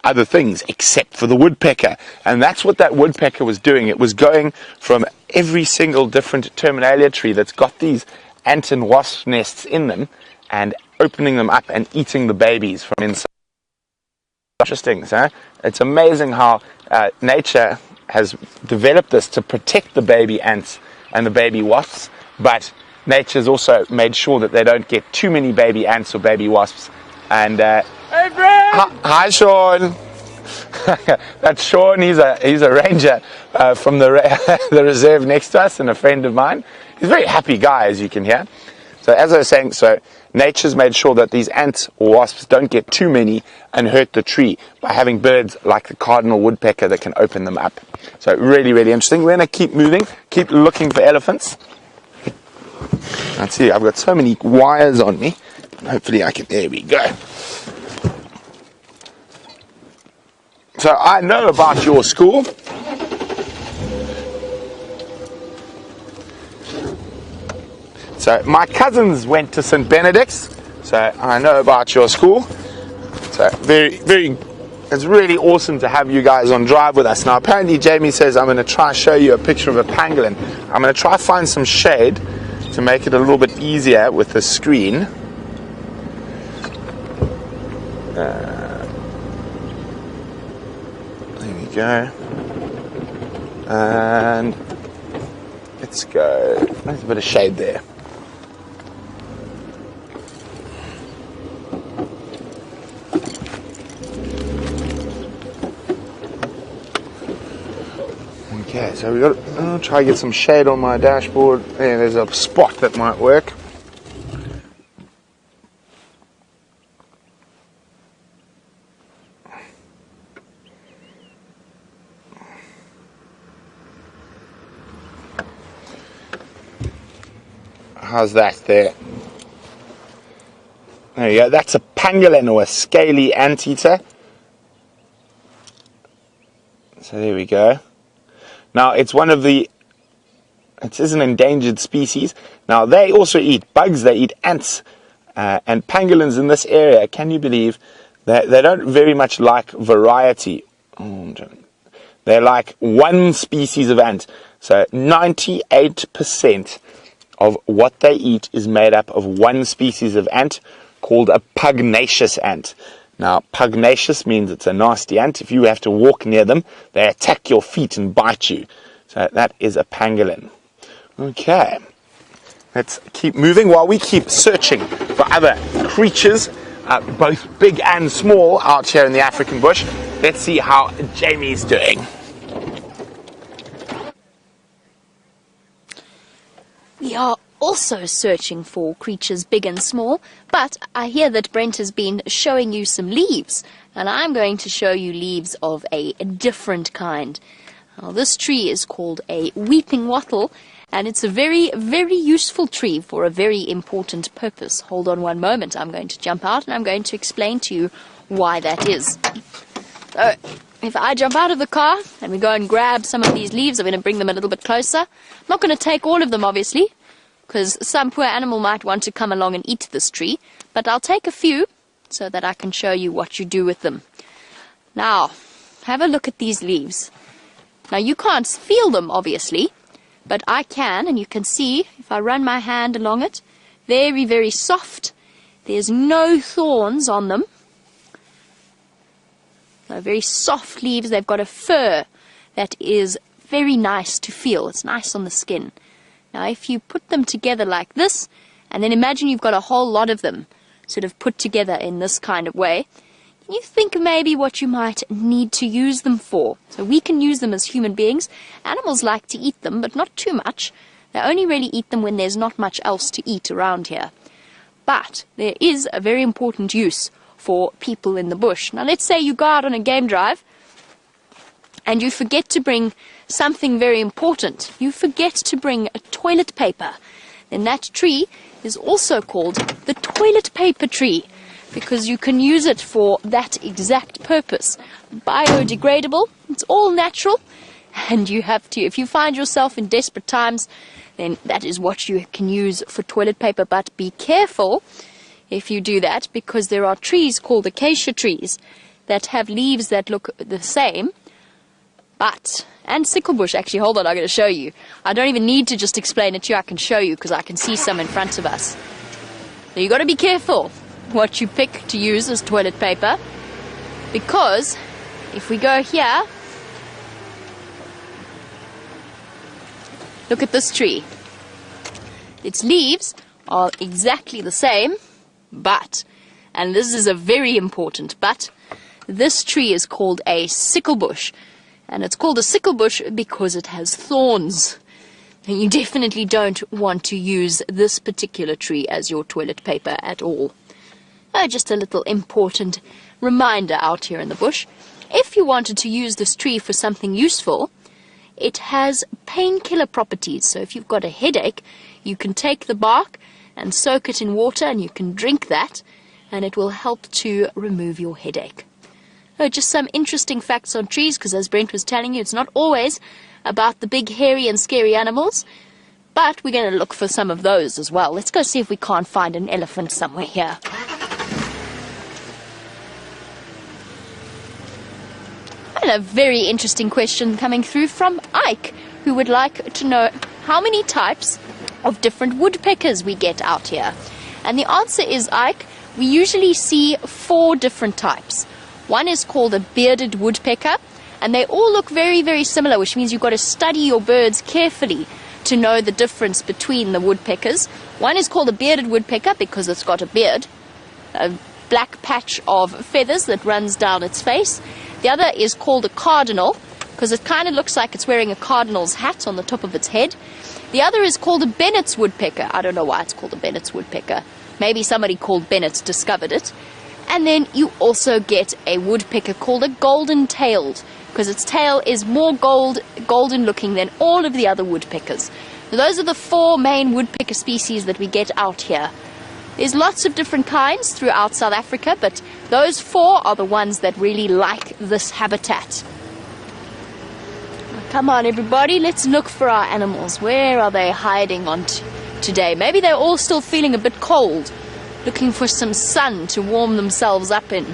other things, except for the woodpecker. And that's what that woodpecker was doing. It was going from every single different terminalia tree that's got these ant and wasp nests in them, and opening them up and eating the babies from inside. Interesting, so it's amazing how nature has developed this to protect the baby ants and the baby wasps, but nature's also made sure that they don't get too many baby ants or baby wasps. And hey, Brent! Hi, Sean. That's Sean. He's a ranger from the reserve next to us, and a friend of mine. He's a very happy guy, as you can hear. So as I was saying, so nature's made sure that these ants or wasps don't get too many and hurt the tree by having birds like the cardinal woodpecker that can open them up. So really, really interesting. We're going to keep moving, keep looking for elephants. Let's see, I've got so many wires on me. Hopefully I can, there we go. So I know about your school. So my cousins went to St. Benedict's, so I know about your school. So it's really awesome to have you guys on drive with us. Now apparently Jamie says I'm going to try show you a picture of a pangolin. I'm going to try find some shade to make it a little bit easier with the screen. There we go. And let's go. There's a bit of shade there. Okay, so I'll try to get some shade on my dashboard. Yeah, there's a spot that might work. How's that there? There you go. That's a pangolin, or a scaly anteater. So there we go. Now it is an endangered species. Now they also eat bugs, they eat ants. And pangolins in this area, can you believe, they don't very much like variety. They're like one species of ant. So 98% of what they eat is made up of one species of ant called a pugnacious ant. Now, pugnacious means it's a nasty ant. If you have to walk near them, they attack your feet and bite you. So that is a pangolin. Okay. Let's keep moving while we keep searching for other creatures, both big and small, out here in the African bush. Let's see how Jamie's doing. We are also searching for creatures big and small, but I hear that Brent has been showing you some leaves, and I'm going to show you leaves of a different kind. Now, this tree is called a weeping wattle, and it's a very, very useful tree for a very important purpose. Hold on one moment. I'm going to jump out, and I'm going to explain to you why that is. So, if I jump out of the car and we go and grab some of these leaves, I'm going to bring them a little bit closer. I'm not going to take all of them, obviously, because some poor animal might want to come along and eat this tree, but I'll take a few so that I can show you what you do with them. Now, have a look at these leaves. Now, you can't feel them, obviously, but I can, and you can see, if I run my hand along it, very, very soft. There's no thorns on them. They're very soft leaves. They've got a fur that is very nice to feel. It's nice on the skin. Now, if you put them together like this, and then imagine you've got a whole lot of them sort of put together in this kind of way, you think maybe what you might need to use them for. So we can use them as human beings. Animals like to eat them, but not too much. They only really eat them when there's not much else to eat around here. But there is a very important use for people in the bush. Now, let's say you go out on a game drive and you forget to bring something very important. You forget to bring a toilet paper. Then that tree is also called the toilet paper tree, because you can use it for that exact purpose. Biodegradable, it's all natural, and you have to, if you find yourself in desperate times, then that is what you can use for toilet paper. But be careful if you do that, because there are trees called acacia trees that have leaves that look the same, and sicklebush, actually, hold on, I'm going to show you. I don't even need to just explain it to you, I can show you, because I can see some in front of us. So you've got to be careful what you pick to use as toilet paper, because if we go here, look at this tree. Its leaves are exactly the same, and this is a very important but, this tree is called a sicklebush, and it's called a sicklebush because it has thorns. And you definitely don't want to use this particular tree as your toilet paper at all. Just a little important reminder out here in the bush. If you wanted to use this tree for something useful, it has painkiller properties. So if you've got a headache, you can take the bark and soak it in water, and you can drink that, and it will help to remove your headache. Just some interesting facts on trees, because as Brent was telling you, it's not always about the big, hairy and scary animals, but we're going to look for some of those as well. Let's go see if we can't find an elephant somewhere here. And a very interesting question coming through from Ike, who would like to know how many types of different woodpeckers we get out here. And the answer is, Ike, we usually see 4 different types. One is called a bearded woodpecker, and they all look very, very similar, which means you've got to study your birds carefully to know the difference between the woodpeckers. One is called a bearded woodpecker because it's got a beard, a black patch of feathers that runs down its face. The other is called a cardinal because it kind of looks like it's wearing a cardinal's hat on the top of its head. The other is called a Bennett's woodpecker. I don't know why it's called a Bennett's woodpecker. Maybe somebody called Bennett discovered it. And then you also get a woodpecker called a golden-tailed, because its tail is more golden looking than all of the other woodpeckers. So those are the 4 main woodpecker species that we get out here. There's lots of different kinds throughout South Africa, but those 4 are the ones that really like this habitat. Come on everybody, let's look for our animals. Where are they hiding on today? Maybe they're all still feeling a bit cold, looking for some sun to warm themselves up in.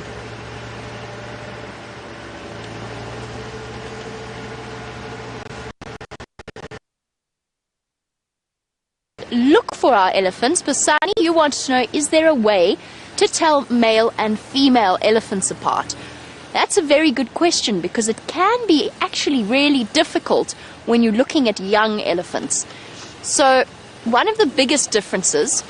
Look for our elephants. Basani, you want to know, is there a way to tell male and female elephants apart? That's a very good question, because it can be actually really difficult when you're looking at young elephants. So one of the biggest differences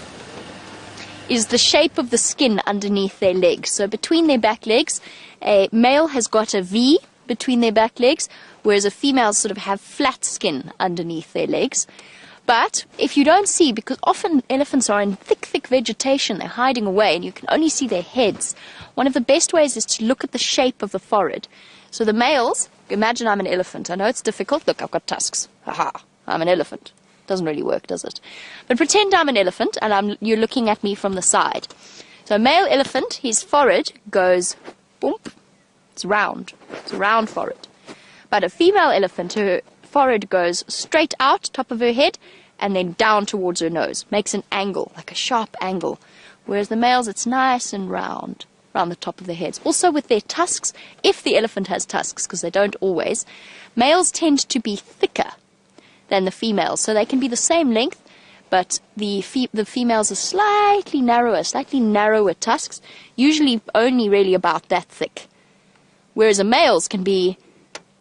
is the shape of the skin underneath their legs. So between their back legs, a male has got a V between their back legs, whereas a female sort of have flat skin underneath their legs. But if you don't see, because often elephants are in thick vegetation, they're hiding away and you can only see their heads, one of the best ways is to look at the shape of the forehead. So the males, imagine I'm an elephant. I know it's difficult. Look, I've got tusks. Haha, I'm an elephant. Doesn't really work, does it? But pretend I'm an elephant and you're looking at me from the side. So a male elephant, his forehead goes boom. It's round. It's a round forehead. But a female elephant, her forehead goes straight out, top of her head, and then down towards her nose. Makes an angle, like a sharp angle. Whereas the males, it's nice and round around the top of their heads. Also with their tusks, if the elephant has tusks, because they don't always, males tend to be thicker than the females. So they can be the same length, but the females are slightly narrower tusks, usually only really about that thick. Whereas a male's can be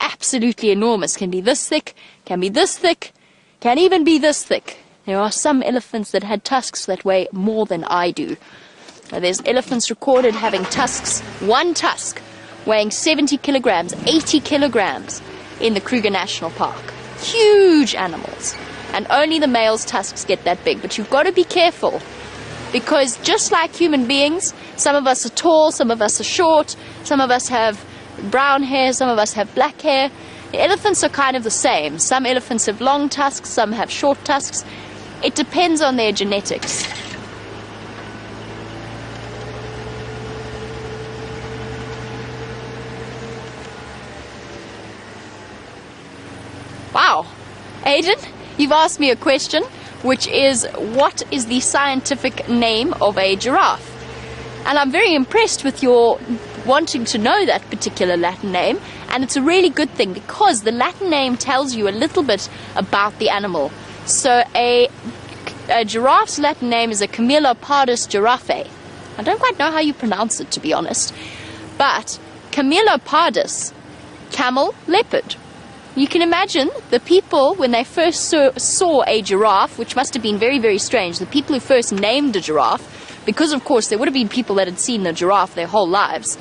absolutely enormous, can be this thick, can be this thick, can even be this thick. There are some elephants that had tusks that weigh more than I do. Now, there's elephants recorded having tusks, one tusk weighing 70 kilograms, 80 kilograms in the Kruger National Park. Huge animals. And only the male's tusks get that big. But you've got to be careful, because just like human beings, some of us are tall, some of us are short, some of us have brown hair, some of us have black hair. The elephants are kind of the same. Some elephants have long tusks, some have short tusks. It depends on their genetics. Wow. Aiden, you've asked me a question, which is, what is the scientific name of a giraffe? And I'm very impressed with your wanting to know that particular Latin name, and it's a really good thing, because the Latin name tells you a little bit about the animal. So a giraffe's Latin name is a Camelopardus giraffe. I don't quite know how you pronounce it, to be honest, but Camelopardus, camel, leopard. You can imagine the people, when they first saw a giraffe, which must have been very strange, the people who first named a giraffe, because of course there would have been people that had seen the giraffe their whole lives,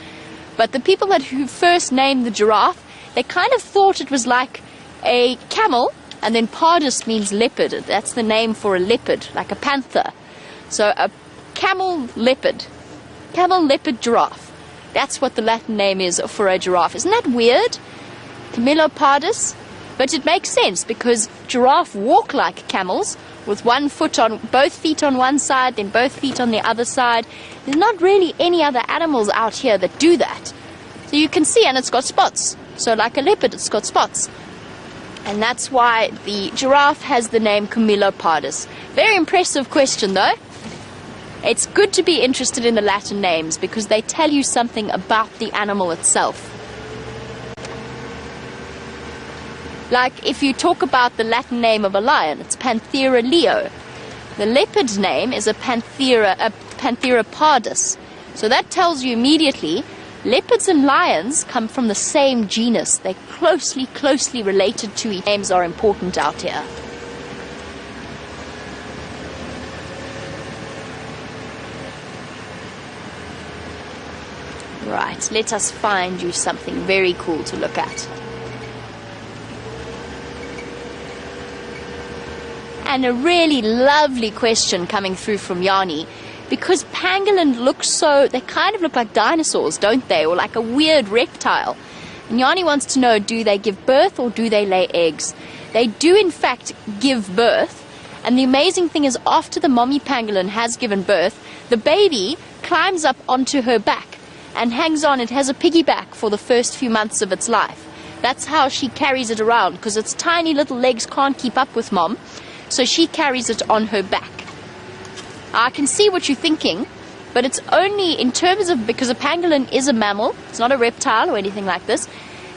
but the people who first named the giraffe, they kind of thought it was like a camel, and then pardus means leopard. That's the name for a leopard, like a panther. So a camel leopard giraffe. That's what the Latin name is for a giraffe. Isn't that weird? Camelopardus. But it makes sense, because giraffe walk like camels, with both feet on one side, then both feet on the other side. There's not really any other animals out here that do that. So you can see, and it's got spots. So like a leopard, it's got spots. And that's why the giraffe has the name Camelopardus. Very impressive question, though. It's good to be interested in the Latin names, because they tell you something about the animal itself. Like if you talk about the Latin name of a lion, it's Panthera leo. The leopard's name is a Panthera pardus. So that tells you immediately leopards and lions come from the same genus. They're closely related to each other. Names are important out here. Right, let us find you something very cool to look at. And a really lovely question coming through from Yanni, because pangolin they kind of look like dinosaurs, don't they? Or like a weird reptile. And Yanni wants to know, do they give birth or do they lay eggs? they do in fact give birth. And the amazing thing is, after the mommy pangolin has given birth, the baby climbs up onto her back and hangs on. It has a piggyback for the first few months of its life. That's how she carries it around, because its tiny little legs can't keep up with mom, so she carries it on her back. I can see what you're thinking, but it's only in terms of, because a pangolin is a mammal, it's not a reptile or anything like this.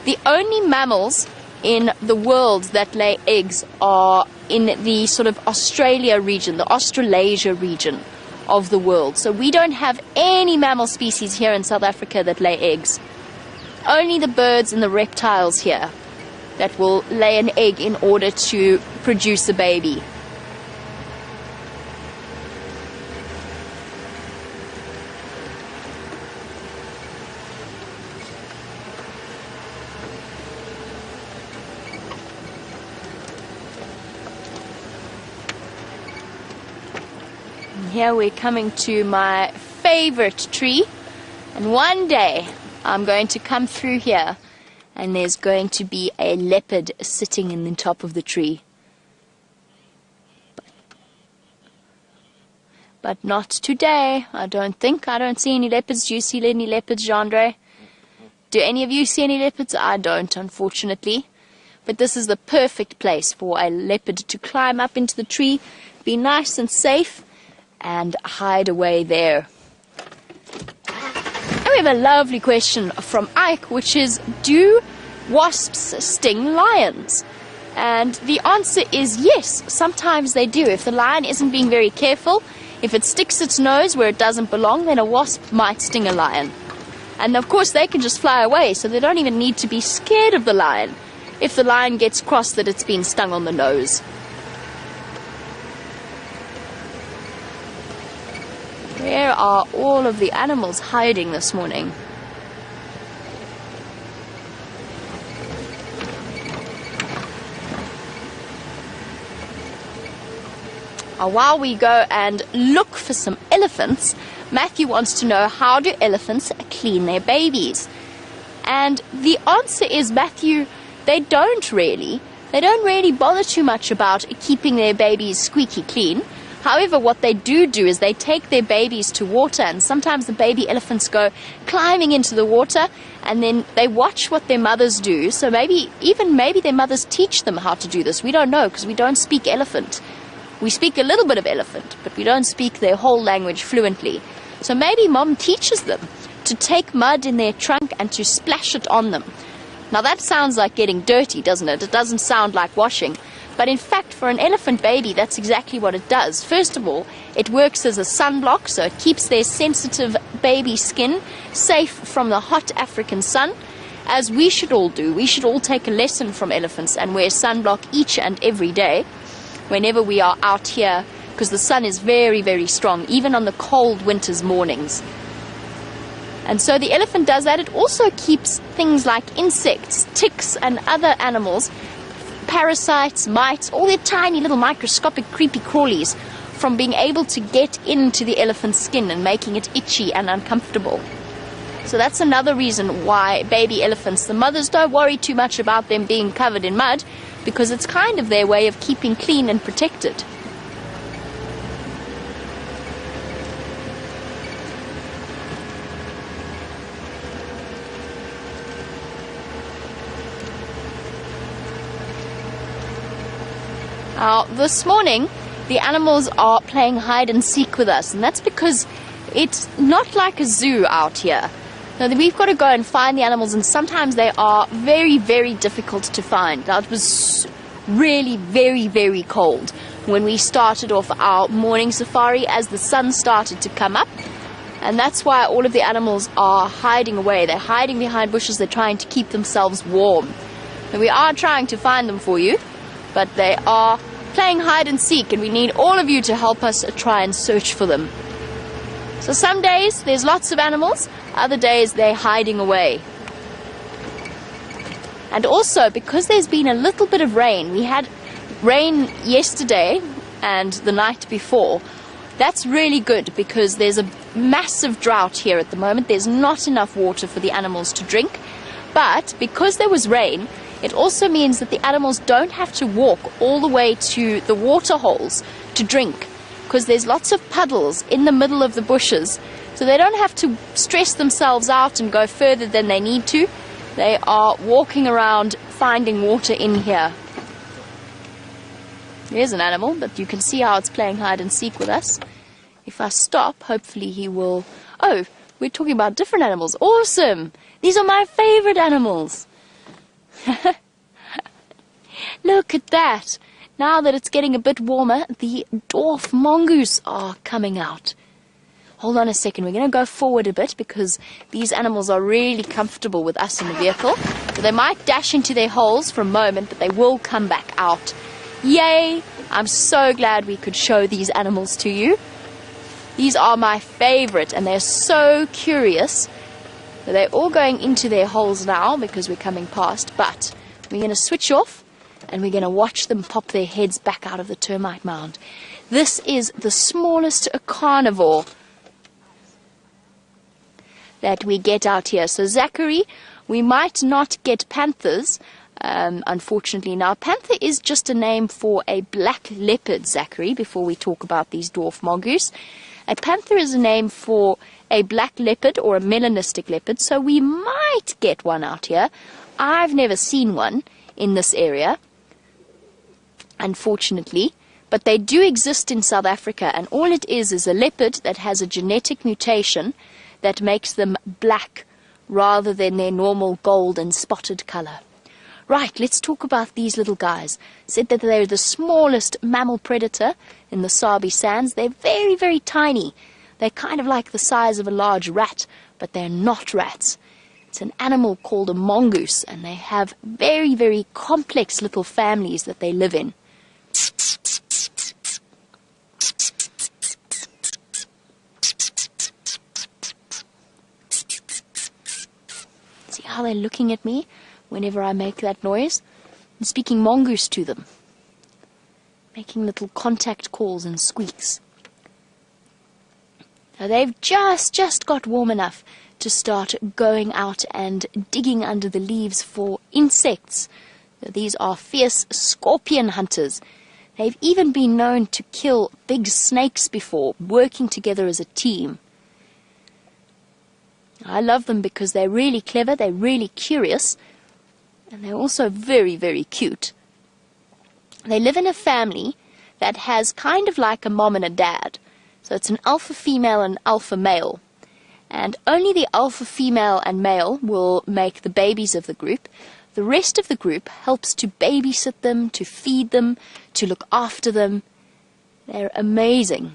The only mammals in the world that lay eggs are in the sort of Australia region, the Australasia region of the world. So we don't have any mammal species here in South Africa that lay eggs. Only the birds and the reptiles here that will lay an egg in order to produce a baby. Here we're coming to my favorite tree, and one day I'm going to come through here and there's going to be a leopard sitting in the top of the tree. But not today, I don't think. I don't see any leopards. Do you see any leopards, Jandre? Do any of you see any leopards? I don't, unfortunately. But this is the perfect place for a leopard to climb up into the tree, be nice and safe, and hide away there. And we have a lovely question from Ike, which is, do wasps sting lions? And the answer is yes, sometimes they do. If the lion isn't being very careful, if it sticks its nose where it doesn't belong, then a wasp might sting a lion. And of course they can just fly away, so they don't even need to be scared of the lion if the lion gets cross that it's been stung on the nose. Where are all of the animals hiding this morning? While we go and look for some elephants, Matthew wants to know, how do elephants clean their babies? And the answer is, Matthew, they don't really bother too much about keeping their babies squeaky clean. However, what they do is they take their babies to water, and sometimes the baby elephants go climbing into the water, and then they watch what their mothers do. So maybe their mothers teach them how to do this. We don't know, because we don't speak elephant. We speak a little bit of elephant, but we don't speak their whole language fluently. So maybe mom teaches them to take mud in their trunk and to splash it on them. Now that sounds like getting dirty, doesn't it? It doesn't sound like washing. But in fact, for an elephant baby, that's exactly what it does. First of all, it works as a sunblock, so it keeps their sensitive baby skin safe from the hot African sun, as we should all do. We should all take a lesson from elephants and wear sunblock each and every day whenever we are out here, because the sun is very, very strong, even on the cold winter's mornings. And so the elephant does that. It also keeps things like insects, ticks, and other animals, parasites, mites, all their tiny little microscopic creepy crawlies, from being able to get into the elephant's skin and making it itchy and uncomfortable. So that's another reason why baby elephants, the mothers don't worry too much about them being covered in mud, because it's kind of their way of keeping clean and protected. This morning, the animals are playing hide and seek with us, and that's because it's not like a zoo out here. Now, we've got to go and find the animals, and sometimes they are very, very difficult to find. Now, it was really very, very cold when we started off our morning safari as the sun started to come up, and that's why all of the animals are hiding away. They're hiding behind bushes. They're trying to keep themselves warm. And we are trying to find them for you, but they are playing hide and seek, and we need all of you to help us try and search for them. So some days there's lots of animals, other days they're hiding away. And also, because there's been a little bit of rain, we had rain yesterday and the night before. That's really good, because there's a massive drought here at the moment. There's not enough water for the animals to drink. But because there was rain, It also means that the animals don't have to walk all the way to the water holes to drink, because there's lots of puddles in the middle of the bushes, so they don't have to stress themselves out and go further than they need to. They are walking around finding water in here. There's an animal, but you can see how it's playing hide and seek with us. If I stop, hopefully he will... Oh, we're talking about different animals. Awesome! These are my favorite animals. Look at that. Now that it's getting a bit warmer, the dwarf mongoose are coming out. Hold on a second. We're going to go forward a bit because these animals are really comfortable with us in the vehicle. So they might dash into their holes for a moment, but they will come back out. Yay! I'm so glad we could show these animals to you. These are my favorite, and they're so curious. So they're all going into their holes now because we're coming past, but we're going to switch off and we're going to watch them pop their heads back out of the termite mound. This is the smallest carnivore that we get out here. So Zachary, we might not get panthers, unfortunately. Now, panther is just a name for a black leopard, Zachary, before we talk about these dwarf mongoose. A panther is a name for a black leopard or a melanistic leopard, so we might get one out here. I've never seen one in this area, unfortunately, but they do exist in South Africa, and all it is a leopard that has a genetic mutation that makes them black rather than their normal gold and spotted color. Right, let's talk about these little guys. Said that they're the smallest mammal predator in the Sabi Sands. They're very, very tiny. They're kind of like the size of a large rat, but they're not rats. It's an animal called a mongoose, and they have very, very complex little families that they live in. See how they're looking at me whenever I make that noise? I'm speaking mongoose to them, making little contact calls and squeaks. Now they've just got warm enough to start going out and digging under the leaves for insects. These are fierce scorpion hunters. They've even been known to kill big snakes before, working together as a team. I love them because they're really clever, they're really curious, and they're also very, very cute. They live in a family that has kind of like a mom and a dad. So it's an alpha female and alpha male. And only the alpha female and male will make the babies of the group. The rest of the group helps to babysit them, to feed them, to look after them. They're amazing.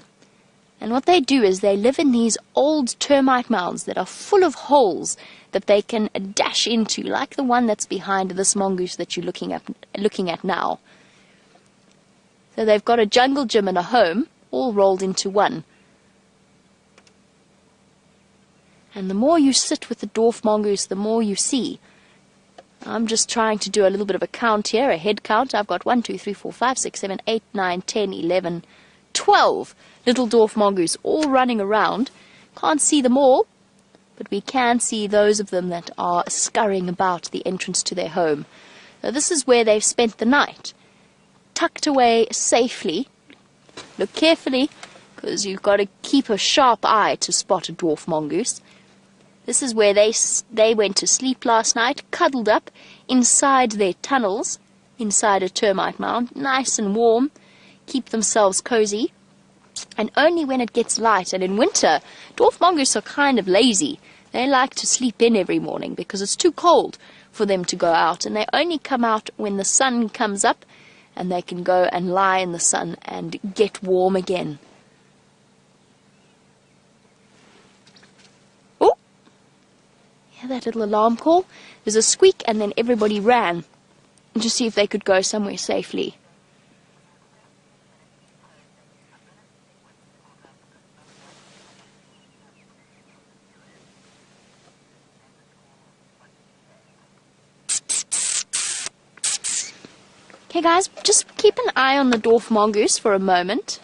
And what they do is they live in these old termite mounds that are full of holes that they can dash into, like the one that's behind this mongoose that you're looking at now. So they've got a jungle gym and a home, all rolled into one. And the more you sit with the dwarf mongoose, the more you see. I'm just trying to do a little bit of a count here, a head count. I've got 1, 2, 3, 4, 5, 6, 7, 8, 9, 10, 11, 12 little dwarf mongoose all running around. Can't see them all, but we can see those of them that are scurrying about the entrance to their home. Now, this is where they've spent the night, tucked away safely. Look carefully, because you've got to keep a sharp eye to spot a dwarf mongoose. This is where they went to sleep last night, cuddled up inside their tunnels, inside a termite mound, nice and warm, keep themselves cozy. And only when it gets light, and in winter, dwarf mongoose are kind of lazy. They like to sleep in every morning because it's too cold for them to go out, and they only come out when the sun comes up, and they can go and lie in the sun and get warm again. Oh! Hear that little alarm call? There's a squeak, and then everybody ran to see if they could go somewhere safely. Okay guys, just keep an eye on the dwarf mongoose for a moment.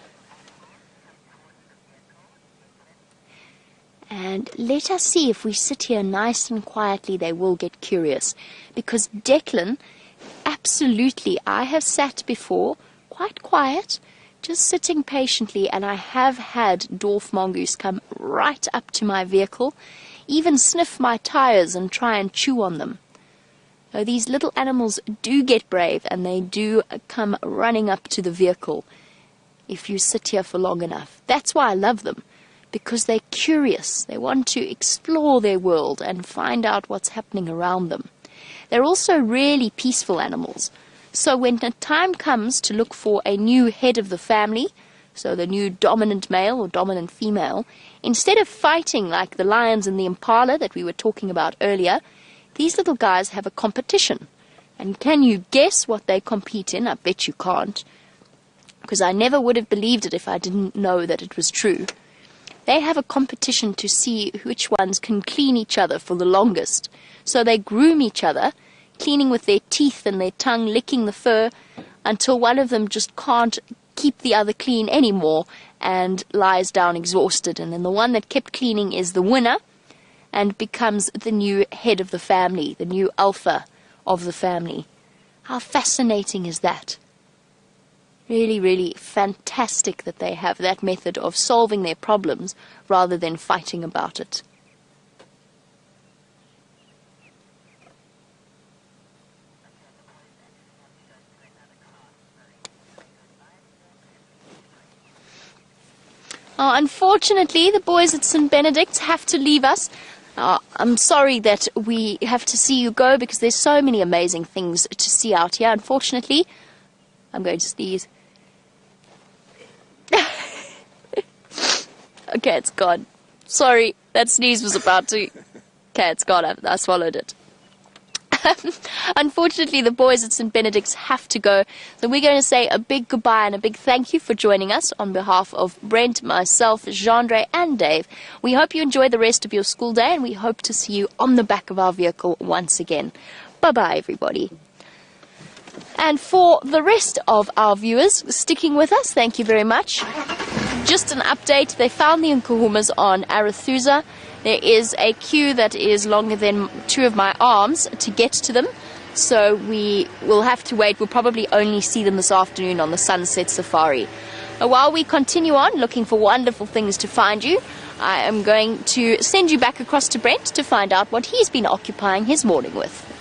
And let us see if we sit here nice and quietly, they will get curious. Because Declan absolutely. I have sat before, quite quiet, just sitting patiently, and I have had dwarf mongoose come right up to my vehicle, even sniff my tires and try and chew on them. So these little animals do get brave, and they do come running up to the vehicle if you sit here for long enough. That's why I love them, because they're curious. They want to explore their world and find out what's happening around them. They're also really peaceful animals. So when the time comes to look for a new head of the family, so the new dominant male or dominant female, instead of fighting like the lions and the Impala that we were talking about earlier, these little guys have a competition. And can you guess what they compete in? I bet you can't, because I never would have believed it if I didn't know that it was true. They have a competition to see which ones can clean each other for the longest. So they groom each other, cleaning with their teeth and their tongue, licking the fur, until one of them just can't keep the other clean anymore and lies down exhausted. And then the one that kept cleaning is the winner and becomes the new head of the family, the new alpha of the family. How fascinating is that? Really, really fantastic that they have that method of solving their problems rather than fighting about it. Unfortunately, the boys at St. Benedict's have to leave us. I'm sorry that we have to see you go, because there's so many amazing things to see out here. Unfortunately, I'm going to sneeze. Okay, it's gone. Sorry, that sneeze was about to... Okay, it's gone. I swallowed it. Unfortunately, the boys at St. Benedict's have to go. So we're going to say a big goodbye and a big thank you for joining us on behalf of Brent, myself, Jeandre and Dave. We hope you enjoy the rest of your school day, and we hope to see you on the back of our vehicle once again. Bye-bye, everybody. And for the rest of our viewers sticking with us, thank you very much. Just an update, they found the Nkuhumas on Arathusa. There is a queue that is longer than 2 of my arms to get to them, so we will have to wait. We'll probably only see them this afternoon on the sunset safari. While we continue on looking for wonderful things to find you, I am going to send you back across to Brent to find out what he's been occupying his morning with.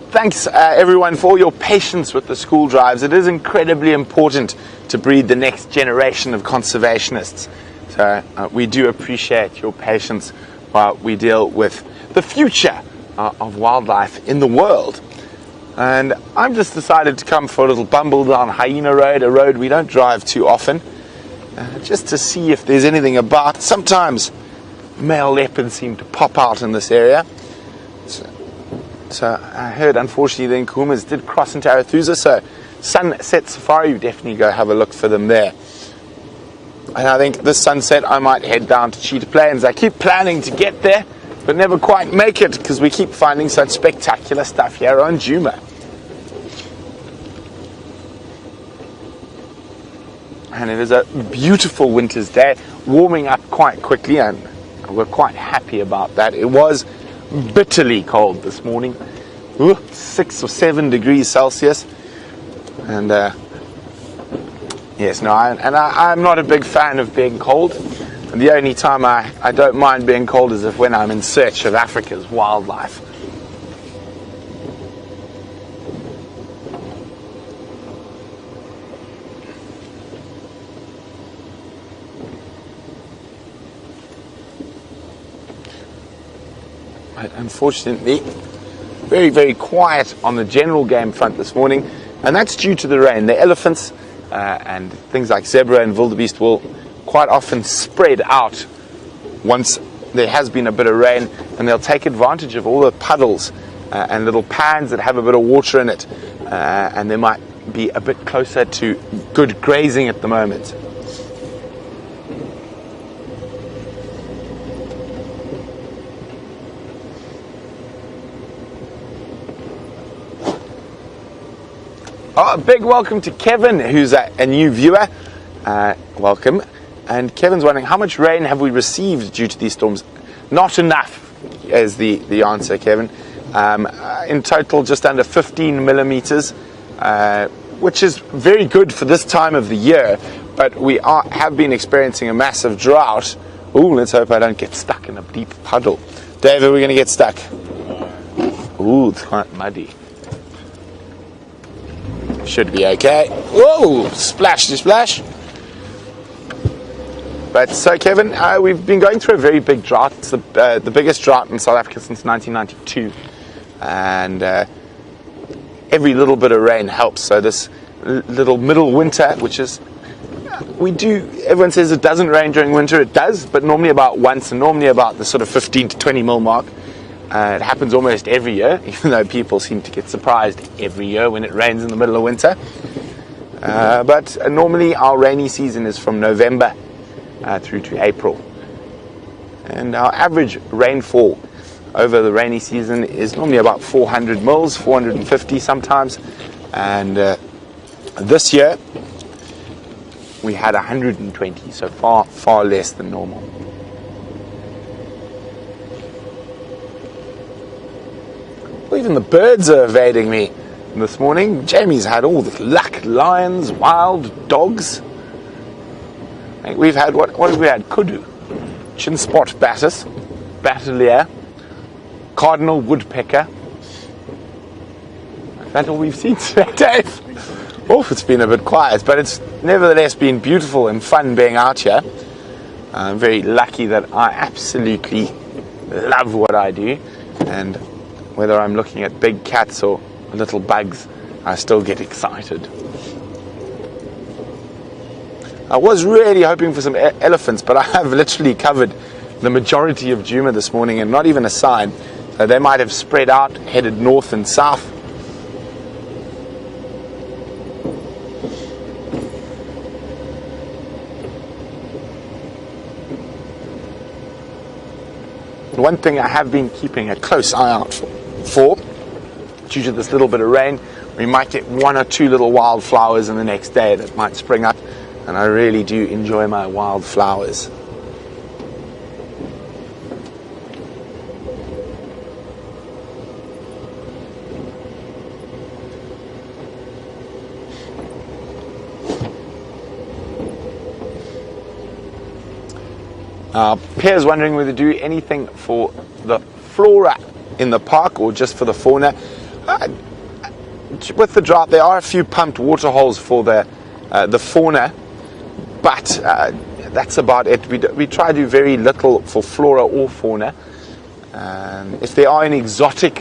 Thanks everyone for your patience with the school drives. It is incredibly important to breed the next generation of conservationists. So we do appreciate your patience while we deal with the future of wildlife in the world. And I've just decided to come for a little bumble down Hyena Road, a road we don't drive too often, just to see if there's anything about. Sometimes male leopards seem to pop out in this area. So I heard, unfortunately, the Nkuhumas did cross into Arathusa, so sunset safari, you definitely go have a look for them there. And I think this sunset I might head down to Cheetah Plains. I keep planning to get there, but never quite make it, because we keep finding such spectacular stuff here on Djuma. And it is a beautiful winter's day, warming up quite quickly, and we're quite happy about that. It was bitterly cold this morning, 6 or 7 degrees Celsius, and yes, no, I'm not a big fan of being cold. And the only time I don't mind being cold is when I'm in search of Africa's wildlife. But unfortunately, very, very quiet on the general game front this morning, and that's due to the rain. The elephants and things like zebra and wildebeest will quite often spread out once there has been a bit of rain, and they'll take advantage of all the puddles and little pans that have a bit of water in it, and they might be a bit closer to good grazing at the moment. Oh, a big welcome to Kevin, who's a new viewer. Welcome. And Kevin's wondering, how much rain have we received due to these storms? Not enough. is the answer, Kevin. In total, just under 15 millimeters, which is very good for this time of the year, but we have been experiencing a massive drought. Ooh, let's hope I don't get stuck in a deep puddle. David, we're going to get stuck. Ooh, it's quite muddy. Should be okay. Whoa, splash, splash. But so, Kevin, we've been going through a very big drought. It's the biggest drought in South Africa since 1992. And every little bit of rain helps. So this little middle winter, which is, everyone says it doesn't rain during winter. It does, but normally about once, and normally about the sort of 15 to 20 mil mark. It happens almost every year, even though people seem to get surprised every year when it rains in the middle of winter. But normally our rainy season is from November through to April. And our average rainfall over the rainy season is normally about 400 mils, 450 sometimes. And this year we had 120, so far less than normal. Well, even the birds are evading me this morning. Jamie's had all the luck, lions, wild dogs. I think we've had, what have we had? Kudu, chin spot batis, batelier, cardinal woodpecker. Is that all we've seen today, Dave? Oh, it's been a bit quiet, but it's nevertheless been beautiful and fun being out here. I'm very lucky that I absolutely love what I do, and whether I'm looking at big cats or little bugs, I still get excited. I was really hoping for some elephants, but I have literally covered the majority of Djuma this morning and not even a sign. So they might have spread out, headed north and south. One thing I have been keeping a close eye out for, due to this little bit of rain, we might get one or two little wildflowers in the next day that might spring up, and I really do enjoy my wildflowers. Pierre's wondering whether to do anything for the flora in the park or just for the fauna. With the drought, there are a few pumped water holes for the fauna, but that's about it. We try to do very little for flora or fauna. If there are any exotic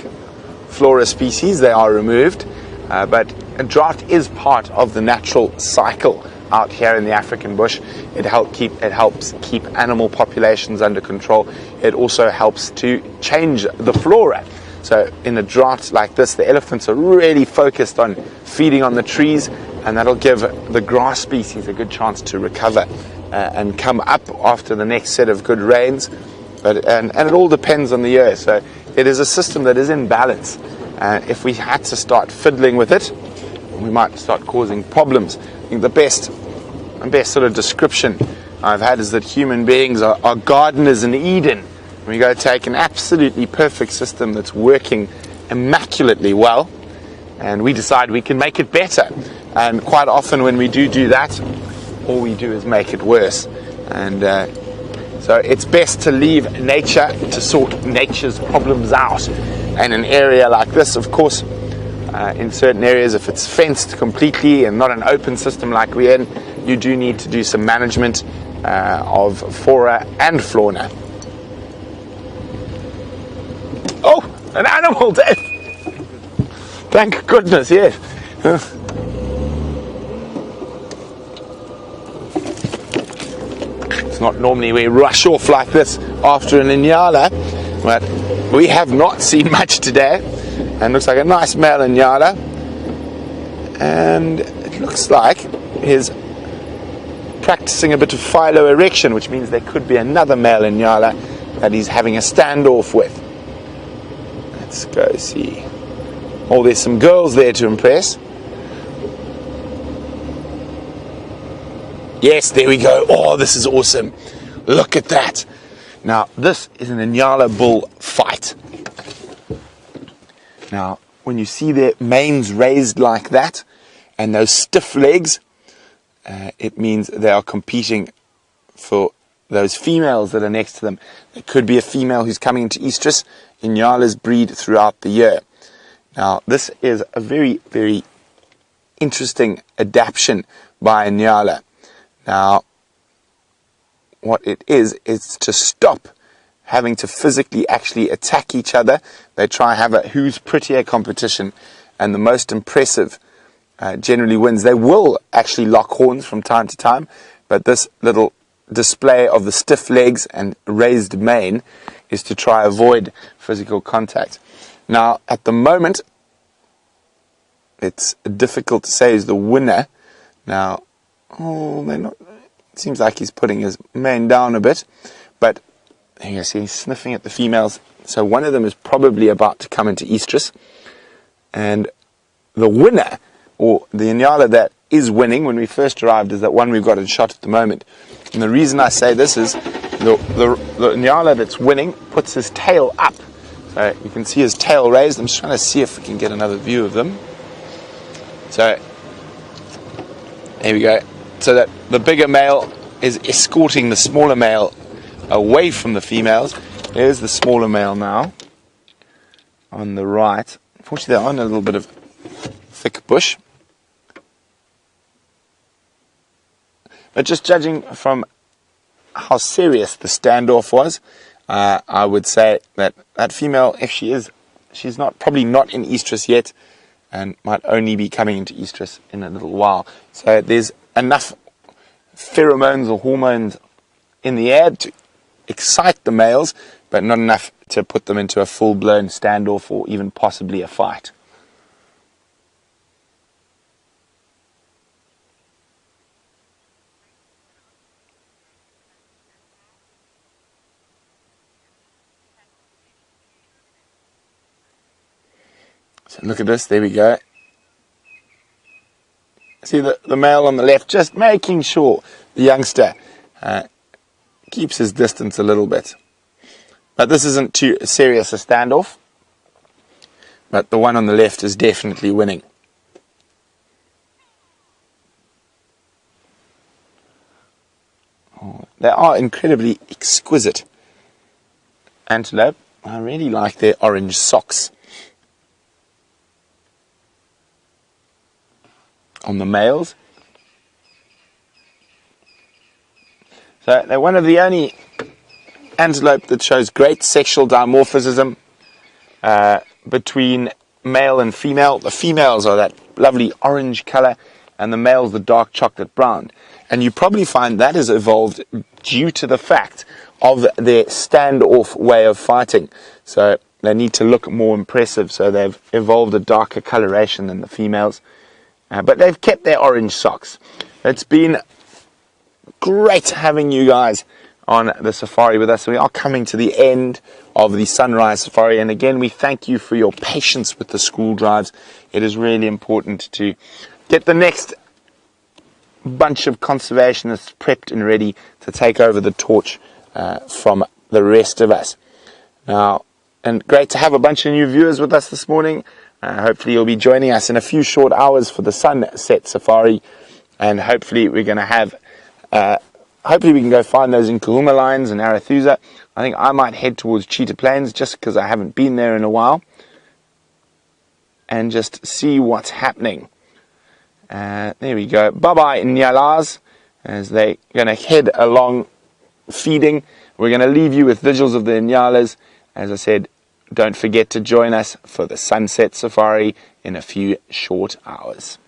flora species, they are removed, but a drought is part of the natural cycle out here in the African bush. It helps keep animal populations under control. It also helps to change the flora. So in a drought like this, the elephants are really focused on feeding on the trees, and that'll give the grass species a good chance to recover and come up after the next set of good rains. And it all depends on the year. So it is a system that is in balance. If we had to start fiddling with it, we might start causing problems. I think the best sort of description I've had is that human beings are gardeners in Eden. We go take an absolutely perfect system that's working immaculately well, and we decide we can make it better. And quite often when we do that, all we do is make it worse. And so it's best to leave nature to sort nature's problems out. And an area like this, of course, in certain areas, if it's fenced completely and not an open system like we're in, you do need to do some management of flora and fauna. Oh, an animal, Dave! Thank goodness, yes. It's not normally we rush off like this after an Inyala, but we have not seen much today. And looks like a nice male Inyala, and it looks like he's practicing a bit of philo-erection, which means there could be another male Inyala that he's having a standoff with. Let's go see. Oh, there's some girls there to impress. Yes, there we go. Oh, this is awesome. Look at that. Now, this is an Inyala bull fight. Now, when you see their manes raised like that and those stiff legs, it means they are competing for those females that are next to them. There could be a female who's coming into estrus. Inyalas breed throughout the year. Now, this is a very, very interesting adaptation by Inyala. Now, what it is to stop having to physically actually attack each other. They try and have a who's prettier competition, and the most impressive generally wins. They will actually lock horns from time to time, but this little display of the stiff legs and raised mane is to try avoid physical contact. Now, at the moment, it's difficult to say who's the winner. Now, it seems like he's putting his mane down a bit, but you see he's sniffing at the females. So one of them is probably about to come into estrus, and the winner, or the Inyala that is winning when we first arrived, is that one we've got in shot at the moment. And the reason I say this is the Inyala that's winning puts his tail up. So you can see his tail raised. I'm just trying to see if we can get another view of them. So there we go. So that the bigger male is escorting the smaller male away from the females. There's the smaller male now on the right. Unfortunately, they're on a little bit of thick bush. But just judging from how serious the standoff was, I would say that that female, if she's probably not in estrus yet, and might only be coming into estrus in a little while. So there's enough pheromones or hormones in the air to excite the males, but not enough to put them into a full-blown standoff or even possibly a fight. So look at this, there we go. See the male on the left, just making sure the youngster keeps his distance a little bit. But this isn't too serious a standoff. But the one on the left is definitely winning. Oh, they are incredibly exquisite antelope. I really like their orange socks on the males. So they're one of the only antelope that shows great sexual dimorphism between male and female. The females are that lovely orange color, and the males the dark chocolate brown. And you probably find that has evolved due to the fact of their standoff way of fighting. So they need to look more impressive, so they've evolved a darker coloration than the females. But they've kept their orange socks. It's been great having you guys on the safari with us. We are coming to the end of the sunrise safari, and again we thank you for your patience with the school drives. It is really important to get the next bunch of conservationists prepped and ready to take over the torch from the rest of us. Now, and great to have a bunch of new viewers with us this morning. Hopefully you'll be joining us in a few short hours for the sunset safari, and hopefully we're going to have hopefully we can go find those Nkuhuma lions in Arathusa. I think I might head towards Cheetah Plains just because I haven't been there in a while, and just see what's happening. There we go. Bye-bye, Nyalas, as they're going to head along feeding. We're going to leave you with visuals of the Nyalas. As I said, don't forget to join us for the sunset safari in a few short hours.